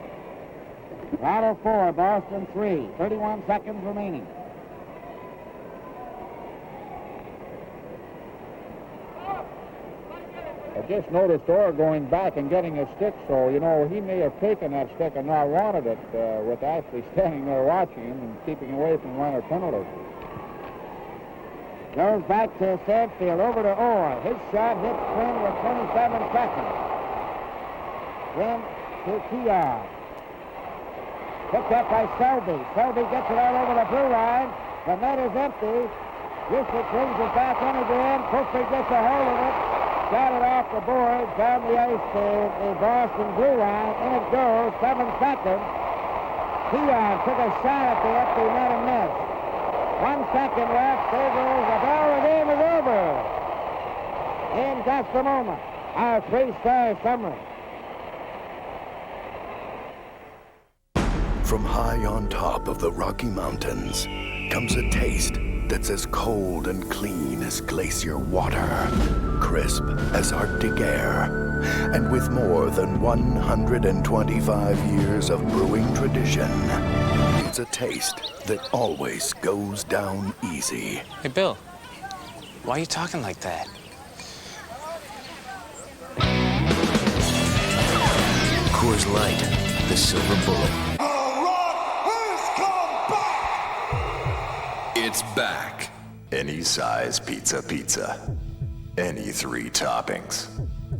[SPEAKER 14] Toronto 4, Boston 3. 31 seconds remaining. I just noticed Orr going back and getting his stick, so, you know, he may have taken that stick and not wanted it with Ashley standing there watching him and keeping away from minor penalties. Goes back to Stanfield, over to Orr. His shot hits Quinn with 27 seconds. Quinn to Kiar. Picked up by Selby. Selby gets it out over the blue line. The net is empty. Busick brings it back in again. Cooper gets a hold of it. Got it off the board. Down the ice to the Boston blue line. In it goes. 7 seconds. Kiar took a shot at the empty net and missed. 1 second left. There goes the bell. The game is over. In just a moment. Our 3-star summary.
[SPEAKER 22] From high on top of the Rocky Mountains comes a taste that's as cold and clean as glacier water, crisp as Arctic air, and with more than 125 years of brewing tradition, it's a taste that always goes down easy.
[SPEAKER 13] Hey, Bill, why are you talking like that?
[SPEAKER 22] Coors Light, the silver bullet. It's back. Any size pizza. Any 3 toppings.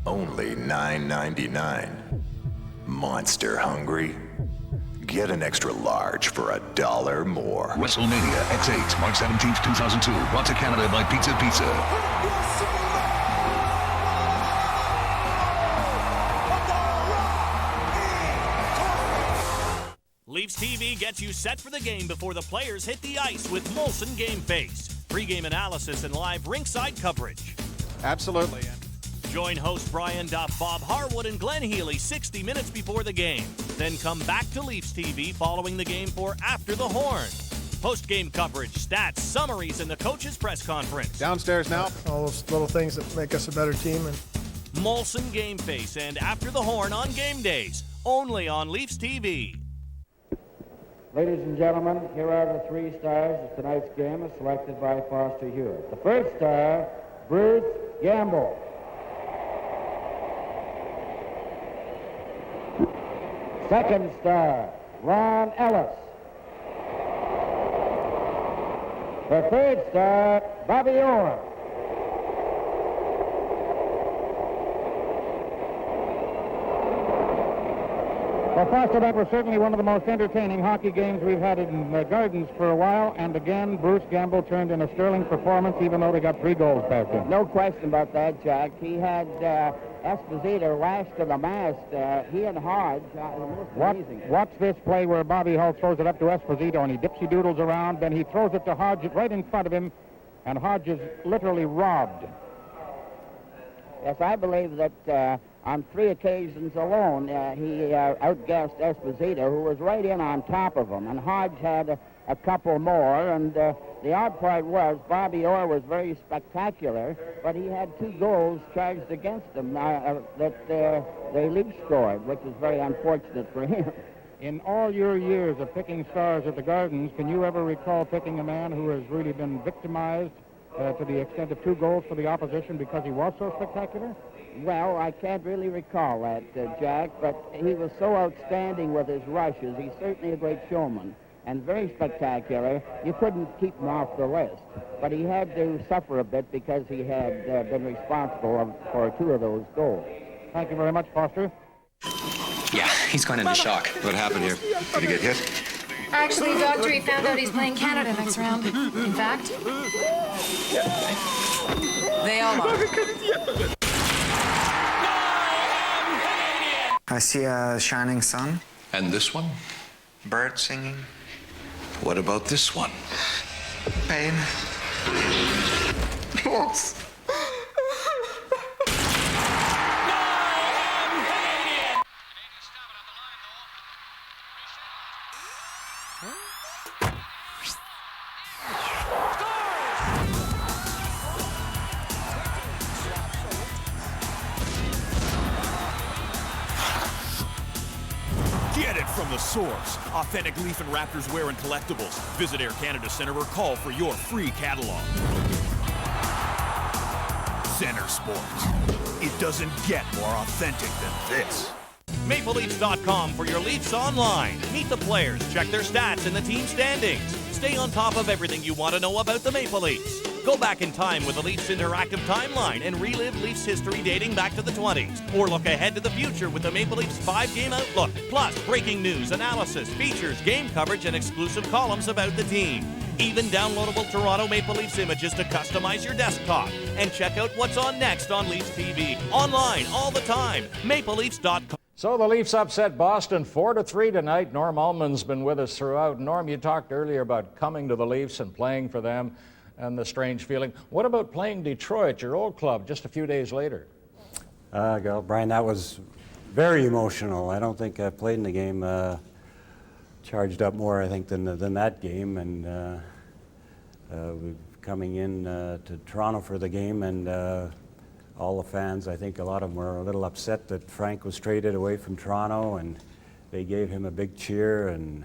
[SPEAKER 22] Only $9.99. Monster hungry? Get an extra large for $1 more.
[SPEAKER 15] WrestleMania X8, March 17th, 2002. Brought to Canada by Pizza Pizza.
[SPEAKER 3] TV gets you set for the game before the players hit the ice with Molson Game Face. Pre-game analysis and live rinkside coverage.
[SPEAKER 5] Absolutely.
[SPEAKER 3] Join host Brian Duff, Bob Harwood, and Glenn Healy 60 minutes before the game. Then come back to Leafs TV following the game for After the Horn. Post-game coverage, stats, summaries, and the coach's press conference.
[SPEAKER 5] Downstairs now.
[SPEAKER 10] All those little things that make us a better team. And
[SPEAKER 3] Molson Game Face and After the Horn on game days, only on Leafs TV.
[SPEAKER 14] Ladies and gentlemen, here are the 3 stars of tonight's game as selected by Foster Hewitt. The first star, Bruce Gamble. Second star, Ron Ellis. The third star, Bobby Orr. Well, Foster, that was certainly one of the most entertaining hockey games we've had in the Gardens for a while. And again, Bruce Gamble turned in a sterling performance, even though they got 3 goals past him. No question about that, Jack. He had Esposito lashed to the mast. He and Hodge, amazing. Watch this play where Bobby Hull throws it up to Esposito, and he dipsy-doodles around. Then he throws it to Hodge right in front of him, and Hodge is literally robbed. Yes, I believe that on 3 occasions alone, he outgassed Esposito, who was right in on top of him, and Hodge had a couple more, and the odd part was Bobby Orr was very spectacular, but he had 2 goals charged against him that the Leafs scored, which is very unfortunate for him. In all your years of picking stars at the Gardens, can you ever recall picking a man who has really been victimized to the extent of 2 goals for the opposition because he was so spectacular? Well, I can't really recall that, Jack, but he was so outstanding with his rushes. He's certainly a great showman and very spectacular. You couldn't keep him off the list, but he had to suffer a bit because he had been responsible for 2 of those goals. Thank you very much, Foster.
[SPEAKER 6] Yeah, he's gone into shock. What happened here? Did he get hit?
[SPEAKER 7] Actually, Doctor, found out he's playing Canada next round. In fact, they all are.
[SPEAKER 24] I see a shining sun.
[SPEAKER 20] And this one?
[SPEAKER 24] Bird singing.
[SPEAKER 20] What about this one?
[SPEAKER 24] Pain. Loss.
[SPEAKER 19] Get it from the source. Authentic Leaf and Raptors wear and collectibles. Visit Air Canada Centre or call for your free catalog. Centre Sports. It doesn't get more authentic than this.
[SPEAKER 3] MapleLeafs.com for your Leafs online. Meet the players, check their stats and the team standings. Stay on top of everything you want to know about the Maple Leafs. Go back in time with the Leafs Interactive Timeline and relive Leafs history dating back to the 20s. Or look ahead to the future with the Maple Leafs 5-game outlook. Plus, breaking news, analysis, features, game coverage, and exclusive columns about the team. Even downloadable Toronto Maple Leafs images to customize your desktop. And check out what's on next on Leafs TV. Online, all the time. MapleLeafs.com.
[SPEAKER 1] So the Leafs upset Boston 4-3 tonight. Norm Ullman's been with us throughout. Norm, you talked earlier about coming to the Leafs and playing for them and the strange feeling. What about playing Detroit, your old club, just a few days later?
[SPEAKER 9] Brian, that was very emotional. I don't think I played in the game charged up more, I think, than that game. And we coming in to Toronto for the game, and all the fans, I think a lot of them were a little upset that Frank was traded away from Toronto, and they gave him a big cheer, and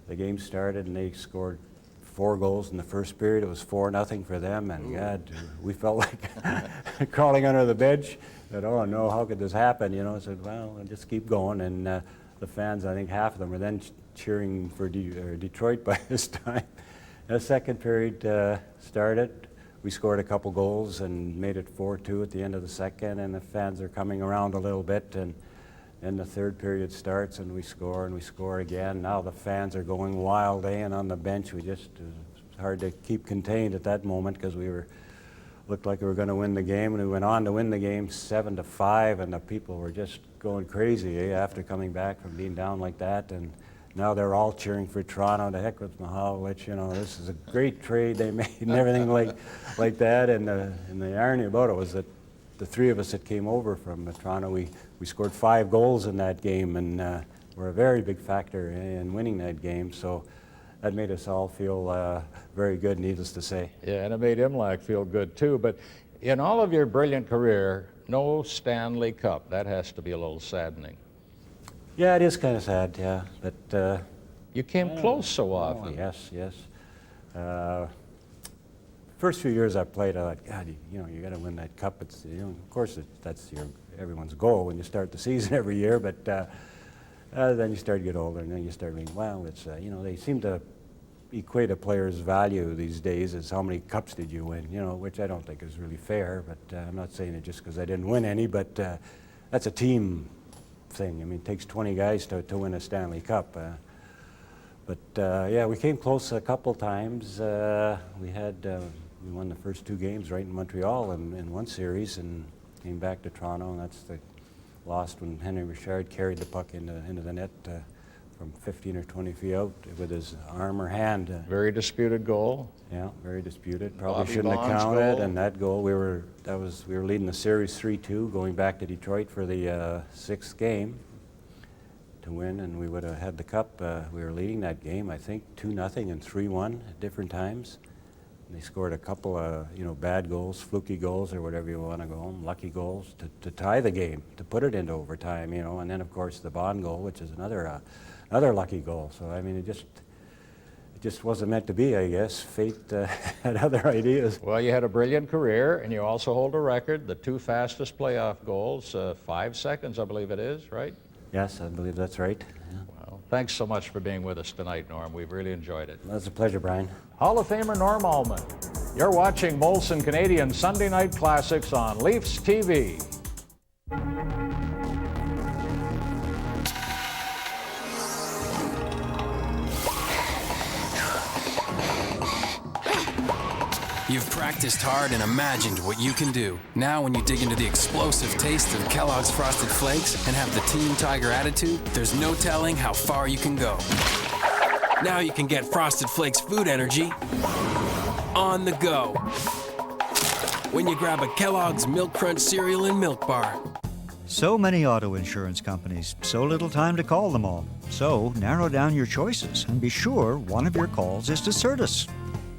[SPEAKER 9] the game started, and they scored 4 goals in the first period. It was 4-0 for them, and God, we felt like crawling under the bench. That, oh no, how could this happen? You know, I said, well, I'll just keep going. And the fans, I think half of them were then cheering for Detroit by this time. The second period started. We scored a couple goals and made it 4-2 at the end of the second, and the fans are coming around a little bit, and then the third period starts and we score again. Now the fans are going wild, and on the bench it's hard to keep contained at that moment because looked like we were going to win the game, and we went on to win the game 7-5, and the people were just going crazy after coming back from being down like that, and now they're all cheering for Toronto. To heck with Mihalovic, you know, this is a great trade they made and everything like that. And the irony about it was that the three of us that came over from Toronto, we scored 5 goals in that game, and were a very big factor in winning that game. So that made us all feel very good, needless to say.
[SPEAKER 1] Yeah, and it made Imlach feel good too. But in all of your brilliant career, no Stanley Cup. That has to be a little saddening.
[SPEAKER 9] Yeah, it is kind of sad, yeah. But
[SPEAKER 1] you came close so often.
[SPEAKER 9] Yes, yes. First few years I played, I thought, God, you know, you got to win that cup. It's, you know, of course, that's everyone's goal when you start the season every year. But then you start to get older, and then you start thinking, well, it's you know, they seem to equate a player's value these days as how many cups did you win, you know, which I don't think is really fair. But I'm not saying it just because I didn't win any, but that's a team thing. I mean, it takes 20 guys to win a Stanley Cup. Yeah, we came close a couple times. We won the first 2 games right in Montreal in one series, and came back to Toronto, and that's the lost when Henry Richard carried the puck into the net from 15 or 20 feet out with his arm or hand.
[SPEAKER 1] Very disputed goal.
[SPEAKER 9] Yeah, very disputed. Probably
[SPEAKER 1] Bobby
[SPEAKER 9] shouldn't have
[SPEAKER 1] Bond's
[SPEAKER 9] counted.
[SPEAKER 1] goal.
[SPEAKER 9] And that goal, we were leading the series 3-2, going back to Detroit for the 6th game to win, and we would have had the cup. We were leading that game, I think, 2-0 and 3-1 at different times. And they scored a couple of, you know, bad goals, fluky goals, or whatever you want to call them, lucky goals to tie the game, to put it into overtime, you know. And then, of course, the Bond goal, which is another lucky goal. So I mean, it just wasn't meant to be, I guess. Fate had other ideas.
[SPEAKER 1] Well, you had a brilliant career, and you also hold a record, the 2 fastest playoff goals, 5 seconds, I believe it is, right?
[SPEAKER 9] Yes, I believe that's right. Yeah.
[SPEAKER 1] Well, thanks so much for being with us tonight, Norm. We've really enjoyed it.
[SPEAKER 9] Well, it's a pleasure, Brian.
[SPEAKER 1] Hall of Famer Norm Allman. You're watching Molson Canadian Sunday Night Classics on Leafs TV.
[SPEAKER 13] You've practiced hard and imagined what you can do. Now when you dig into the explosive taste of Kellogg's Frosted Flakes and have the Team Tiger attitude, there's no telling how far you can go. Now you can get Frosted Flakes food energy on the go when you grab a Kellogg's Milk Crunch cereal and milk bar.
[SPEAKER 11] So many auto insurance companies, so little time to call them all. So narrow down your choices and be sure one of your calls is to Certus.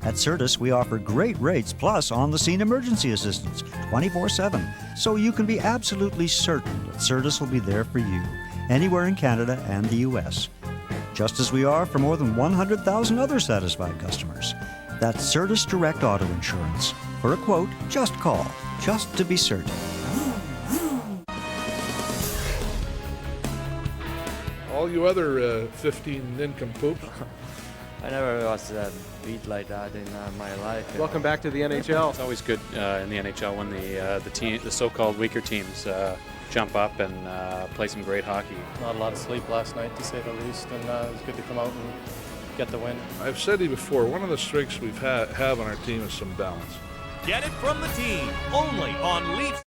[SPEAKER 11] At Certus, we offer great rates plus on-the-scene emergency assistance 24/7, so you can be absolutely certain that Certus will be there for you anywhere in Canada and the U.S., just as we are for more than 100,000 other satisfied customers. That's Certus Direct Auto Insurance. For a quote, just call, just to be certain.
[SPEAKER 4] All you other 15 nincompoops.
[SPEAKER 5] I never was beat like that in my life.
[SPEAKER 8] Welcome back to the NHL.
[SPEAKER 23] It's always good in the NHL when the so-called weaker teams jump up and play some great hockey.
[SPEAKER 8] Not a lot of sleep last night, to say the least, and it was good to come out and get the win.
[SPEAKER 4] I've said to you before, one of the strengths we've have on our team is some balance.
[SPEAKER 3] Get it from the team, only on Leafs.